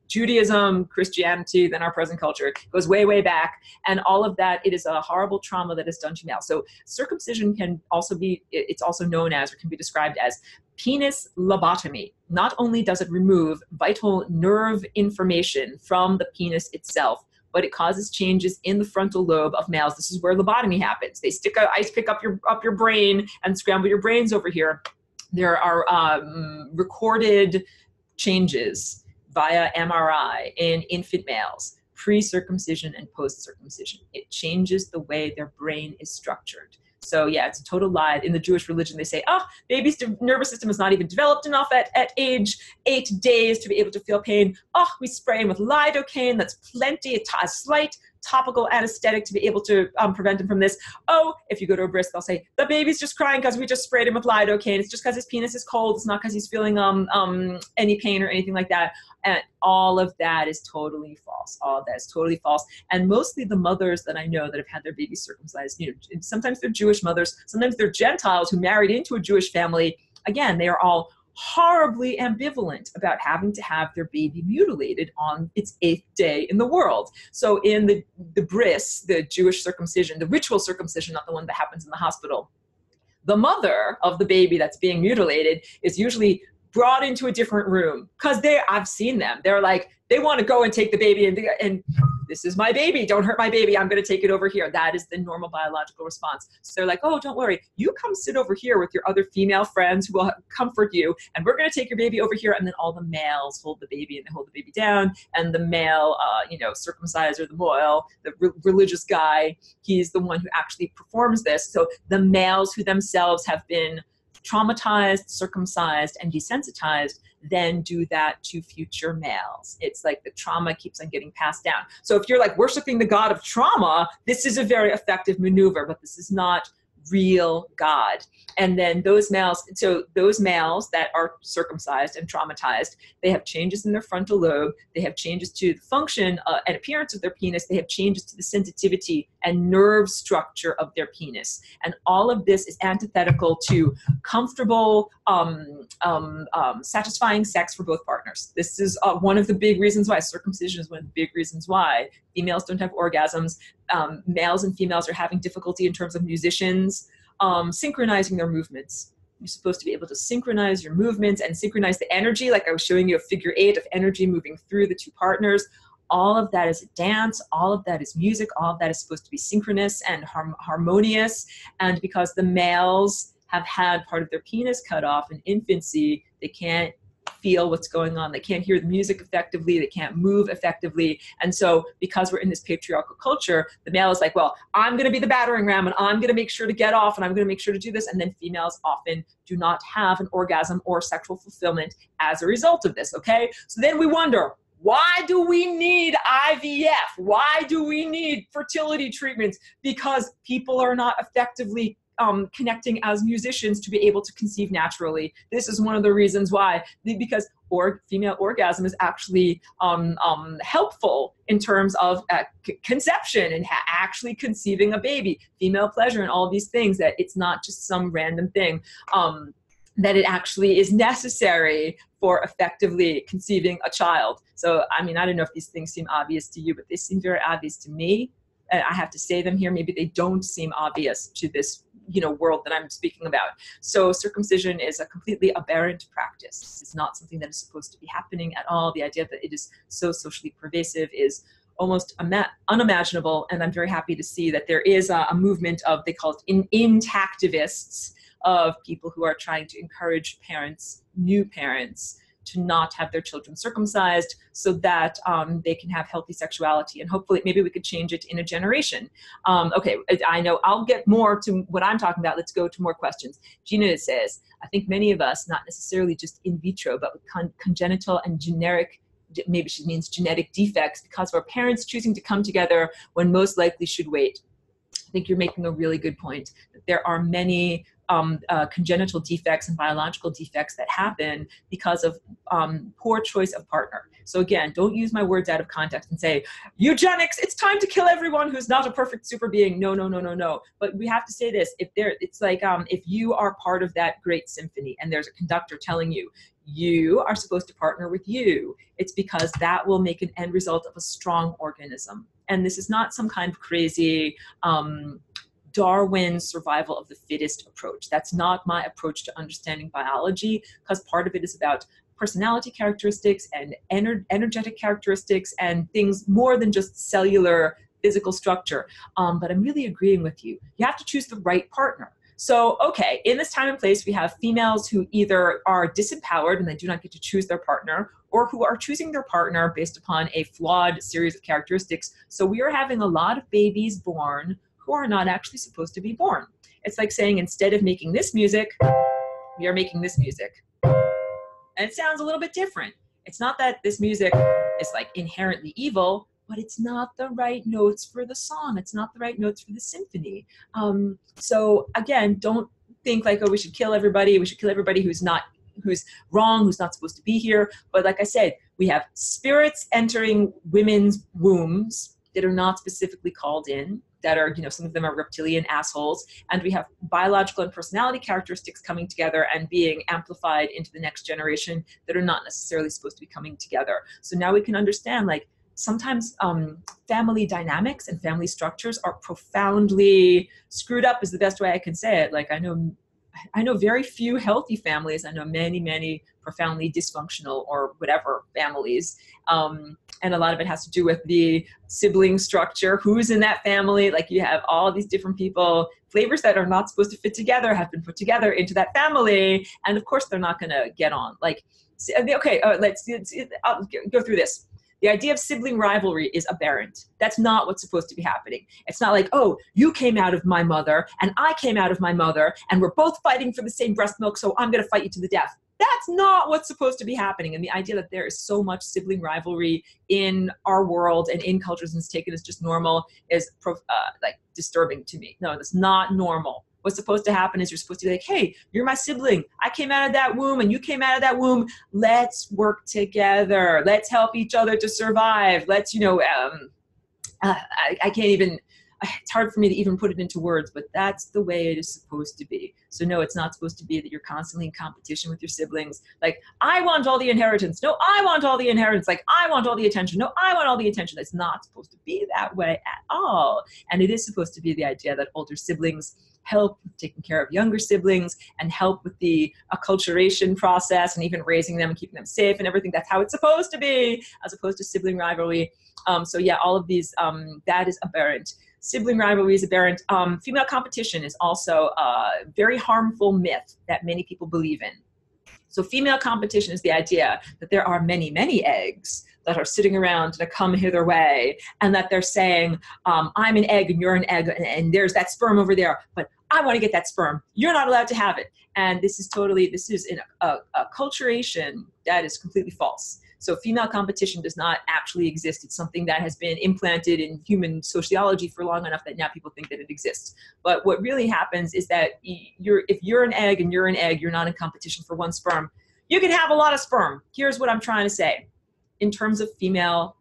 Judaism, Christianity, then our present culture. It goes way, way back. And all of that, it is a horrible trauma that is done to males. So circumcision can also be, it's also known as, or can be described as, penis lobotomy. Not only does it remove vital nerve information from the penis itself, but it causes changes in the frontal lobe of males. This is where lobotomy happens. They stick an ice pick up your brain and scramble your brains over here. There are recorded changes via MRI in infant males, pre-circumcision and post-circumcision. It changes the way their brain is structured. So yeah, it's a total lie. In the Jewish religion, they say, oh, baby's nervous system is not even developed enough at age 8 days to be able to feel pain. Oh, we spray him with lidocaine. That's plenty. A slight topical anesthetic to be able to prevent him from this. Oh, if you go to a bris, they'll say, the baby's just crying because we just sprayed him with lidocaine. It's just because his penis is cold. It's not because he's feeling any pain or anything like that. And all of that is totally false. All of that is totally false. And mostly the mothers that I know that have had their babies circumcised, you know, sometimes they're Jewish mothers, sometimes they're Gentiles who married into a Jewish family. Again, they are all horribly ambivalent about having to have their baby mutilated on its 8th day in the world. So in the bris, the Jewish circumcision, the ritual circumcision, not the one that happens in the hospital, the mother of the baby that's being mutilated is usually brought into a different room, because I've seen them. They're like, they want to go and take the baby, and this is my baby. Don't hurt my baby. I'm going to take it over here. That is the normal biological response. So they're like, oh, don't worry. You come sit over here with your other female friends who will comfort you, and we're going to take your baby over here. And then all the males hold the baby, and they hold the baby down. And the male, circumciser, the moil, the religious guy, he's the one who actually performs this. So the males who themselves have been traumatized, circumcised, and desensitized, then do that to future males. It's like the trauma keeps on getting passed down. So if you're like worshiping the god of trauma, this is a very effective maneuver, but this is not real God. And then those males that are circumcised and traumatized, they have changes in their frontal lobe, they have changes to the function and appearance of their penis, they have changes to the sensitivity and nerve structure of their penis. And all of this is antithetical to comfortable, satisfying sex for both partners. This is one of the big reasons why circumcision is one of the big reasons why females don't have orgasms. Males and females are having difficulty in terms of musicians synchronizing their movements. You're supposed to be able to synchronize your movements and synchronize the energy. Like I was showing you a figure 8 of energy moving through the two partners. All of that is a dance. All of that is music. All of that is supposed to be synchronous and harmonious. And because the males have had part of their penis cut off in infancy, they can't feel what's going on. They can't hear the music effectively. They can't move effectively. And so because we're in this patriarchal culture, the male is like, well, I'm going to be the battering ram and I'm going to make sure to get off and I'm going to make sure to do this. And then females often do not have an orgasm or sexual fulfillment as a result of this. Okay. So then we wonder, why do we need IVF? Why do we need fertility treatments? Because people are not effectively connecting as musicians to be able to conceive naturally. This is one of the reasons why, because female orgasm is actually helpful in terms of conception and actually conceiving a baby, female pleasure and all of these things, that it's not just some random thing, that it actually is necessary for effectively conceiving a child. So, I mean, I don't know if these things seem obvious to you, but they seem very obvious to me. And I have to say them here. Maybe they don't seem obvious to this, world that I'm speaking about. So circumcision is a completely aberrant practice. It's not something that is supposed to be happening at all. The idea that it is so socially pervasive is almost unimaginable. And I'm very happy to see that there is a movement of, they call it intactivists, of people who are trying to encourage parents, new parents, to not have their children circumcised so that they can have healthy sexuality. And hopefully maybe we could change it in a generation. Okay, I know I'll get more to what I'm talking about. Let's go to more questions. Gina says, I think many of us, not necessarily just in vitro, but with congenital and generic, maybe she means genetic defects, because of our parents choosing to come together when most likely should wait. I think you're making a really good point, that there are many congenital defects and biological defects that happen because of poor choice of partner. So again, don't use my words out of context and say, eugenics, it's time to kill everyone who's not a perfect super being. No, no, no, no, no. But we have to say this, it's like if you are part of that great symphony and there's a conductor telling you, you are supposed to partner with you, it's because that will make an end result of a strong organism. And this is not some kind of crazy Darwin survival of the fittest approach. That's not my approach to understanding biology, because part of it is about personality characteristics and energetic characteristics and things more than just cellular physical structure. But I'm really agreeing with you. You have to choose the right partner. So, okay, in this time and place, we have females who either are disempowered and they do not get to choose their partner, or who are choosing their partner based upon a flawed series of characteristics. So we are having a lot of babies born who are not actually supposed to be born. It's like saying, instead of making this music, we are making this music. And it sounds a little bit different. It's not that this music is like inherently evil, but it's not the right notes for the song. It's not the right notes for the symphony. So again, don't think like, oh, we should kill everybody. We should kill everybody who's wrong, who's not supposed to be here. But like I said, we have spirits entering women's wombs that are not specifically called in, that are, some of them are reptilian assholes. And we have biological and personality characteristics coming together and being amplified into the next generation that are not necessarily supposed to be coming together. So now we can understand, like, sometimes family dynamics and family structures are profoundly screwed up, is the best way I can say it. Like, I know very few healthy families. I know many, many profoundly dysfunctional or whatever families. And a lot of it has to do with the sibling structure, who's in that family. Like, you have all these different people, flavors that are not supposed to fit together have been put together into that family. And of course, they're not going to get on. Like, okay, I'll go through this. The idea of sibling rivalry is aberrant. That's not what's supposed to be happening. It's not like, oh, you came out of my mother and I came out of my mother and we're both fighting for the same breast milk, so I'm going to fight you to the death. That's not what's supposed to be happening. And the idea that there is so much sibling rivalry in our world and in cultures and it's taken as just normal is like disturbing to me. No, that's not normal. What's supposed to happen is you're supposed to be like, hey, you're my sibling. I came out of that womb and you came out of that womb. Let's work together. Let's help each other to survive. Let's, I can't even, it's hard for me to even put it into words, but that's the way it is supposed to be. So no, it's not supposed to be that you're constantly in competition with your siblings. Like, I want all the inheritance. No, I want all the inheritance. Like, I want all the attention. No, I want all the attention. It's not supposed to be that way at all. And it is supposed to be the idea that older siblings help with taking care of younger siblings and help with the acculturation process and even raising them and keeping them safe and everything. That's how it's supposed to be, as opposed to sibling rivalry. So yeah, all of these, that is aberrant. Sibling rivalry is aberrant. Female competition is also a very harmful myth that many people believe in. So female competition is the idea that there are many, many eggs that are sitting around in a come hither way, and that they're saying, I'm an egg and you're an egg, and there's that sperm over there, but I want to get that sperm. You're not allowed to have it. And this is a acculturation that is completely false. So female competition does not actually exist. It's something that has been implanted in human sociology for long enough that now people think that it exists. But what really happens is that if you're an egg and you're an egg, you're not in competition for one sperm. You can have a lot of sperm. Here's what I'm trying to say. In terms of female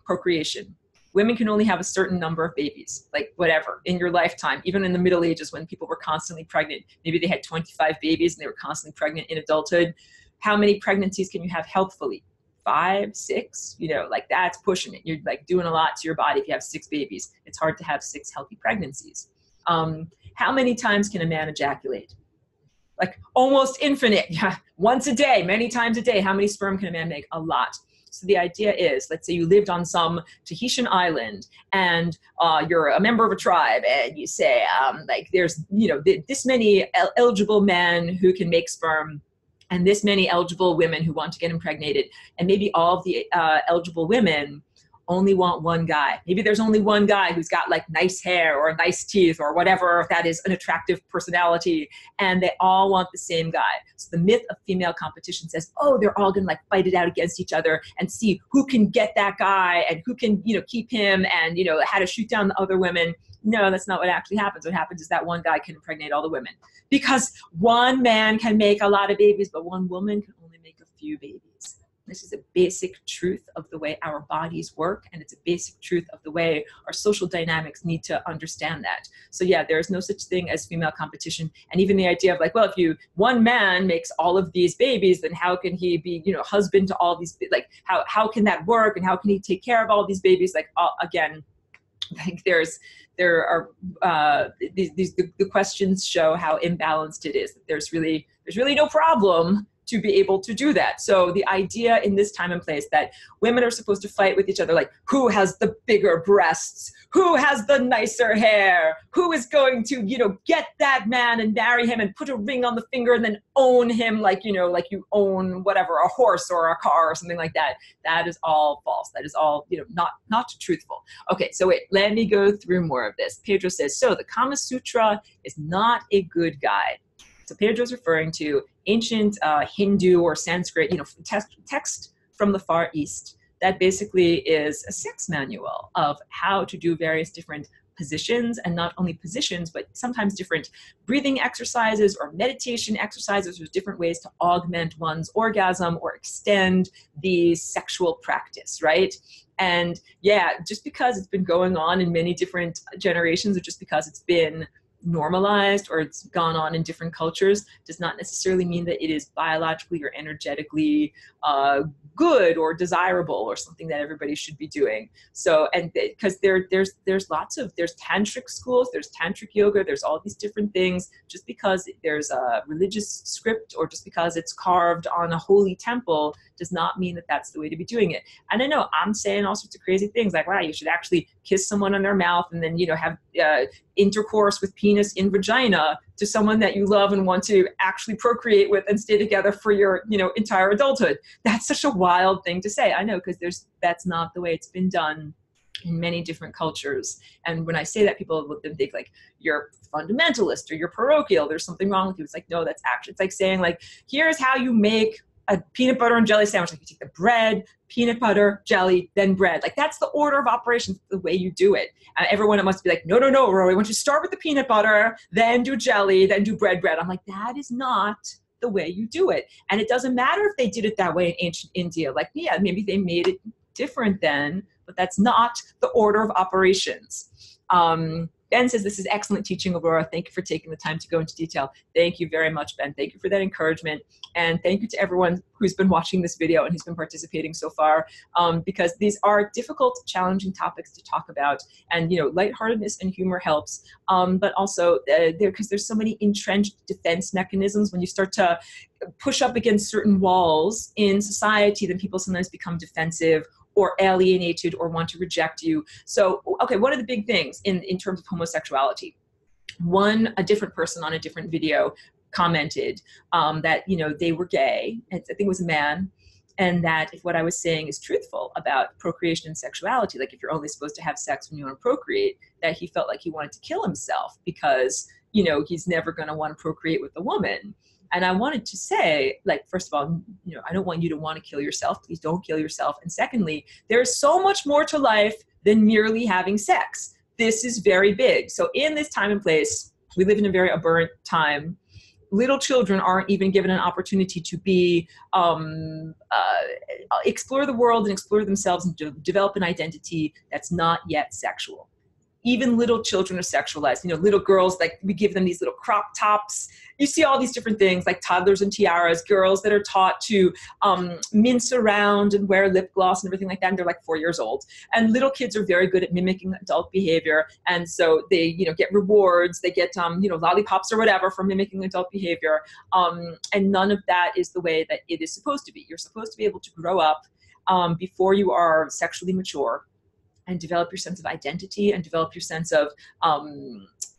procreation, women can only have a certain number of babies, like whatever, in your lifetime. Even in the Middle Ages when people were constantly pregnant, maybe they had 25 babies and they were constantly pregnant in adulthood. How many pregnancies can you have healthfully? 5, 6, like that's pushing it. You're like doing a lot to your body if you have 6 babies. It's hard to have 6 healthy pregnancies. How many times can a man ejaculate? Like almost infinite. Yeah, once a day, many times a day. How many sperm can a man make? A lot. So the idea is, let's say you lived on some Tahitian island and you're a member of a tribe, and you say, like, there's, this many eligible men who can make sperm, and this many eligible women who want to get impregnated. And maybe all of the eligible women only want one guy. Maybe there's only one guy who's got like nice hair or nice teeth or whatever, if that is an attractive personality, and they all want the same guy. So the myth of female competition says, oh, they're all gonna like fight it out against each other and see who can get that guy and who can, keep him, and, how to shoot down the other women. No, that's not what actually happens. What happens is that one guy can impregnate all the women, because one man can make a lot of babies, but one woman can only make a few babies. This is a basic truth of the way our bodies work, and it's a basic truth of the way our social dynamics need to understand that. So yeah, there's no such thing as female competition. And even the idea of like, well, if one man makes all of these babies, then how can he be, husband to all these, like, how can that work? And how can he take care of all these babies? Like, again, like the questions show how imbalanced it is. There's really no problem to be able to do that. So the idea in this time and place that women are supposed to fight with each other, like who has the bigger breasts, who has the nicer hair, who is going to, get that man and marry him and put a ring on the finger and then own him like you own whatever, a horse or a car or something like that. That is all false. That is all, not truthful. Okay, so wait, let me go through more of this. Pedro says, so the Kama Sutra is not a good guide. So Pedro's referring to ancient Hindu or Sanskrit, text from the Far East that basically is a sex manual of how to do various different positions, and not only positions, but sometimes different breathing exercises or meditation exercises. There's different ways to augment one's orgasm or extend the sexual practice, right? And yeah, just because it's been going on in many different generations, or just because it's been normalized or it's gone on in different cultures, does not necessarily mean that it is biologically or energetically good or desirable or something that everybody should be doing. So, and because there's tantric schools, there's tantric yoga, there's all these different things. Just because there's a religious script or just because it's carved on a holy temple does not mean that that's the way to be doing it. And I know I'm saying all sorts of crazy things like, wow, you should actually kiss someone on their mouth and then, have intercourse with penis in vagina to someone that you love and want to actually procreate with and stay together for your, entire adulthood. That's such a wild thing to say. I know, because that's not the way it's been done in many different cultures. And when I say that, people will think like you're fundamentalist or you're parochial, there's something wrong with you. It's like, no, that's actually, it's like saying like, here's how you make a peanut butter and jelly sandwich. Like you take the bread, peanut butter, jelly, then bread. Like that's the order of operations, the way you do it. Everyone must be like, no, Rory, I want you to start with the peanut butter, then do jelly, then do bread. I'm like, that is not the way you do it. And it doesn't matter if they did it that way in ancient India. Like, yeah, maybe they made it different then, but that's not the order of operations. Ben says, this is excellent teaching, Aurora. Thank you for taking the time to go into detail. Thank you very much, Ben. Thank you for that encouragement. And thank you to everyone who's been watching this video and who's been participating so far, because these are difficult, challenging topics to talk about. And, you know, lightheartedness and humor helps, but also because there's so many entrenched defense mechanisms. When you start to push up against certain walls in society, then people sometimes become defensive or alienated or want to reject you. So, okay, one of the big things in terms of homosexuality, a different person on a different video commented that, you know, they were gay, I think it was a man, and that if what I was saying is truthful about procreation and sexuality, like if you're only supposed to have sex when you want to procreate, that he felt like he wanted to kill himself because, you know, he's never going to want to procreate with a woman. And I wanted to say, like, first of all, you know, I don't want you to want to kill yourself. Please don't kill yourself. And secondly, there's so much more to life than merely having sex. This is very big. So in this time and place, we live in a very aberrant time. Little children aren't even given an opportunity to be, explore the world and explore themselves and develop an identity that's not yet sexual. Even little children are sexualized. You know, little girls, like we give them these little crop tops. You see all these different things like toddlers and tiaras, girls that are taught to mince around and wear lip gloss and everything like that. And they're like 4 years old. And little kids are very good at mimicking adult behavior. And so they, you know, get rewards. They get, you know, lollipops or whatever for mimicking adult behavior. And none of that is the way that it is supposed to be. You're supposed to be able to grow up before you are sexually mature, and develop your sense of identity and develop your sense of,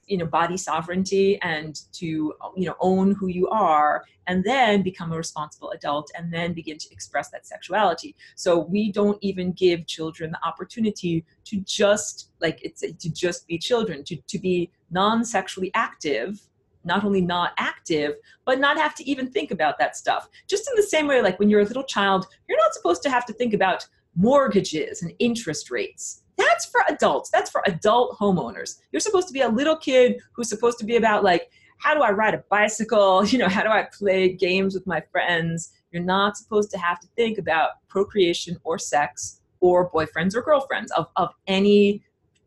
you know, body sovereignty, and to, you know, own who you are, and then become a responsible adult and then begin to express that sexuality. So we don't even give children the opportunity to just, like, to just be children, to be non-sexually active, not only not active, but not have to even think about that stuff. Just in the same way, like when you're a little child, you're not supposed to have to think about mortgages and interest rates. That's for adults. That's for adult homeowners. You're supposed to be a little kid who's supposed to be about, like, how do I ride a bicycle? You know, how do I play games with my friends? You're not supposed to have to think about procreation or sex or boyfriends or girlfriends of any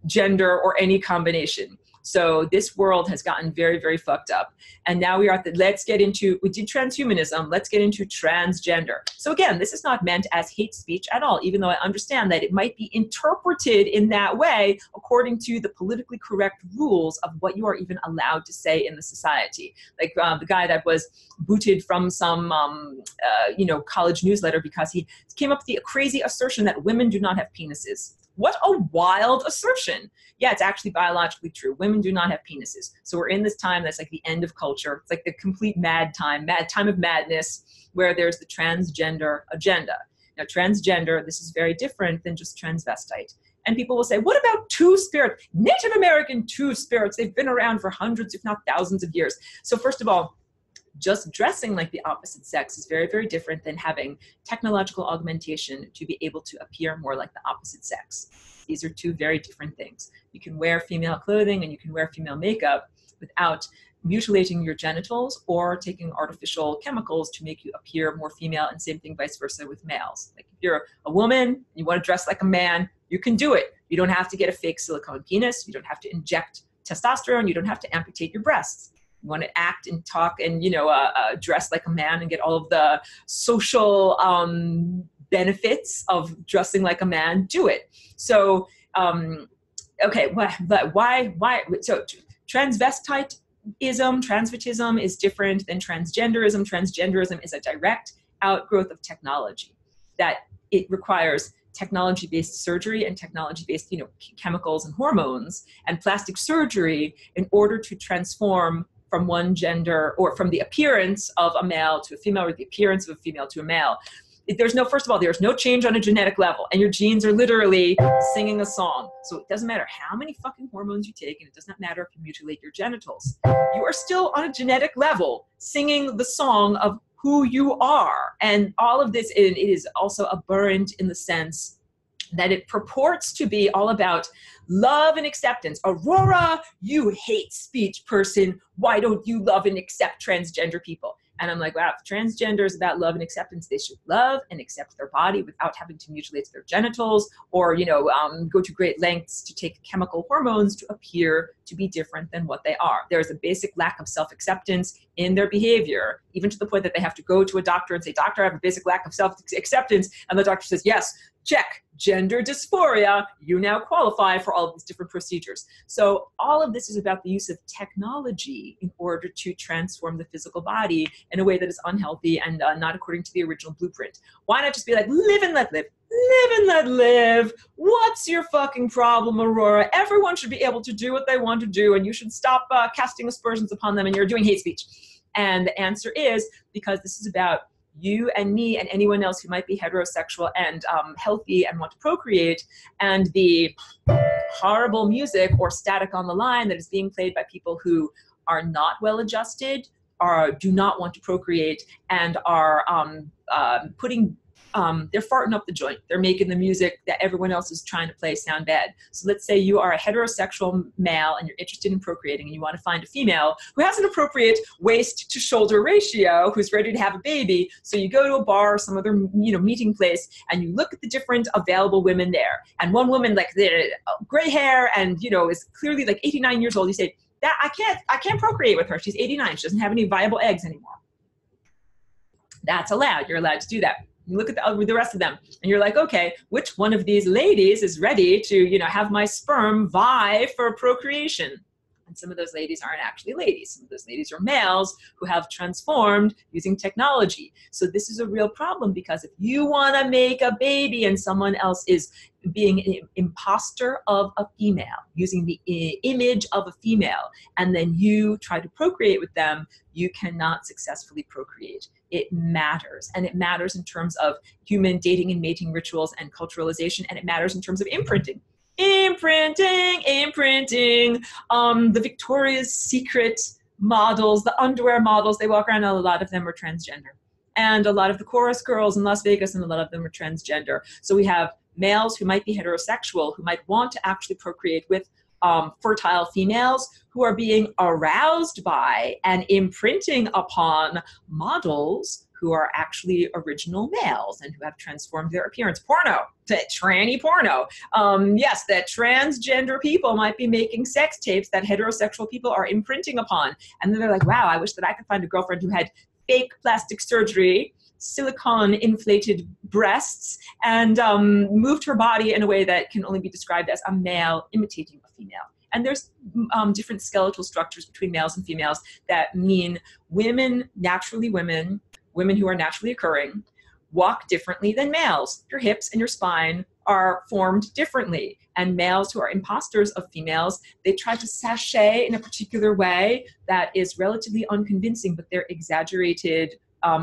gender or any combination. So this world has gotten very, very fucked up. And now we are at we did transhumanism, let's get into transgender. So again, this is not meant as hate speech at all, even though I understand that it might be interpreted in that way according to the politically correct rules of what you are even allowed to say in the society. Like the guy that was booted from some, you know, college newsletter because he came up with the crazy assertion that women do not have penises. What a wild assertion. Yeah, it's actually biologically true. Women do not have penises. So we're in this time that's like the end of culture. It's like the complete mad time of madness, where there's the transgender agenda. Now, transgender, this is very different than just transvestite. And people will say, what about two-spirit? Native American two-spirits, they've been around for hundreds, if not thousands of years. So first of all, just dressing like the opposite sex is very, very different than having technological augmentation to be able to appear more like the opposite sex. These are two very different things. You can wear female clothing and you can wear female makeup without mutilating your genitals or taking artificial chemicals to make you appear more female, and same thing vice versa with males. Like if you're a woman, you want to dress like a man, you can do it. You don't have to get a fake silicone penis. You don't have to inject testosterone. You don't have to amputate your breasts. You want to act and talk and, you know, dress like a man and get all of the social benefits of dressing like a man, do it. So, okay, but why? So transvestitism, transvestism is different than transgenderism. Transgenderism is a direct outgrowth of technology, that it requires technology-based surgery and technology-based, you know, chemicals and hormones and plastic surgery in order to transform from one gender, or from the appearance of a male to a female, or the appearance of a female to a male. First of all, there's no change on a genetic level, and your genes are literally singing a song. So it doesn't matter how many fucking hormones you take, and it does not matter if you mutilate your genitals. You are still on a genetic level singing the song of who you are. And all of this, it is also aberrant in the sense that it purports to be all about love and acceptance. Aurora, you hate speech person. Why don't you love and accept transgender people? And I'm like, wow, if transgender is about love and acceptance, they should love and accept their body without having to mutilate their genitals or, go to great lengths to take chemical hormones to appear to be different than what they are. There's a basic lack of self-acceptance in their behavior, even to the point that they have to go to a doctor and say, doctor, I have a basic lack of self-acceptance. And the doctor says, yes, check, gender dysphoria, you now qualify for all of these different procedures. So all of this is about the use of technology in order to transform the physical body in a way that is unhealthy and not according to the original blueprint. Why not just be like, live and let live? Live and let live. What's your fucking problem, Aurora? Everyone should be able to do what they want to do, and you should stop casting aspersions upon them, and you're doing hate speech. And the answer is because this is about you and me and anyone else who might be heterosexual and healthy and want to procreate, and the horrible music or static on the line that is being played by people who are not well adjusted, do not want to procreate, and are they're farting up the joint. They're making the music that everyone else is trying to play sound bad. So let's say you are a heterosexual male and you're interested in procreating and you want to find a female who has an appropriate waist to shoulder ratio, who's ready to have a baby. So you go to a bar or some other meeting place and you look at the different available women there. And one woman like gray hair and is clearly like 89 years old. You say, that I can't procreate with her. She's 89. She doesn't have any viable eggs anymore. That's allowed. You're allowed to do that. You look at the rest of them and you're like, okay, which one of these ladies is ready to, have my sperm vie for procreation? And some of those ladies aren't actually ladies. Some of those ladies are males who have transformed using technology. So this is a real problem, because if you want to make a baby and someone else is being an imposter of a female, using the image of a female, and then you try to procreate with them, you cannot successfully procreate. It matters. And it matters in terms of human dating and mating rituals and culturalization. And it matters in terms of imprinting. Imprinting. The Victoria's Secret models, the underwear models, they walk around, and a lot of them are transgender. And a lot of the chorus girls in Las Vegas, and a lot of them are transgender. So we have males who might be heterosexual, who might want to actually procreate with fertile females, who are being aroused by and imprinting upon models who are actually original males and who have transformed their appearance. Porno, tranny porno. Yes, that transgender people might be making sex tapes that heterosexual people are imprinting upon. And then they're like, wow, I wish that I could find a girlfriend who had fake plastic surgery, silicone inflated breasts, and moved her body in a way that can only be described as a male imitating a female. And there's different skeletal structures between males and females that mean women who are naturally occurring, walk differently than males. Your hips and your spine are formed differently. And males who are imposters of females, they try to sashay in a particular way that is relatively unconvincing, but their exaggerated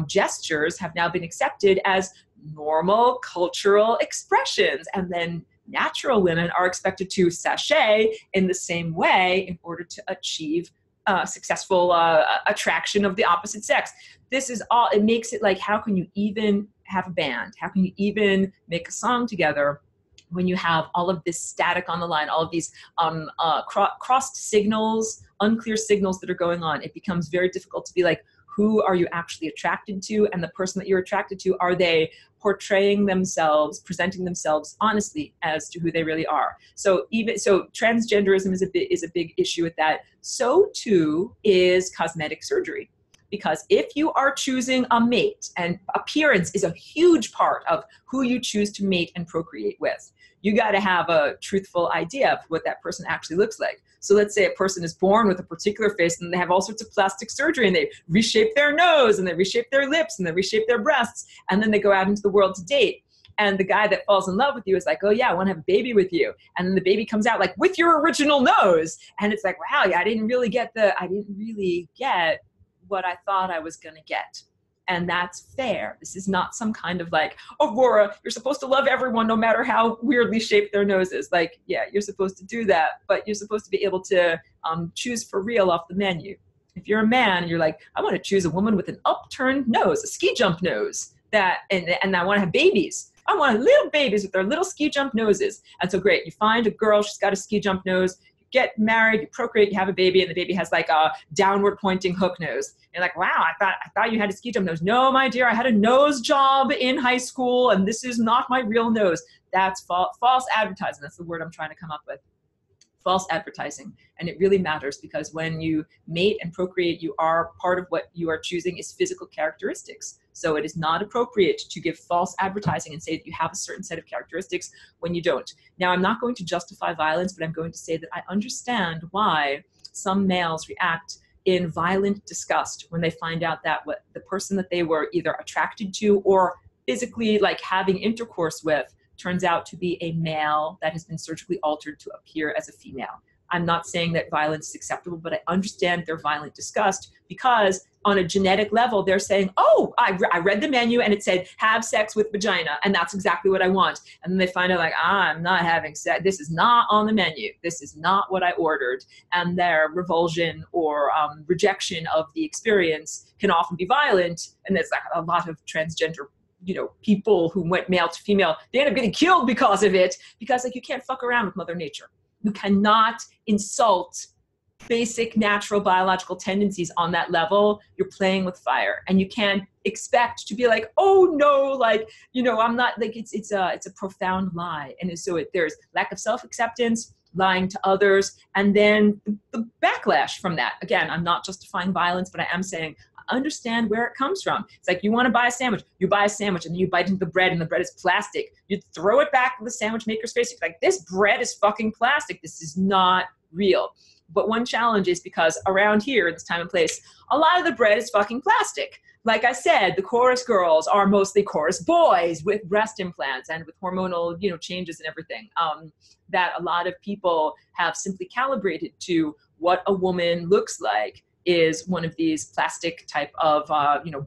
gestures have now been accepted as normal cultural expressions. And then natural women are expected to sashay in the same way in order to achieve successful attraction of the opposite sex. This is all, it makes it like, how can you even have a band? How can you even make a song together when you have all of this static on the line, all of these crossed signals, unclear signals that are going on? It becomes very difficult to be like, who are you actually attracted to? And the person that you're attracted to, are they portraying themselves, presenting themselves honestly as to who they really are? So transgenderism is a big issue with that. So too is cosmetic surgery. Because if you are choosing a mate, and appearance is a huge part of who you choose to mate and procreate with, you got to have a truthful idea of what that person actually looks like. So let's say a person is born with a particular face and they have all sorts of plastic surgery and they reshape their nose and they reshape their lips and they reshape their breasts, and then they go out into the world to date. And the guy that falls in love with you is like, oh yeah, I want to have a baby with you. And then the baby comes out like with your original nose. And it's like, wow, I didn't really get what I thought I was going to get. And that's fair. This is not some kind of like, Aurora, you're supposed to love everyone no matter how weirdly shaped their nose is. Like, yeah, you're supposed to do that, but you're supposed to be able to choose for real off the menu. If you're a man and you're like, I want to choose a woman with an upturned nose, a ski jump nose, and I want to have babies. I want little babies with their little ski jump noses. And so great, you find a girl, she's got a ski jump nose, you get married, you procreate, you have a baby, and the baby has like a downward pointing hook nose. You're like, wow, I thought you had a ski jump nose. No, my dear, I had a nose job in high school, and this is not my real nose. That's false advertising. That's the word I'm trying to come up with. False advertising. And it really matters, because when you mate and procreate, you are part of what you are choosing is physical characteristics. So it is not appropriate to give false advertising and say that you have a certain set of characteristics when you don't. Now, I'm not going to justify violence, but I'm going to say that I understand why some males react in violent disgust when they find out that what the person that they were either attracted to or physically like having intercourse with turns out to be a male that has been surgically altered to appear as a female. I'm not saying that violence is acceptable, but I understand their violent disgust, because on a genetic level, they're saying, oh, I read the menu and it said, have sex with vagina, and that's exactly what I want. And then they find out like, I'm not having sex. This is not on the menu. This is not what I ordered. And their revulsion or rejection of the experience can often be violent. And there's like a lot of transgender people who went male to female, they end up getting killed because of it, because like you can't fuck around with Mother Nature. You cannot insult basic natural biological tendencies on that level. You're playing with fire, and you can't expect to be like, oh no, like, I'm not like, it's a profound lie. And so there's lack of self-acceptance, lying to others, and then the backlash from that. Again, I'm not justifying violence, but I am saying understand where it comes from. It's like you want to buy a sandwich, you buy a sandwich and then you bite into the bread and the bread is plastic. You throw it back to the sandwich maker's face. You're like, this bread is fucking plastic. This is not real. But one challenge is because around here, this time and place, a lot of the bread is fucking plastic. Like I said, the chorus girls are mostly chorus boys with breast implants and with hormonal, changes and everything. That a lot of people have simply calibrated to what a woman looks like is one of these plastic type of,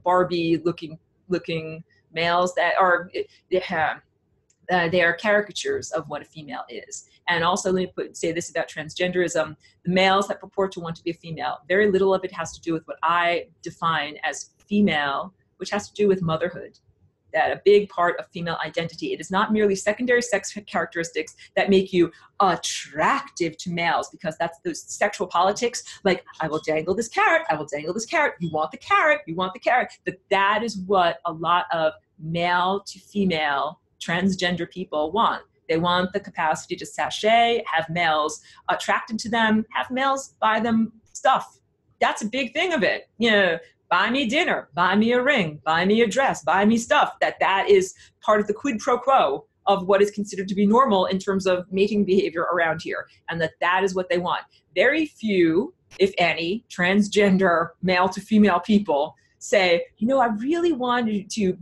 Barbie looking males that are, they are caricatures of what a female is. And also, let me say this about transgenderism. The males that purport to want to be a female, very little of it has to do with what I define as female, which has to do with motherhood. That a big part of female identity. It is not merely secondary sex characteristics that make you attractive to males, because that's those sexual politics. Like, I will dangle this carrot, I will dangle this carrot. You want the carrot, you want the carrot. That is what a lot of male to female transgender people want. They want the capacity to sashay, have males attracted to them, have males buy them stuff. That's a big thing of it. Buy me dinner, buy me a ring, buy me a dress, buy me stuff. That is part of the quid pro quo of what is considered to be normal in terms of mating behavior around here. And that is what they want. Very few, if any, transgender male to female people say, I really wanted to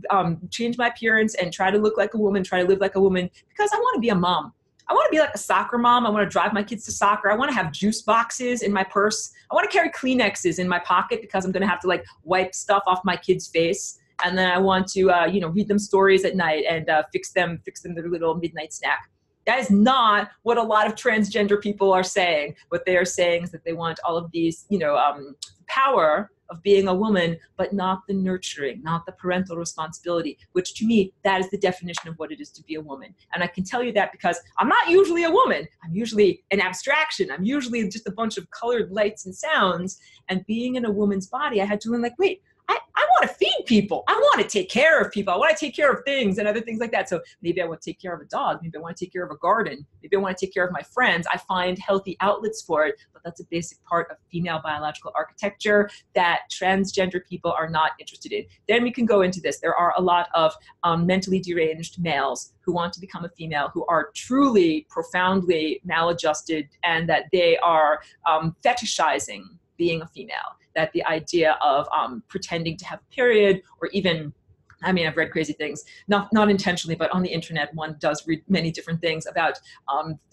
change my appearance and try to look like a woman, try to live like a woman, because I want to be a mom. I want to be like a soccer mom. I want to drive my kids to soccer. I want to have juice boxes in my purse. I want to carry Kleenexes in my pocket because I'm going to have to like wipe stuff off my kid's face. And then I want to, read them stories at night and fix them their little midnight snack. That is not what a lot of transgender people are saying. What they are saying is that they want all of these, power of being a woman, but not the nurturing, not the parental responsibility, which to me, that is the definition of what it is to be a woman. And I can tell you that because I'm not usually a woman. I'm usually an abstraction. I'm usually just a bunch of colored lights and sounds. And being in a woman's body, I had to learn like, wait, I want to feed people. I want to take care of people. I want to take care of things and other things like that. So maybe I want to take care of a dog. Maybe I want to take care of a garden. Maybe I want to take care of my friends. I find healthy outlets for it, but that's a basic part of female biological architecture that transgender people are not interested in. Then we can go into this. There are a lot of mentally deranged males who want to become a female, who are truly profoundly maladjusted, and that they are fetishizing being a female. That the idea of pretending to have a period, or even, I've read crazy things, not intentionally, but on the internet, one does read many different things about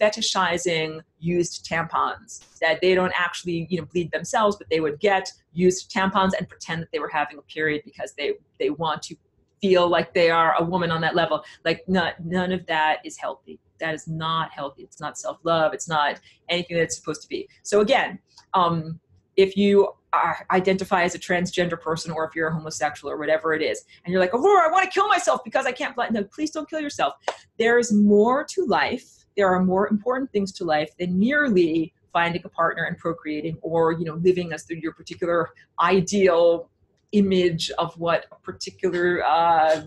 fetishizing used tampons, that they don't actually, bleed themselves, but they would get used tampons and pretend that they were having a period because they want to feel like they are a woman on that level. Like none of that is healthy. That is not healthy. It's not self-love. It's not anything that it's supposed to be. So again, if you identify as a transgender person, or if you're a homosexual or whatever it is, and you're like, Aurora, I want to kill myself because I can't fly. No, please don't kill yourself. There's more to life. There are more important things to life than merely finding a partner and procreating, or, you know, living as your particular ideal image of what a particular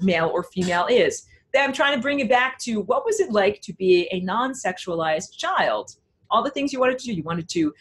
male or female is. Then I'm trying to bring it back to, what was it like to be a non-sexualized child? All the things you wanted to do. You wanted to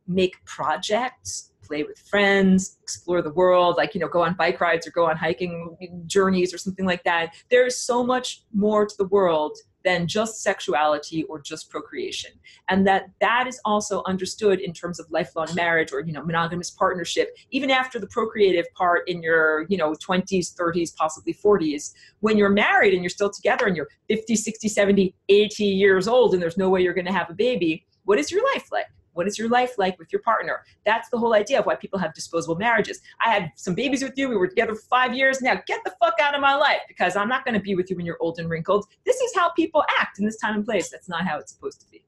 make projects, play with friends, explore the world, like, you know, go on bike rides or go on hiking journeys or something like that. There's so much more to the world than just sexuality or just procreation. And that is also understood in terms of lifelong marriage or, you know, monogamous partnership, even after the procreative part in your, you know, 20s, 30s, possibly 40s. When you're married and you're still together and you're 50, 60, 70, 80 years old and there's no way you're going to have a baby, what is your life like? What is your life like with your partner? That's the whole idea of why people have disposable marriages. I had some babies with you. We were together for 5 years. Now get the fuck out of my life, because I'm not going to be with you when you're old and wrinkled. This is how people act in this time and place. That's not how it's supposed to be.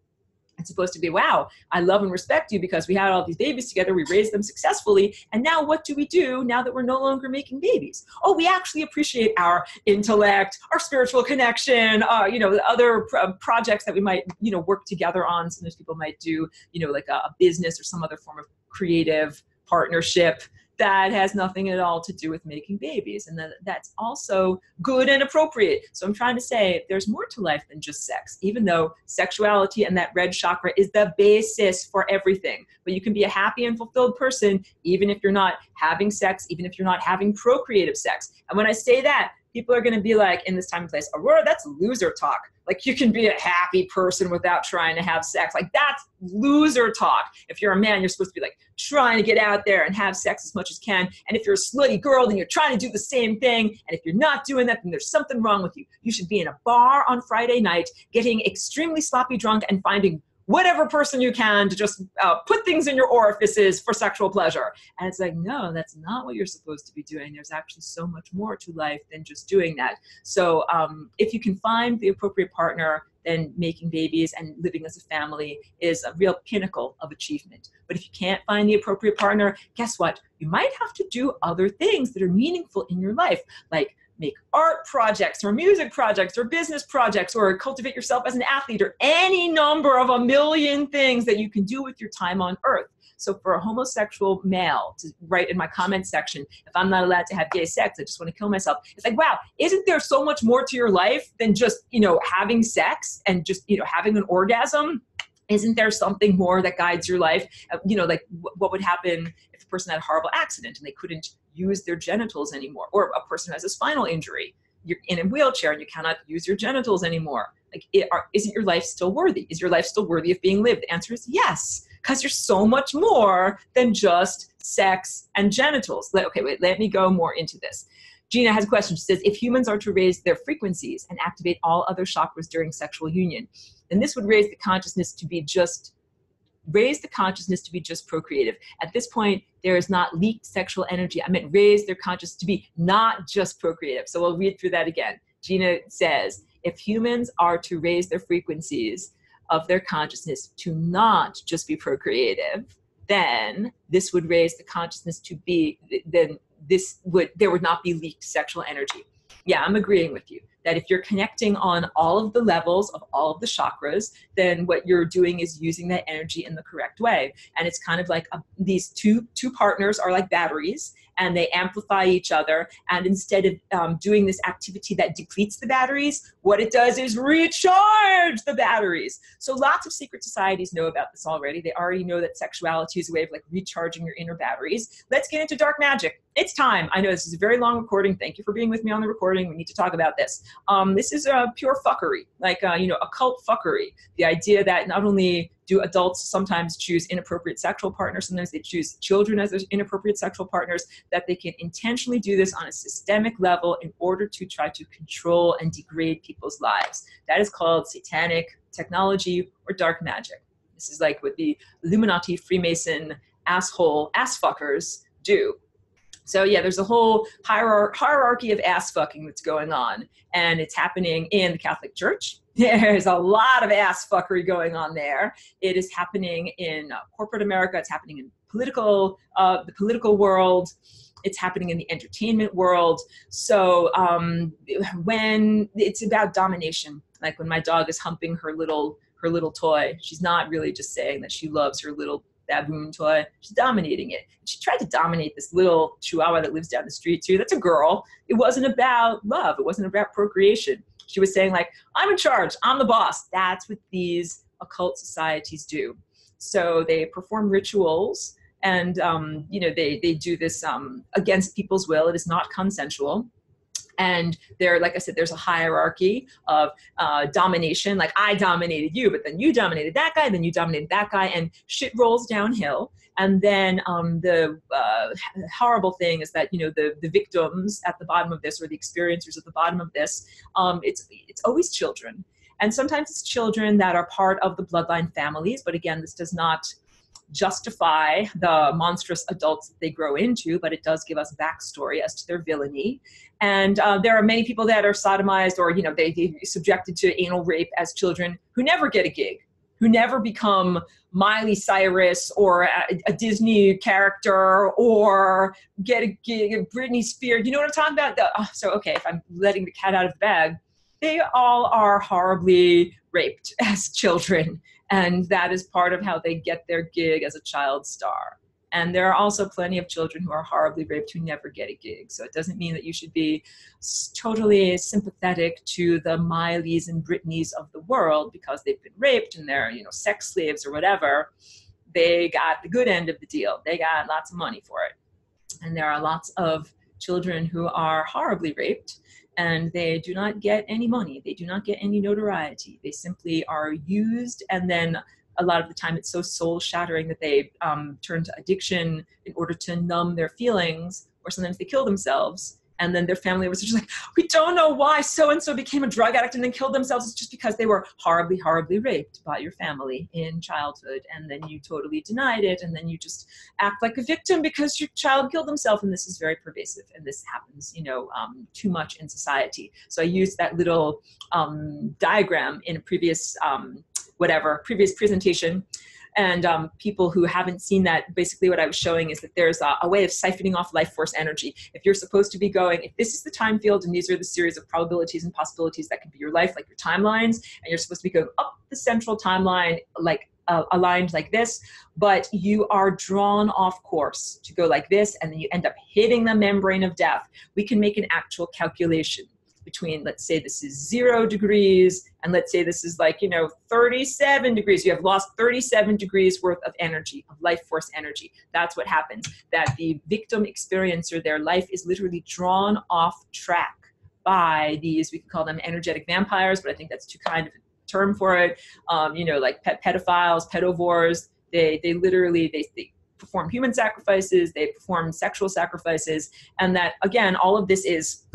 It's supposed to be, wow, I love and respect you because we had all these babies together, we raised them successfully, and now what do we do now that we're no longer making babies? Oh, we actually appreciate our intellect, our spiritual connection, you know, other projects that we might, you know, work together on. Sometimes people might do, you know, like a business or some other form of creative partnership that has nothing at all to do with making babies. And that's also good and appropriate. So I'm trying to say there's more to life than just sex, even though sexuality and that red chakra is the basis for everything. But you can be a happy and fulfilled person even if you're not having sex, even if you're not having procreative sex. And when I say that, people are going to be like, in this time and place, Aurora, that's loser talk. Like, you can be a happy person without trying to have sex. Like, that's loser talk. If you're a man, you're supposed to be like trying to get out there and have sex as much as you can. And if you're a slutty girl, then you're trying to do the same thing. And if you're not doing that, then there's something wrong with you. You should be in a bar on Friday night, getting extremely sloppy drunk and finding whatever person you can to just put things in your orifices for sexual pleasure. And it's like, no, that's not what you're supposed to be doing. There's actually so much more to life than just doing that. So if you can find the appropriate partner, then making babies and living as a family is a real pinnacle of achievement. But if you can't find the appropriate partner, guess what? You might have to do other things that are meaningful in your life, like make art projects or music projects or business projects or cultivate yourself as an athlete or any number of a million things that you can do with your time on earth. So for a homosexual male to write in my comment section, if I'm not allowed to have gay sex, I just want to kill myself. It's like, wow, isn't there so much more to your life than just, you know, having sex and just, you know, having an orgasm? Isn't there something more that guides your life? You know, like what would happen if a person had a horrible accident and they couldn't use their genitals anymore? Or a person who has a spinal injury, you're in a wheelchair and you cannot use your genitals anymore. Like, isn't your life still worthy? Is your life still worthy of being lived? The answer is yes, because you're so much more than just sex and genitals. Okay, wait, let me go more into this. Gina has a question. She says, if humans are to raise their frequencies and activate all other chakras during sexual union, then this would raise the consciousness to be just procreative. At this point, there is not leaked sexual energy. I meant raise their consciousness to be not just procreative. So we'll read through that again. Gina says, if humans are to raise their frequencies of their consciousness to not just be procreative, then this would raise the consciousness to be, then there would not be leaked sexual energy. Yeah, I'm agreeing with you that if you're connecting on all of the levels of all of the chakras, then what you're doing is using that energy in the correct way. And it's kind of like these two partners are like batteries, and they amplify each other. And instead of doing this activity that depletes the batteries, what it does is recharge the batteries. So lots of secret societies know about this already. They already know that sexuality is a way of like recharging your inner batteries. Let's get into dark magic. It's time. I know this is a very long recording. Thank you for being with me on the recording. We need to talk about this. This is pure fuckery, like, occult fuckery. The idea that not only do adults sometimes choose inappropriate sexual partners, sometimes they choose children as their inappropriate sexual partners, that they can intentionally do this on a systemic level in order to try to control and degrade people's lives. That is called satanic technology or dark magic. This is like what the Illuminati, Freemason, ass fuckers do. So yeah, there's a whole hierarchy of ass fucking that's going on, and it's happening in the Catholic Church. There's a lot of ass fuckery going on there. It is happening in corporate America. It's happening in the political world. It's happening in the entertainment world. So when it's about domination, like when my dog is humping her little her little toy. She's not really just saying that she loves her little baboon toy. She's dominating it. She tried to dominate this little chihuahua that lives down the street too. That's a girl. It wasn't about love. It wasn't about procreation. She was saying like, I'm in charge. I'm the boss. That's what these occult societies do. So they perform rituals, and they do this against people's will. It is not consensual. And there, like I said, there's a hierarchy of domination. Like, I dominated you, but then you dominated that guy, then you dominated that guy, and shit rolls downhill. And then the horrible thing is that, the victims at the bottom of this, or the experiencers at the bottom of this, it's always children. And sometimes it's children that are part of the bloodline families. But again, this does not justify the monstrous adults that they grow into, but it does give us backstory as to their villainy. And there are many people that are sodomized, or they subjected to anal rape as children, who never get a gig, who never become Miley Cyrus or a Disney character, or get a gig, Britney Spears. You know what I'm talking about? If I'm letting the cat out of the bag, they all are horribly raped as children. And that is part of how they get their gig as a child star. And there are also plenty of children who are horribly raped who never get a gig. So it doesn't mean that you should be totally sympathetic to the Mileys and Britneys of the world because they've been raped and they're, sex slaves or whatever. They got the good end of the deal. They got lots of money for it. And there are lots of children who are horribly raped, and they do not get any money. They do not get any notoriety. They simply are used, and then a lot of the time it's so soul-shattering that they turn to addiction in order to numb their feelings, or sometimes they kill themselves. And then their family was just like, we don't know why so-and-so became a drug addict and then killed themselves. It's just because they were horribly, horribly raped by your family in childhood. And then you totally denied it. And then you just act like a victim because your child killed himself. And this is very pervasive. And this happens, too much in society. So I used that little diagram in a previous presentation. And people who haven't seen that, basically what I was showing is that there's a way of siphoning off life force energy. If you're supposed to be going, if this is the time field and these are the series of probabilities and possibilities that could be your life, like your timelines, and you're supposed to be going up the central timeline, like aligned like this, but you are drawn off course to go like this, and then you end up hitting the membrane of death. We can make an actual calculation between, let's say this is 0 degrees, and let's say this is 37 degrees. You have lost 37 degrees worth of energy, of life force energy. That's what happens. That the victim experiencer, their life is literally drawn off track by these, we can call them energetic vampires, but I think that's too kind of a term for it. Like pedophiles, pedovores, they literally, they perform human sacrifices, they perform sexual sacrifices, and that, again, all of this is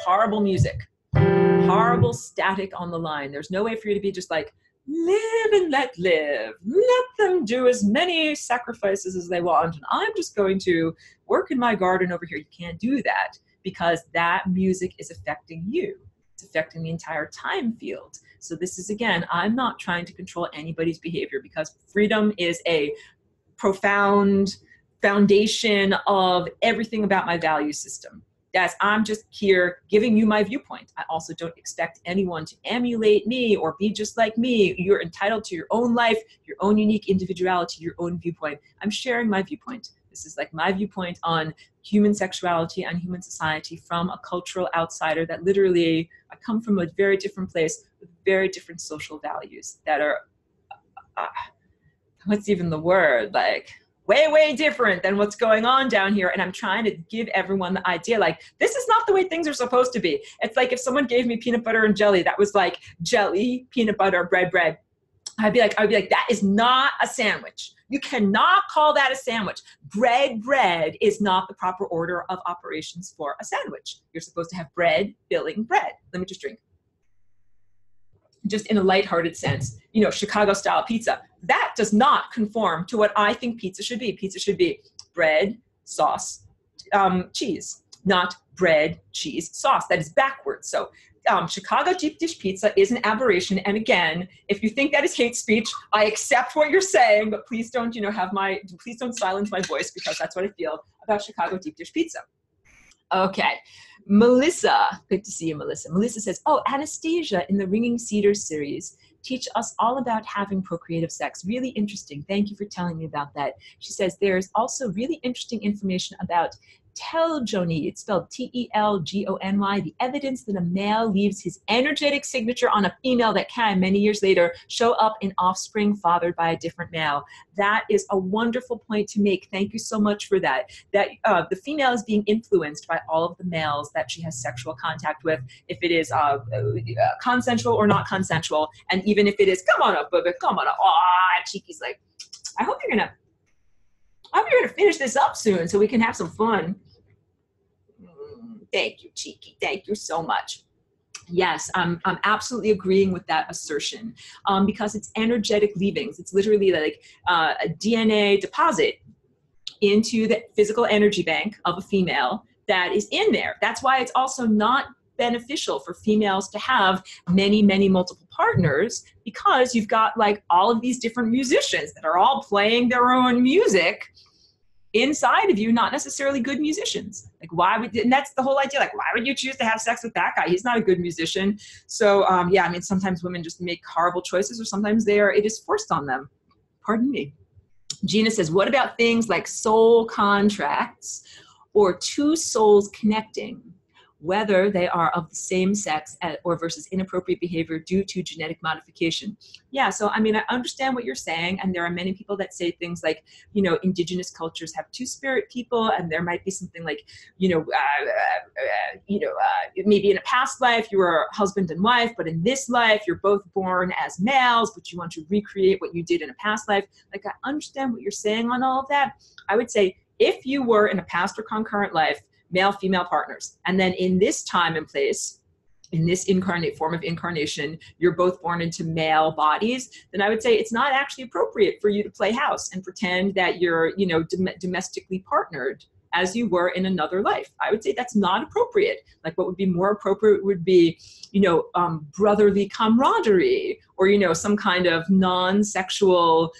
horrible music, horrible static on the line. There's no way for you to be just like, live and let live. Let them do as many sacrifices as they want. And I'm just going to work in my garden over here. You can't do that because that music is affecting you. It's affecting the entire time field. So this is, again, I'm not trying to control anybody's behavior because freedom is a profound foundation of everything about my value system. Yes, I'm just here giving you my viewpoint. I also don't expect anyone to emulate me or be just like me. You're entitled to your own life, your own unique individuality, your own viewpoint. I'm sharing my viewpoint. This is like my viewpoint on human sexuality and human society from a cultural outsider that literally, I come from a very different place with very different social values that are, what's even the word? Like, way, way different than what's going on down here. And I'm trying to give everyone the idea, like, this is not the way things are supposed to be. It's like if someone gave me peanut butter and jelly, that was like jelly, peanut butter, bread. I'd be like, that is not a sandwich. You cannot call that a sandwich. Bread is not the proper order of operations for a sandwich. You're supposed to have bread filling bread. Let me just drink. Just in a lighthearted sense, Chicago style pizza. That does not conform to what I think pizza should be. Pizza should be bread, sauce, cheese, not bread, cheese, sauce. That is backwards. So Chicago deep dish pizza is an aberration. And again, if you think that is hate speech, I accept what you're saying, but please don't, please don't silence my voice because that's what I feel about Chicago deep dish pizza. Okay. Melissa, good to see you, Melissa. Melissa says, oh, Anastasia in the Ringing Cedars series teach us all about having procreative sex. Really interesting. Thank you for telling me about that. She says there's also really interesting information about telgony, it's spelled Telgony, the evidence that a male leaves his energetic signature on a female that can, many years later, show up in offspring fathered by a different male. That is a wonderful point to make. Thank you so much for that. That the female is being influenced by all of the males that she has sexual contact with, if it is consensual or not consensual, and even if it is, come on up, baby, come on up. Ah, Cheeky's like, I hope you're gonna finish this up soon so we can have some fun. Thank you, Cheeky. Thank you so much. Yes, I'm absolutely agreeing with that assertion because it's energetic leavings. It's literally like a DNA deposit into the physical energy bank of a female that is in there. That's why it's also not beneficial for females to have many, many multiple partners, because you've got like all of these different musicians that are all playing their own music inside of you, not necessarily good musicians. Like why would, and that's the whole idea, like why would you choose to have sex with that guy? He's not a good musician. So yeah, I mean, sometimes women just make horrible choices, or sometimes it is forced on them. Pardon me. Gina says, what about things like soul contracts or two souls connecting, whether they are of the same sex or versus inappropriate behavior due to genetic modification? Yeah, so I mean, I understand what you're saying, and there are many people that say things like, you know, indigenous cultures have two-spirit people, and there might be something like, maybe in a past life you were husband and wife, but in this life you're both born as males, but you want to recreate what you did in a past life. Like, I understand what you're saying on all of that. I would say if you were in a past or concurrent life, male-female partners, and then in this time and place, in this form of incarnation, you're both born into male bodies, then I would say it's not actually appropriate for you to play house and pretend that you're, you know, domestically partnered as you were in another life. I would say that's not appropriate. Like, what would be more appropriate would be, you know, brotherly camaraderie, or, you know, some kind of non-sexual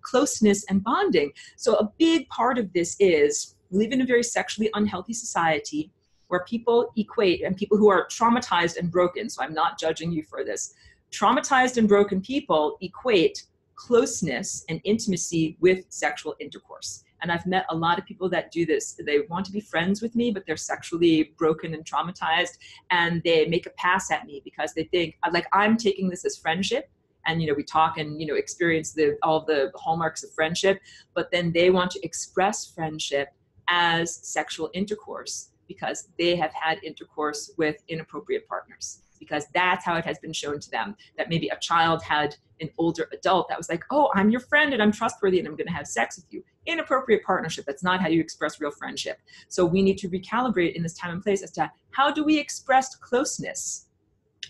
closeness and bonding. So a big part of this is, we live in a very sexually unhealthy society where people equate, and people who are traumatized and broken, so I'm not judging you for this, traumatized and broken people equate closeness and intimacy with sexual intercourse. And I've met a lot of people that do this. They want to be friends with me, but they're sexually broken and traumatized, and they make a pass at me because they think, like, I'm taking this as friendship. And, you know, we talk and, you know, experience all the hallmarks of friendship, but then they want to express friendship as sexual intercourse because they have had intercourse with inappropriate partners, because that's how it has been shown to them, that maybe a child had an older adult that was like, oh, I'm your friend and I'm trustworthy and I'm going to have sex with you. Inappropriate partnership. That's not how you express real friendship. So we need to recalibrate in this time and place as to how do we express closeness?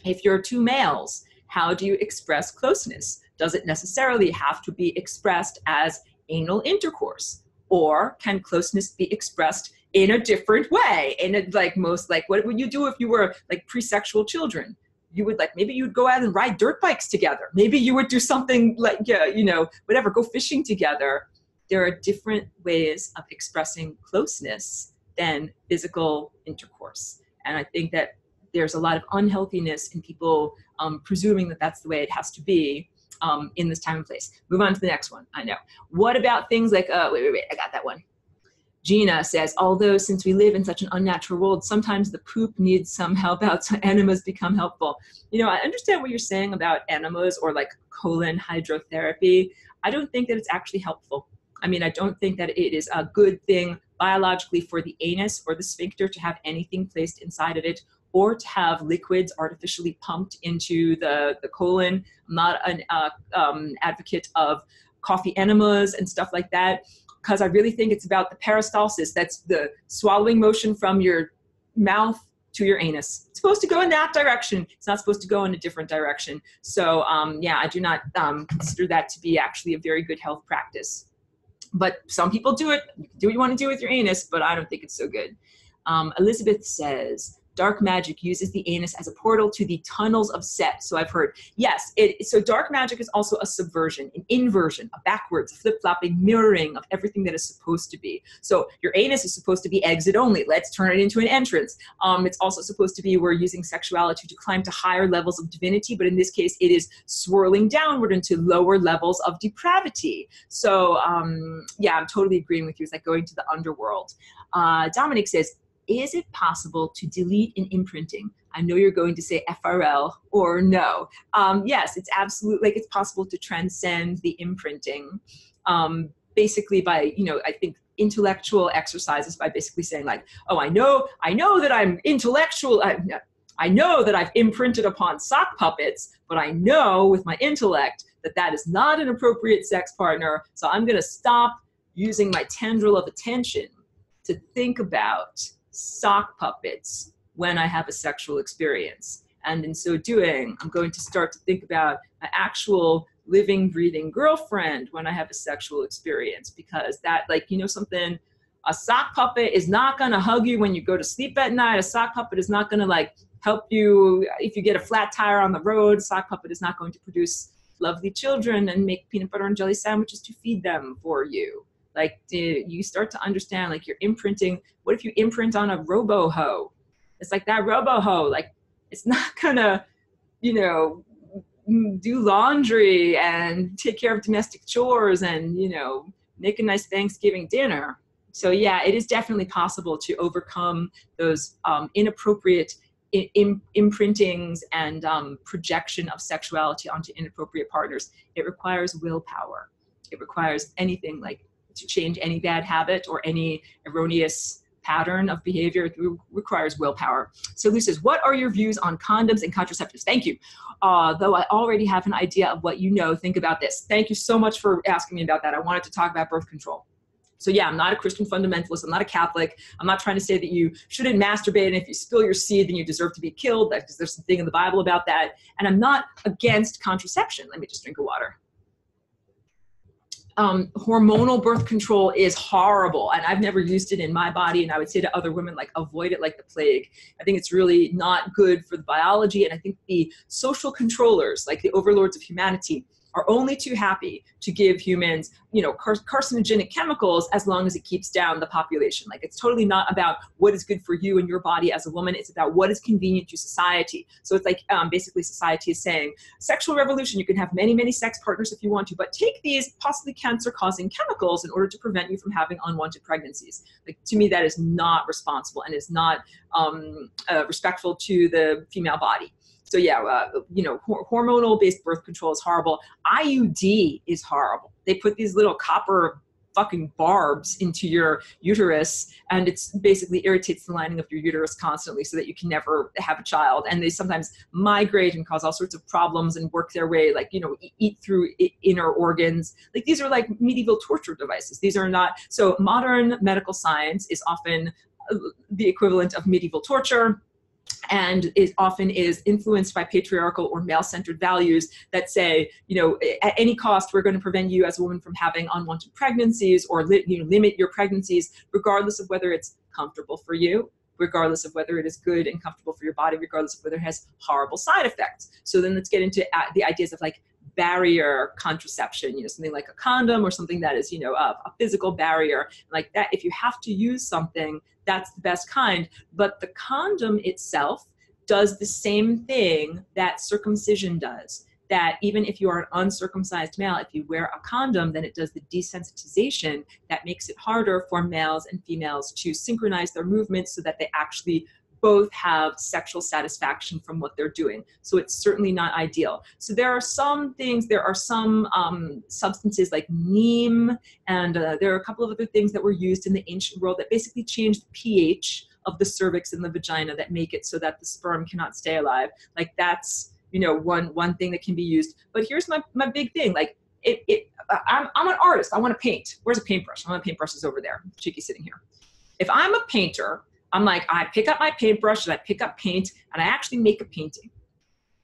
If you're two males, how do you express closeness? Does it necessarily have to be expressed as anal intercourse? Or can closeness be expressed in a different way? And what would you do if you were like pre-sexual children? You would maybe you'd go out and ride dirt bikes together. Maybe you would do something like, whatever, go fishing together. There are different ways of expressing closeness than physical intercourse. And I think that there's a lot of unhealthiness in people presuming that that's the way it has to be. In this time and place. Move on to the next one. I know. What about things like, wait, I got that one. Gina says, although since we live in such an unnatural world, sometimes the poop needs some help out, so enemas become helpful. You know, I understand what you're saying about enemas or like colon hydrotherapy. I don't think that it's actually helpful. I mean, I don't think that it is a good thing biologically for the anus or the sphincter to have anything placed inside of it, or to have liquids artificially pumped into the colon. I'm not an advocate of coffee enemas and stuff like that, because I really think it's about the peristalsis. That's the swallowing motion from your mouth to your anus. It's supposed to go in that direction. It's not supposed to go in a different direction. So yeah, I do not consider that to be actually a very good health practice. But some people do it. You can do what you want to do with your anus, but I don't think it's so good. Elizabeth says, dark magic uses the anus as a portal to the tunnels of Set. So I've heard, yes. So dark magic is also a subversion, an inversion, a backwards, a flip-flopping, mirroring of everything that is supposed to be. So your anus is supposed to be exit only. Let's turn it into an entrance. It's also supposed to be we're using sexuality to climb to higher levels of divinity, but in this case, it is swirling downward into lower levels of depravity. So yeah, I'm totally agreeing with you. It's like going to the underworld. Dominic says, is it possible to delete an imprinting? I know you're going to say FRL or no. Yes, it's absolutely, like, it's possible to transcend the imprinting, basically by, I think intellectual exercises, by basically saying like, oh, I know that I'm intellectual. I know that I've imprinted upon sock puppets, but I know with my intellect that that is not an appropriate sex partner. So I'm going to stop using my tendril of attention to think about sock puppets when I have a sexual experience. And in so doing, I'm going to start to think about an actual living, breathing girlfriend when I have a sexual experience, because that, like, something, a sock puppet is not going to hug you when you go to sleep at night. A sock puppet is not going to, like, help you if you get a flat tire on the road. A sock puppet is not going to produce lovely children and make peanut butter and jelly sandwiches to feed them for you. Like, you start to understand, like, you're imprinting. What if you imprint on a robo-hoe? It's like that robo-hoe, like, it's not gonna, do laundry and take care of domestic chores and, make a nice Thanksgiving dinner. So yeah, it is definitely possible to overcome those inappropriate imprintings and projection of sexuality onto inappropriate partners. It requires willpower. It requires anything, like, to change any bad habit or any erroneous pattern of behavior. It requires willpower. So Lou says, what are your views on condoms and contraceptives? Thank you. Though I already have an idea of what you know, think about this. Thank you so much for asking me about that. I wanted to talk about birth control. So yeah, I'm not a Christian fundamentalist. I'm not a Catholic. I'm not trying to say that you shouldn't masturbate, and if you spill your seed, then you deserve to be killed, because there's something in the Bible about that. And I'm not against contraception. Let me just drink a water. Hormonal birth control is horrible, and I've never used it in my body, and I would say to other women, like, avoid it like the plague. I think it's really not good for the biology, and I think the social controllers, like the overlords of humanity, are only too happy to give humans, carcinogenic chemicals as long as it keeps down the population. Like, it's totally not about what is good for you and your body as a woman. It's about what is convenient to society. So it's like, basically society is saying, sexual revolution, you can have many, many sex partners if you want to, but take these possibly cancer-causing chemicals in order to prevent you from having unwanted pregnancies. Like, to me, that is not responsible and is not respectful to the female body. So yeah, hormonal-based birth control is horrible. IUD is horrible. They put these little copper fucking barbs into your uterus, and it basically irritates the lining of your uterus constantly so that you can never have a child. And they sometimes migrate and cause all sorts of problems and work their way, like, eat through inner organs. Like, these are like medieval torture devices. These are not, so modern medical science is often the equivalent of medieval torture, and it often is influenced by patriarchal or male-centered values that say, at any cost, we're going to prevent you as a woman from having unwanted pregnancies, or limit your pregnancies, regardless of whether it's comfortable for you, regardless of whether it is good and comfortable for your body, regardless of whether it has horrible side effects. So then let's get into the ideas of, like, barrier contraception, something like a condom or something that is, a physical barrier like that. If you have to use something, that's the best kind. But the condom itself does the same thing that circumcision does. That even if you are an uncircumcised male, if you wear a condom, then it does the desensitization that makes it harder for males and females to synchronize their movements so that they actually both have sexual satisfaction from what they're doing. So it's certainly not ideal. So there are some things, there are some substances like neem, and there are a couple of other things that were used in the ancient world that basically change the pH of the cervix and the vagina that make it so that the sperm cannot stay alive. Like, that's, one thing that can be used. But here's my big thing. Like, I'm an artist. I want to paint. Where's a paintbrush? My paintbrush is over there. Cheeky's sitting here. If I'm a painter, I'm like, I pick up my paintbrush and I pick up paint and I actually make a painting.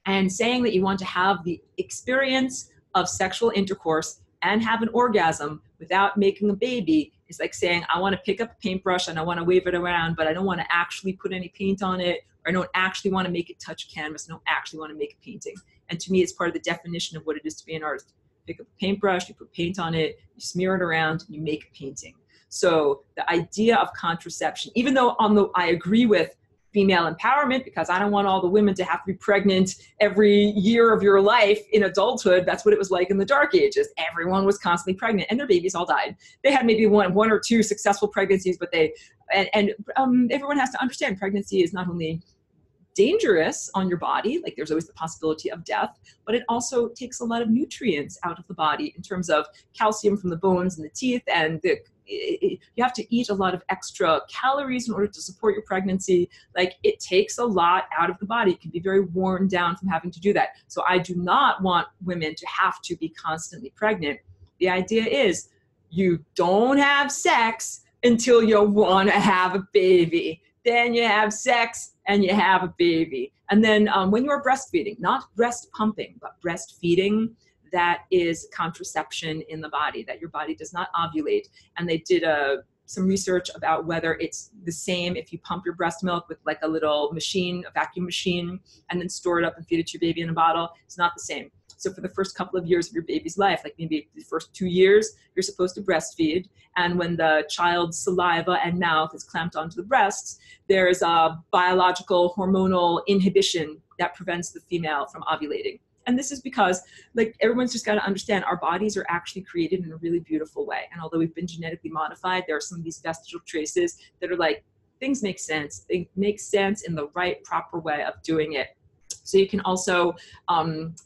And saying that you want to have the experience of sexual intercourse and have an orgasm without making a baby is like saying, I want to pick up a paintbrush and I want to wave it around, but I don't want to actually put any paint on it or I don't actually want to make it touch canvas. I don't actually want to make a painting. And to me, it's part of the definition of what it is to be an artist. Pick up a paintbrush, you put paint on it, you smear it around, and you make a painting. So the idea of contraception, even though I agree with female empowerment, because I don't want all the women to have to be pregnant every year of your life in adulthood. That's what it was like in the dark ages. Everyone was constantly pregnant and their babies all died. They had maybe one or two successful pregnancies, but everyone has to understand pregnancy is not only dangerous on your body, like there's always the possibility of death, but it also takes a lot of nutrients out of the body in terms of calcium from the bones and the teeth, and you have to eat a lot of extra calories in order to support your pregnancy. Like it takes a lot out of the body. It can be very worn down from having to do that. So I do not want women to have to be constantly pregnant. The idea is you don't have sex until you want to have a baby. Then you have sex and you have a baby. And then when you're breastfeeding, not breast pumping, but breastfeeding, that is contraception in the body, that your body does not ovulate. And they did some research about whether it's the same if you pump your breast milk with like a little machine, a vacuum machine, and then store it up and feed it to your baby in a bottle. It's not the same. So for the first couple of years of your baby's life, like maybe the first 2 years, you're supposed to breastfeed. And when the child's saliva and mouth is clamped onto the breasts, there's a biological hormonal inhibition that prevents the female from ovulating. And this is because, like, everyone's just got to understand our bodies are actually created in a really beautiful way. And although we've been genetically modified, there are some of these vestigial traces that are like, things make sense. They make sense in the right, proper way of doing it. So you can also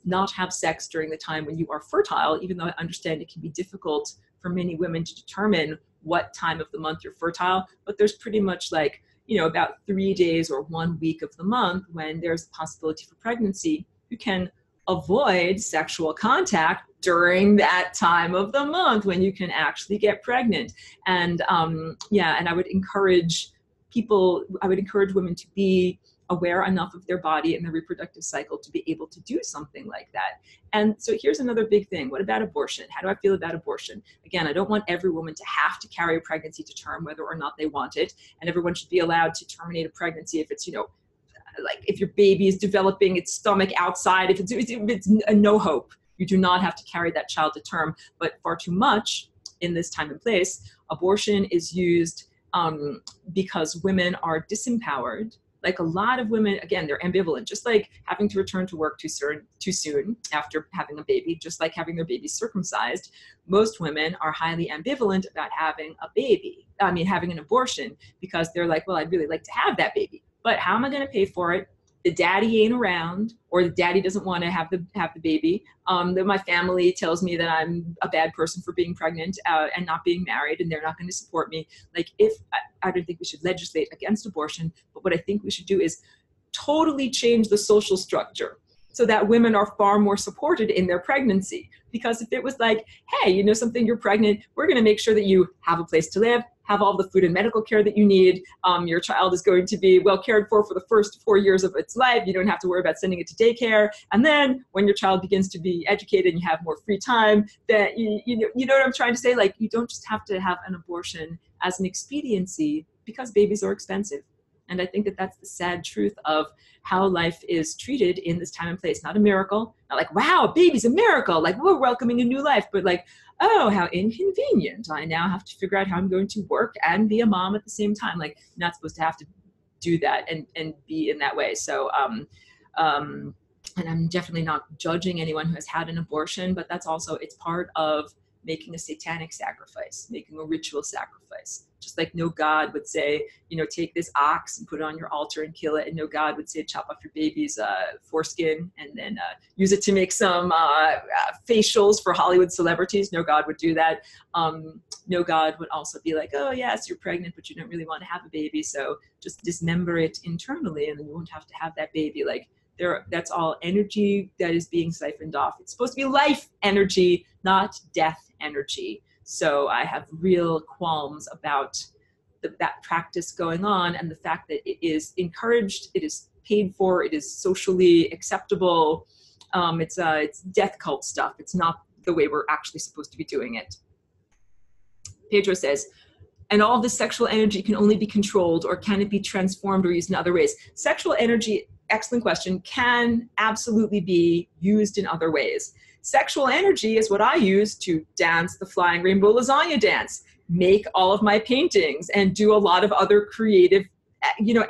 not have sex during the time when you are fertile, even though I understand it can be difficult for many women to determine what time of the month you're fertile. But there's pretty much like, about 3 days or 1 week of the month when there's a possibility for pregnancy. You can avoid sexual contact during that time of the month when you can actually get pregnant. And and I would encourage women to be aware enough of their body and their reproductive cycle to be able to do something like that. And so here's another big thing. What about abortion? How do I feel about abortion? Again, I don't want every woman to have to carry a pregnancy to term whether or not they want it. And everyone should be allowed to terminate a pregnancy if it's, like if your baby is developing its stomach outside, if it's a no hope. You do not have to carry that child to term. But far too much in this time and place, abortion is used because women are disempowered. Like a lot of women, again, they're ambivalent, just like having to return to work too soon after having a baby, just like having their baby circumcised. Most women are highly ambivalent about having having an abortion, because they're like, well, I'd really like to have that baby, but how am I going to pay for it? The daddy ain't around, or the daddy doesn't want to have the baby. My family tells me that I'm a bad person for being pregnant and not being married, and they're not going to support me. Like, I don't think we should legislate against abortion, but what I think we should do is totally change the social structure so that women are far more supported in their pregnancy. Because if it was like, hey, you're pregnant, we're going to make sure that you have a place to live, have all the food and medical care that you need. Your child is going to be well cared for the first 4 years of its life. You don't have to worry about sending it to daycare. And then when your child begins to be educated and you have more free time, that you know what I'm trying to say? Like, you don't just have to have an abortion as an expediency, because babies are expensive. And I think that that's the sad truth of how life is treated in this time and place. Not a miracle, not like, wow, baby's a miracle, like we're welcoming a new life, but like, oh, how inconvenient. I now have to figure out how I'm going to work and be a mom at the same time. Like, you're not supposed to have to do that and be in that way. So, and I'm definitely not judging anyone who has had an abortion, but it's part of making a satanic sacrifice, making a ritual sacrifice. Just like no God would say, take this ox and put it on your altar and kill it. And no God would say, chop off your baby's foreskin and then use it to make some facials for Hollywood celebrities. No God would do that. No God would also be like, oh yes, you're pregnant, but you don't really want to have a baby. So just dismember it internally and then you won't have to have that baby. Like, that's all energy that is being siphoned off. It's supposed to be life energy, not death energy. So I have real qualms about that practice going on, and the fact that it is encouraged, it is paid for, it is socially acceptable. It's death cult stuff. It's not the way we're actually supposed to be doing it. Pedro says, And all this sexual energy can only be controlled, or can it be transformed or used in other ways? Sexual energy, excellent question, can absolutely be used in other ways. Sexual energy is what I use to dance the flying rainbow lasagna dance, make all of my paintings, and do a lot of other creative,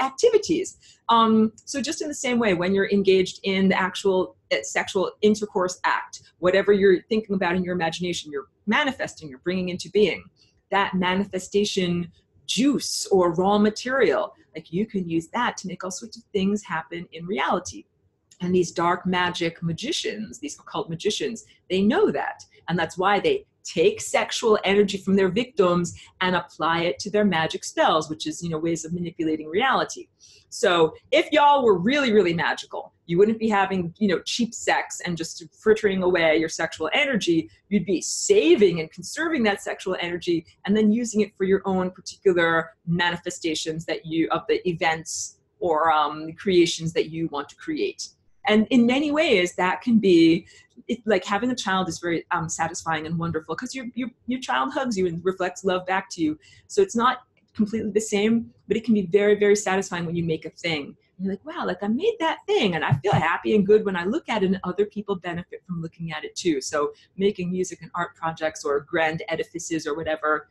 activities. So just in the same way, when you're engaged in the actual sexual intercourse act, whatever you're thinking about in your imagination, you're manifesting, you're bringing into being. That manifestation juice or raw material, like you can use that to make all sorts of things happen in reality. And these dark magic magicians, these occult magicians, they know that. And that's why they take sexual energy from their victims and apply it to their magic spells, which is, ways of manipulating reality. So if y'all were really, really magical, you wouldn't be having, cheap sex and just frittering away your sexual energy. You'd be saving and conserving that sexual energy and then using it for your own particular manifestations of the events or creations that you want to create. And in many ways, that can be, like having a child is very satisfying and wonderful, because your child hugs you and reflects love back to you. So it's not completely the same, but it can be very, very satisfying when you make a thing. And you're like, wow, like I made that thing and I feel happy and good when I look at it, and other people benefit from looking at it too. So making music and art projects or grand edifices or whatever,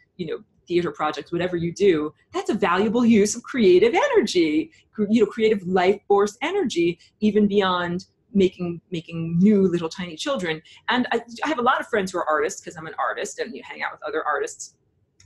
theater projects, whatever you do, that's a valuable use of creative energy, creative life force energy, even beyond making new little tiny children. And I have a lot of friends who are artists, because I'm an artist and you hang out with other artists.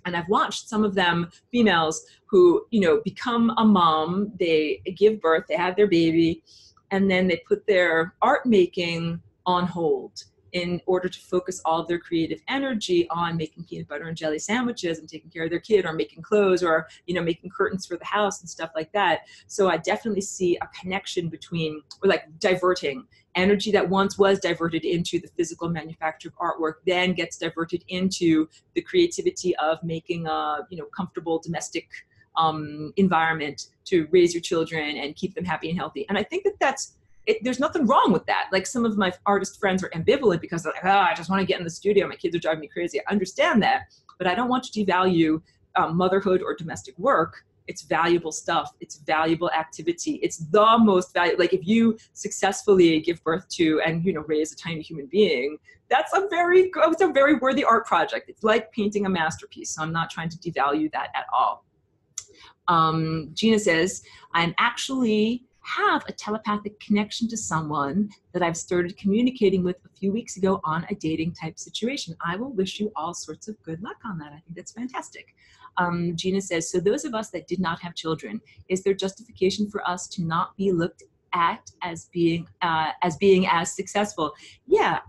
And I've watched some of them, females, who, become a mom, they give birth, they have their baby, and then they put their art making on hold in order to focus all of their creative energy on making peanut butter and jelly sandwiches and taking care of their kid, or making clothes, or, making curtains for the house and stuff like that. So I definitely see a connection between, or like diverting energy that once was diverted into the physical manufacture of artwork, then gets diverted into the creativity of making a, comfortable domestic environment to raise your children and keep them happy and healthy. And I think there's nothing wrong with that. Like, some of my artist friends are ambivalent because they're like, I just want to get in the studio. My kids are driving me crazy. I understand that, but I don't want to devalue motherhood or domestic work. It's valuable stuff. It's valuable activity. It's the most valuable. Like, if you successfully give birth to and, raise a tiny human being, it's a very worthy art project. It's like painting a masterpiece. So I'm not trying to devalue that at all. Gina says, I'm actually have a telepathic connection to someone that I've started communicating with a few weeks ago on a dating type situation. I will wish you all sorts of good luck on that. I think that's fantastic. Gina says, so those of us that did not have children, is there justification for us to not be looked at as being as successful? Yeah,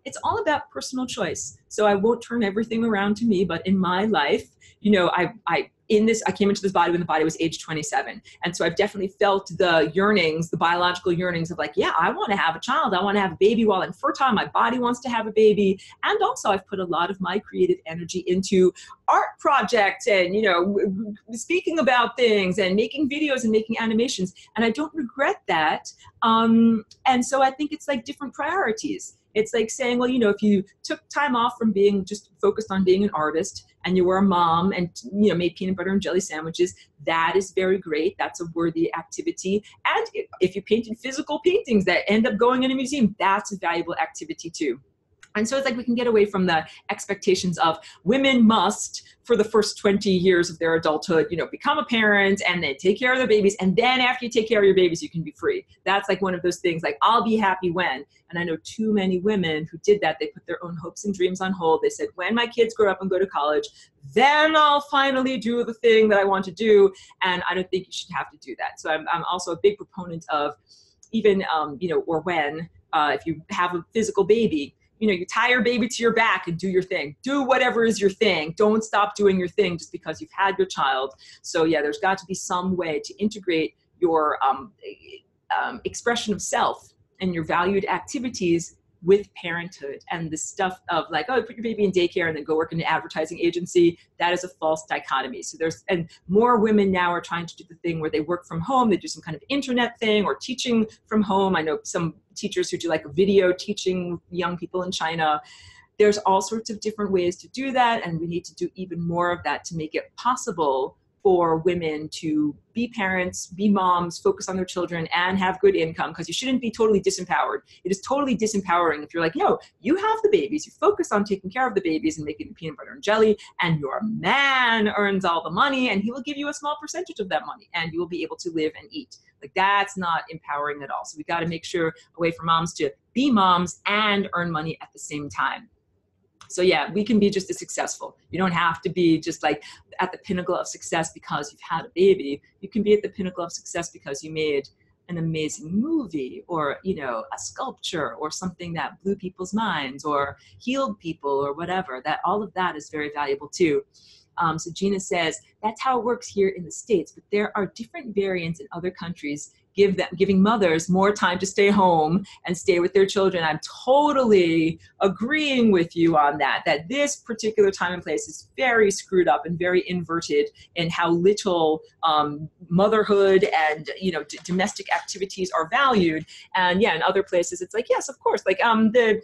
it's all about personal choice. So I won't turn everything around to me, but in my life, I came into this body when the body was age 27. And so I've definitely felt the yearnings, the biological yearnings of like, yeah, I want to have a child. I want to have a baby while I'm fertile. My body wants to have a baby. And also I've put a lot of my creative energy into art projects and, speaking about things and making videos and making animations. And I don't regret that. And so I think it's like different priorities. It's like saying, well, if you took time off from being just focused on being an artist and you were a mom and, made peanut butter and jelly sandwiches, that is very great. That's a worthy activity. And if you painted physical paintings that end up going in a museum, that's a valuable activity too. And so it's like we can get away from the expectations of women must, for the first 20 years of their adulthood, become a parent and then take care of their babies. And then after you take care of your babies, you can be free. That's like one of those things like, I'll be happy when. And I know too many women who did that. They put their own hopes and dreams on hold. They said, when my kids grow up and go to college, then I'll finally do the thing that I want to do. And I don't think you should have to do that. So I'm also a big proponent of even, or when, if you have a physical baby, you tie your baby to your back and do your thing. Do whatever is your thing. Don't stop doing your thing just because you've had your child. So yeah, there's got to be some way to integrate your expression of self and your valued activities with parenthood. And the stuff of like, oh, put your baby in daycare and then go work in an advertising agency, that is a false dichotomy. So and more women now are trying to do the thing where they work from home, they do some kind of internet thing or teaching from home. I know some teachers who do like video teaching young people in China. there's all sorts of different ways to do that, and we need to do even more of that to make it possible for women to be parents, be moms, focus on their children, and have good income, because you shouldn't be totally disempowered. It is totally disempowering if you're like, no, you have the babies, you focus on taking care of the babies and making the peanut butter and jelly, and your man earns all the money, and he will give you a small percentage of that money, and you will be able to live and eat. Like, that's not empowering at all. So we got to make sure a way for moms to be moms and earn money at the same time. So yeah, we can be just as successful. You don't have to be just like at the pinnacle of success because you've had a baby. You can be at the pinnacle of success because you made an amazing movie, or, you know, a sculpture, or something that blew people's minds or healed people or whatever. That all of that is very valuable too. So Gina says, that's how it works here in the States, but there are different variants in other countries giving mothers more time to stay home and stay with their children. I'm totally agreeing with you on that this particular time and place is very screwed up and very inverted in how little motherhood and, you know, domestic activities are valued. And yeah, in other places, it's like, yes, of course, like the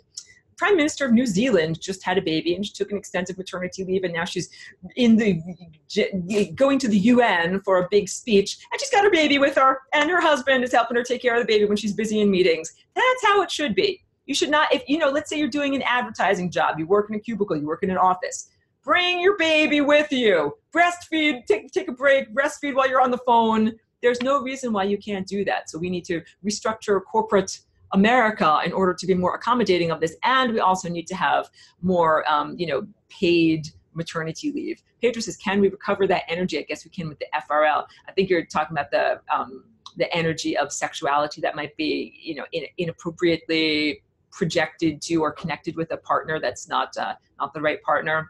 Prime Minister of New Zealand just had a baby, and she took an extensive maternity leave, and now she's going to the UN for a big speech, and she's got her baby with her, and her husband is helping her take care of the baby when she's busy in meetings. That's how it should be. You should not, if, you know, let's say you're doing an advertising job, you work in a cubicle, you work in an office, bring your baby with you, breastfeed, take a break, breastfeed while you're on the phone. There's no reason why you can't do that. So we need to restructure corporate America in order to be more accommodating of this, and we also need to have more, you know, paid maternity leave. Pedro says, "Can we recover that energy?" I guess we can with the FRL. I think you're talking about the energy of sexuality that might be, you know, inappropriately projected to or connected with a partner that's not the right partner.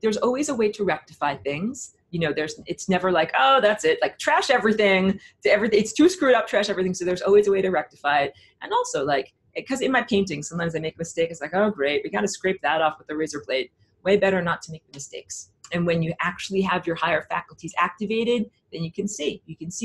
There's always a way to rectify things. You know, it's never like, oh, that's it, like trash everything to everything. It's too screwed up, trash everything. So there's always a way to rectify it. And also, like, because in my painting, sometimes I make a mistake. It's like, oh, great, we got to scrape that off with a razor blade. Way better not to make the mistakes. And when you actually have your higher faculties activated, then you can see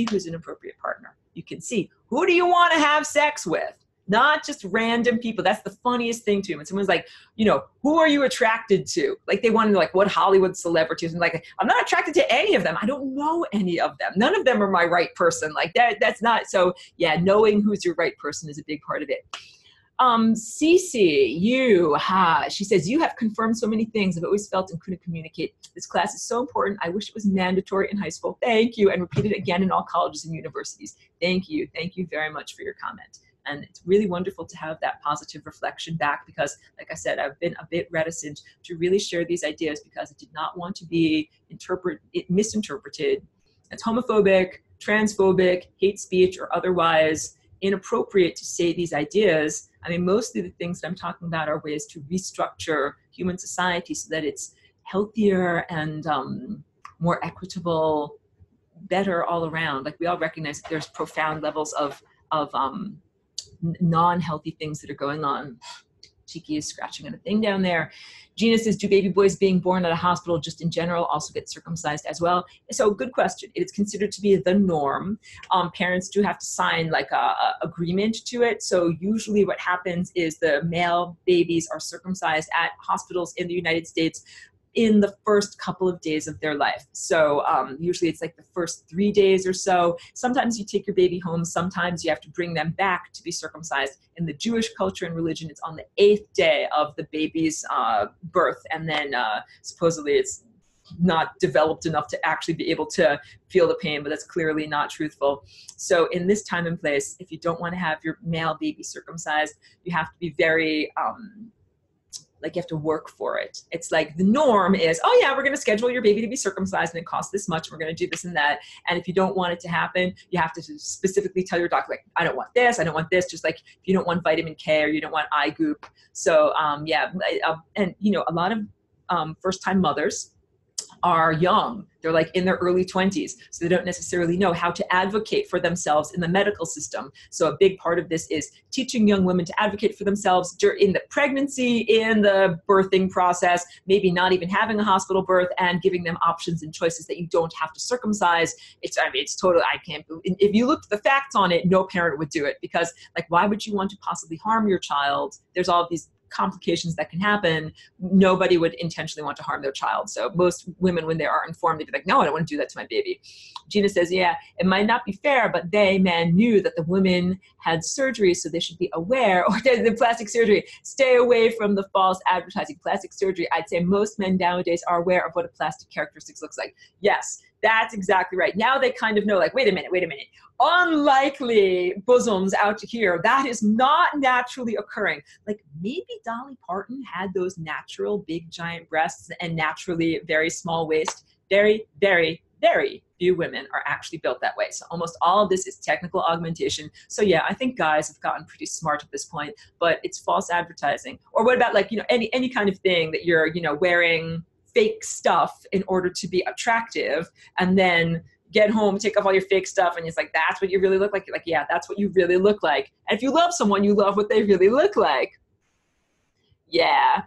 who's an appropriate partner. You can see, who do you want to have sex with? Not just random people. That's the funniest thing to me. When someone's like, you know, who are you attracted to? Like, they want to know, like, what Hollywood celebrities? And like, I'm not attracted to any of them. I don't know any of them. None of them are my right person. Like, that's not, so yeah, knowing who's your right person is a big part of it. Cece, she says, you have confirmed so many things I've always felt and couldn't communicate. This class is so important. I wish it was mandatory in high school. Thank you. And repeated again in all colleges and universities. Thank you. Thank you very much for your comment. And it's really wonderful to have that positive reflection back, because, like I said, I've been a bit reticent to really share these ideas because I did not want to be misinterpreted as homophobic, transphobic, hate speech, or otherwise inappropriate to say these ideas. I mean, mostly the things that I'm talking about are ways to restructure human society so that it's healthier and more equitable, better all around. Like, we all recognize that there's profound levels of non-healthy things that are going on. Cheeky is scratching at a thing down there. Gina says, do baby boys being born at a hospital just in general also get circumcised as well? So good question. It's considered to be the norm. Parents do have to sign like a agreement to it. So usually what happens is the male babies are circumcised at hospitals in the United States in the first couple of days of their life. So usually it's like the first 3 days or so. Sometimes you take your baby home. Sometimes you have to bring them back to be circumcised. In the Jewish culture and religion, it's on the 8th day of the baby's birth. And then supposedly it's not developed enough to actually be able to feel the pain, but that's clearly not truthful. So in this time and place, if you don't want to have your male baby circumcised, you have to be very like, you have to work for it. It's like the norm is, oh yeah, we're going to schedule your baby to be circumcised and it costs this much. We're going to do this and that. And if you don't want it to happen, you have to specifically tell your doctor, like, I don't want this. I don't want this. Just like if you don't want vitamin K or you don't want eye goop. So yeah. And you know, a lot of first-time mothers are young. They're like in their early 20s. So they don't necessarily know how to advocate for themselves in the medical system. So a big part of this is teaching young women to advocate for themselves in the pregnancy, in the birthing process, maybe not even having a hospital birth, and giving them options and choices that you don't have to circumcise. It's totally, I can't believe, if you looked at the facts on it, no parent would do it, because like, why would you want to possibly harm your child? There's all these complications that can happen, nobody would intentionally want to harm their child. So most women, when they are informed, they'd be like, no, I don't want to do that to my baby. Gina says, yeah, it might not be fair, but men knew that the women had surgery, so they should be aware, or the plastic surgery, stay away from the false advertising. Plastic surgery, I'd say most men nowadays are aware of what a plastic characteristics looks like. Yes, that's exactly right. Now they kind of know, like, wait a minute. Unlikely bosoms out to here. That is not naturally occurring. Like maybe Dolly Parton had those natural big giant breasts and naturally very small waist. Very, very, very few women are actually built that way. So almost all of this is technical augmentation. So yeah, I think guys have gotten pretty smart at this point, but it's false advertising. Or what about, like, any kind of thing that you're, wearing fake stuff in order to be attractive, and then get home, take off all your fake stuff, and it's like, that's what you really look like. You're like, yeah, that's what you really look like. And if you love someone, you love what they really look like. Yeah.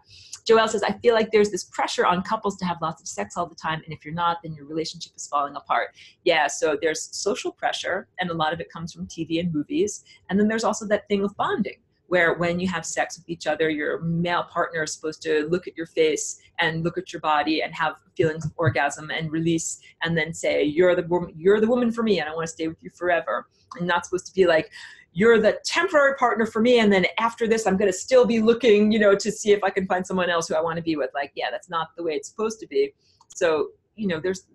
Joelle says, I feel like there's this pressure on couples to have lots of sex all the time, and if you're not, then your relationship is falling apart. Yeah, so there's social pressure, and a lot of it comes from TV and movies. And then there's also that thing of bonding, where when you have sex with each other, your male partner is supposed to look at your face and look at your body and have feelings of orgasm and release, and then say, you're the woman for me, and I want to stay with you forever. And not supposed to be like, you're the temporary partner for me, and then after this, I'm going to still be looking, to see if I can find someone else who I want to be with. Like, yeah, that's not the way it's supposed to be. So, there's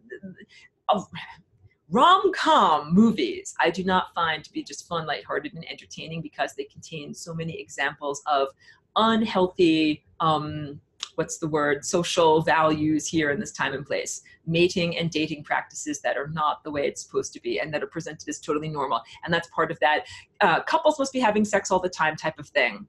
rom-com movies I do not find to be just fun, lighthearted, and entertaining, because they contain so many examples of unhealthy, social values here in this time and place. Mating and dating practices that are not the way it's supposed to be, and that are presented as totally normal. And that's part of that couples must be having sex all the time type of thing.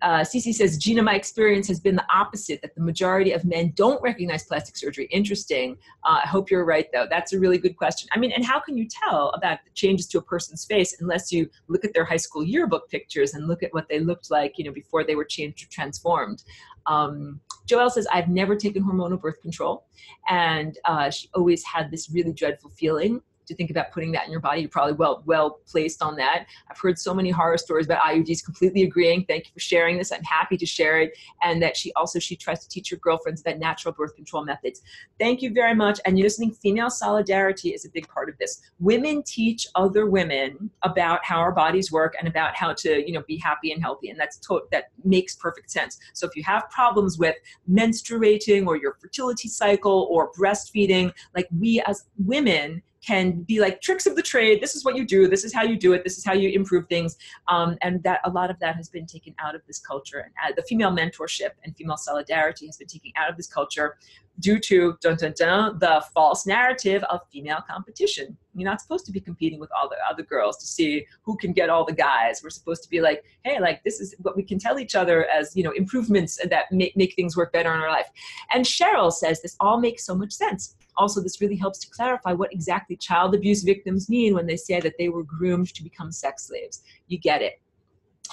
Cece says, Gina, my experience has been the opposite, that the majority of men don't recognize plastic surgery. Interesting. I hope you're right, though. That's a really good question. I mean, and how can you tell about the changes to a person's face unless you look at their high school yearbook pictures and look at what they looked like, before they were changed or transformed? Joelle says, I've never taken hormonal birth control, and she always had this really dreadful feeling to think about putting that in your body. You're probably well placed on that. I've heard so many horror stories about IUDs, completely agreeing. Thank you for sharing this. I'm happy to share it. And that she tries to teach her girlfriends about natural birth control methods. Thank you very much. And you're listening, female solidarity is a big part of this. Women teach other women about how our bodies work and about how to, be happy and healthy. And that makes perfect sense. So if you have problems with menstruating or your fertility cycle or breastfeeding, like, we as women can be like, tricks of the trade. This is what you do. This is how you do it. This is how you improve things. And that a lot of that has been taken out of this culture. And the female mentorship and female solidarity has been taken out of this culture due to the false narrative of female competition. You're not supposed to be competing with all the other girls to see who can get all the guys. We're supposed to be like, hey, like, this is what we can tell each other as, improvements that make things work better in our life. And Cheryl says, this all makes so much sense. Also, this really helps to clarify what exactly child abuse victims mean when they say that they were groomed to become sex slaves. You get it.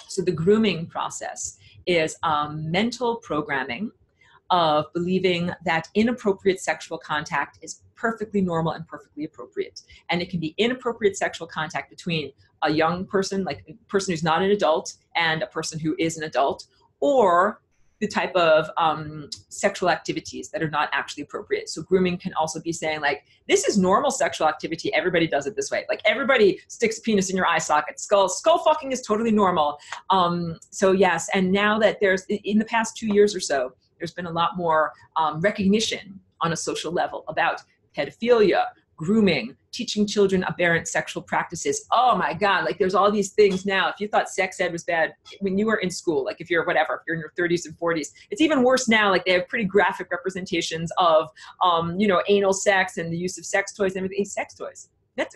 So the grooming process is mental programming of believing that inappropriate sexual contact is perfectly normal and perfectly appropriate. And it can be inappropriate sexual contact between a young person, like a person who's not an adult, and a person who is an adult, or the type of sexual activities that are not actually appropriate. So grooming can also be saying, like, this is normal sexual activity. Everybody does it this way. Like, everybody sticks a penis in your eye socket. Skull fucking is totally normal. So yes, and now that in the past 2 years or so, there's been a lot more recognition on a social level about pedophilia, grooming, teaching children aberrant sexual practices. Oh my God, like, there's all these things now. If you thought sex ed was bad when you were in school, like if you're in your 30s and 40s, it's even worse now. Like, they have pretty graphic representations of, anal sex and the use of sex toys and everything. Sex toys.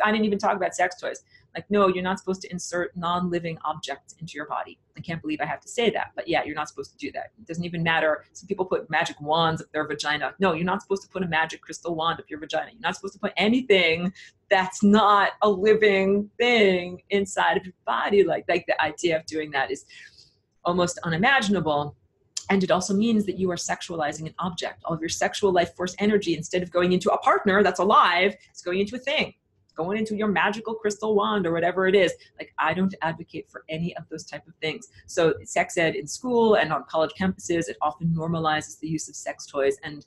I didn't even talk about sex toys. Like, no, you're not supposed to insert non-living objects into your body. I can't believe I have to say that, but yeah, you're not supposed to do that. It doesn't even matter. Some people put magic wands up their vagina. No, you're not supposed to put a magic crystal wand up your vagina. You're not supposed to put anything that's not a living thing inside of your body. Like the idea of doing that is almost unimaginable. And it also means that you are sexualizing an object. All of your sexual life force energy, instead of going into a partner that's alive, is going into a thing. going into your magical crystal wand or whatever it is. Like, I don't advocate for any of those type of things. So sex ed in school and on college campuses, it often normalizes the use of sex toys and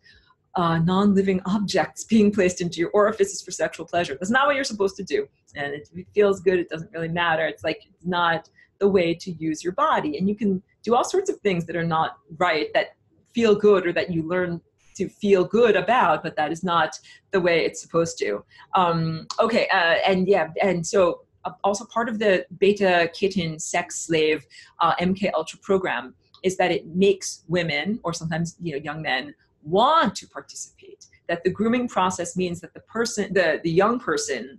non-living objects being placed into your orifices for sexual pleasure. That's not what you're supposed to do. And it feels good. It doesn't really matter. It's like, it's not the way to use your body. And you can do all sorts of things that are not right, that feel good, or that you learn to feel good about, but that is not the way it's supposed to. And so also part of the beta kitten sex slave MK Ultra program is that it makes women, or sometimes young men, want to participate. That the grooming process means that the young person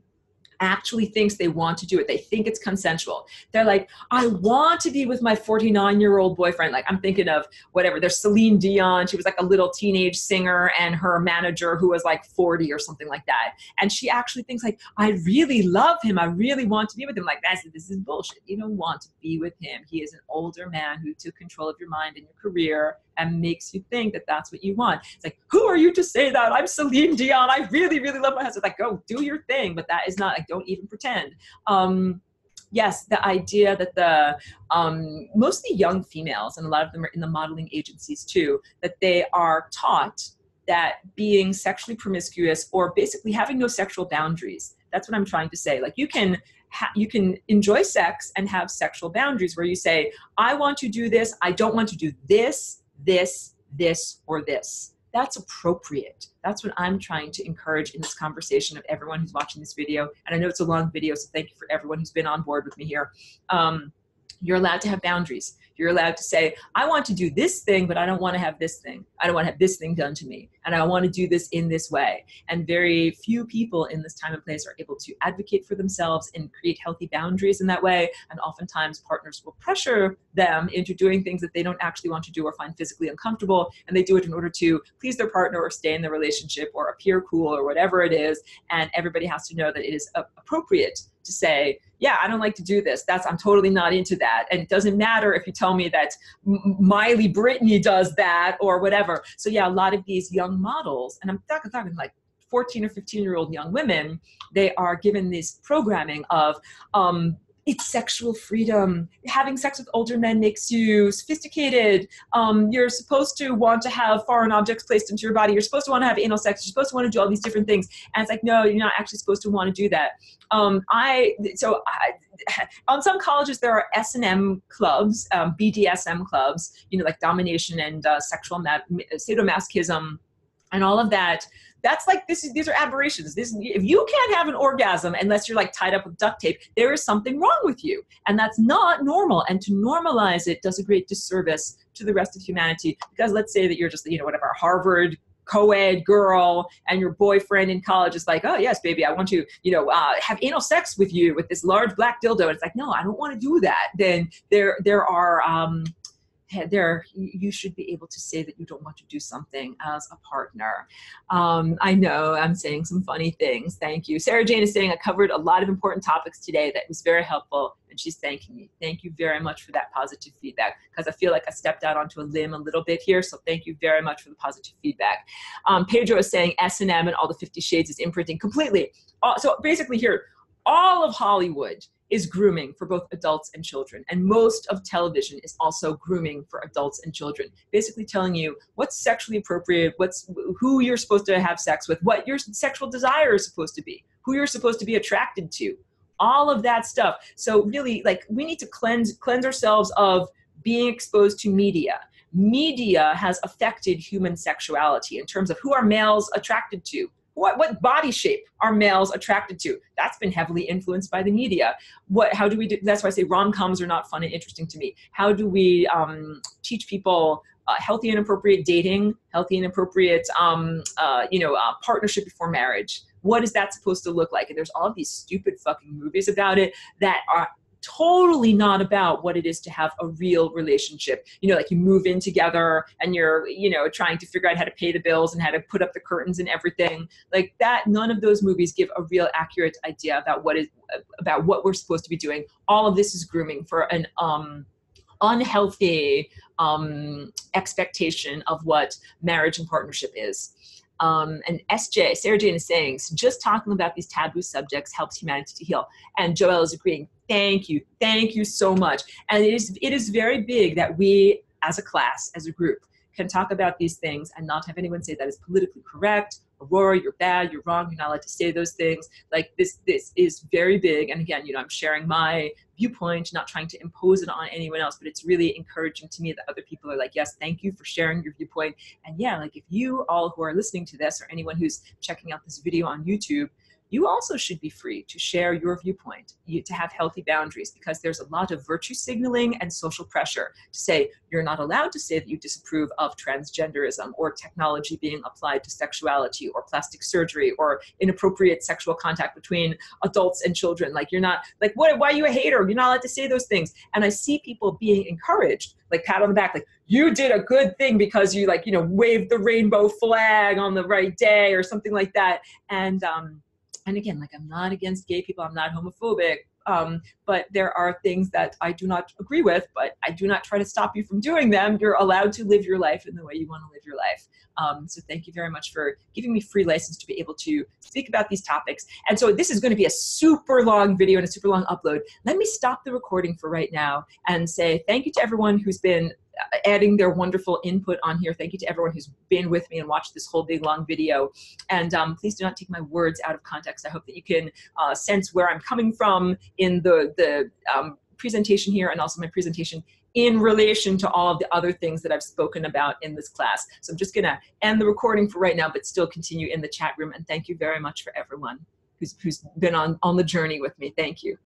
actually thinks they want to do it. They think it's consensual. They're like, I want to be with my 49-year-old boyfriend. Like, I'm thinking of whatever. There's Celine Dion. She was like a little teenage singer, and her manager, who was like 40 or something like that. And she actually thinks like, I really love him. I really want to be with him. Like, this is bullshit. You don't want to be with him. He is an older man who took control of your mind and your career and makes you think that that's what you want. It's like, who are you to say that? I'm Celine Dion. I really, really love my husband. Like, go do your thing. But that is not, like, don't even pretend. Yes, the idea that the mostly young females, and a lot of them are in the modeling agencies too, that they are taught that being sexually promiscuous, or basically having no sexual boundaries, that's what I'm trying to say. Like, you can enjoy sex and have sexual boundaries where you say, I want to do this, I don't want to do this, this, or this. That's appropriate. That's what I'm trying to encourage in this conversation of everyone who's watching this video. And I know it's a long video, so thank you for everyone who's been on board with me here. You're allowed to have boundaries. You're allowed to say, I want to do this thing, but I don't want to have this thing. I don't want to have this thing done to me. And I want to do this in this way. And very few people in this time and place are able to advocate for themselves and create healthy boundaries in that way. And oftentimes partners will pressure them into doing things that they don't actually want to do or find physically uncomfortable. And they do it in order to please their partner or stay in the relationship or appear cool or whatever it is. And everybody has to know that it is appropriate to say, yeah, I don't like to do this. I'm totally not into that. And it doesn't matter if you tell me that Miley Brittany does that or whatever. So yeah, a lot of these young models, and I'm talking like 14 or 15-year-old young women, they are given this programming of, it's sexual freedom. Having sex with older men makes you sophisticated. You're supposed to want to have foreign objects placed into your body. You're supposed to want to have anal sex. You're supposed to want to do all these different things. And it's like, no, you're not actually supposed to want to do that. On some colleges, there are S&M clubs, BDSM clubs, like domination and sexual sadomasochism and all of that. That's like, these are aberrations. If you can't have an orgasm unless you're like tied up with duct tape, there is something wrong with you. And that's not normal. And to normalize it does a great disservice to the rest of humanity. Because let's say that you're just, whatever, Harvard co-ed girl, and your boyfriend in college is like, oh yes, baby, I want to, have anal sex with you with this large black dildo. And it's like, no, I don't want to do that. Then you should be able to say that you don't want to do something as a partner. I know I'm saying some funny things. Thank you. Sarah Jane is saying I covered a lot of important topics today. That was very helpful. And she's thanking me. Thank you very much for that positive feedback, because I feel like I stepped out onto a limb a little bit here. So thank you very much for the positive feedback. Pedro is saying S&M and all the 50 Shades is imprinting completely. So basically here, all of Hollywood is grooming for both adults and children. And most of television is also grooming for adults and children. Basically telling you what's sexually appropriate, who you're supposed to have sex with, what your sexual desire is supposed to be, who you're supposed to be attracted to, all of that stuff. So really, like, we need to cleanse ourselves of being exposed to media. Media has affected human sexuality in terms of who are males attracted to. What body shape are males attracted to? That's been heavily influenced by the media. How do we do? That's why I say rom-coms are not fun and interesting to me. How do we teach people healthy and appropriate dating, healthy and appropriate partnership before marriage? What is that supposed to look like? And there's all of these stupid fucking movies about it that are totally not about what it is to have a real relationship. Like, you move in together and you're, trying to figure out how to pay the bills and how to put up the curtains and everything like that. None of those movies give a real accurate idea about what we're supposed to be doing. All of this is grooming for an unhealthy expectation of what marriage and partnership is. And SJ, Sarah Jane is saying, so just talking about these taboo subjects helps humanity to heal. And Joelle is agreeing, thank you so much. And it is very big that we as a class, as a group, can talk about these things and not have anyone say that is politically correct. Aurora, you're bad, you're wrong, you're not allowed to say those things. Like this is very big. And again, I'm sharing my viewpoint, not trying to impose it on anyone else, but it's really encouraging to me that other people are like, yes, thank you for sharing your viewpoint. And yeah, like if you all who are listening to this or anyone who's checking out this video on YouTube, you also should be free to share your viewpoint, to have healthy boundaries, because there's a lot of virtue signaling and social pressure to say you're not allowed to say that you disapprove of transgenderism or technology being applied to sexuality or plastic surgery or inappropriate sexual contact between adults and children. Like you're not, like, what? Why are you a hater? You're not allowed to say those things. And I see people being encouraged, like pat on the back, like you did a good thing because you waved the rainbow flag on the right day or something like that. And again, like I'm not against gay people, I'm not homophobic, but there are things that I do not agree with, but I do not try to stop you from doing them. You're allowed to live your life in the way you want to live your life. So thank you very much for giving me free license to be able to speak about these topics. And so this is going to be a super long video and a super long upload. Let me stop the recording for right now and say thank you to everyone who's been adding their wonderful input on here. Thank you to everyone who's been with me and watched this whole big long video. And please do not take my words out of context. I hope that you can sense where I'm coming from in the presentation here, and also my presentation in relation to all of the other things that I've spoken about in this class. So I'm just gonna end the recording for right now, but still continue in the chat room. And thank you very much for everyone who's been on the journey with me. Thank you.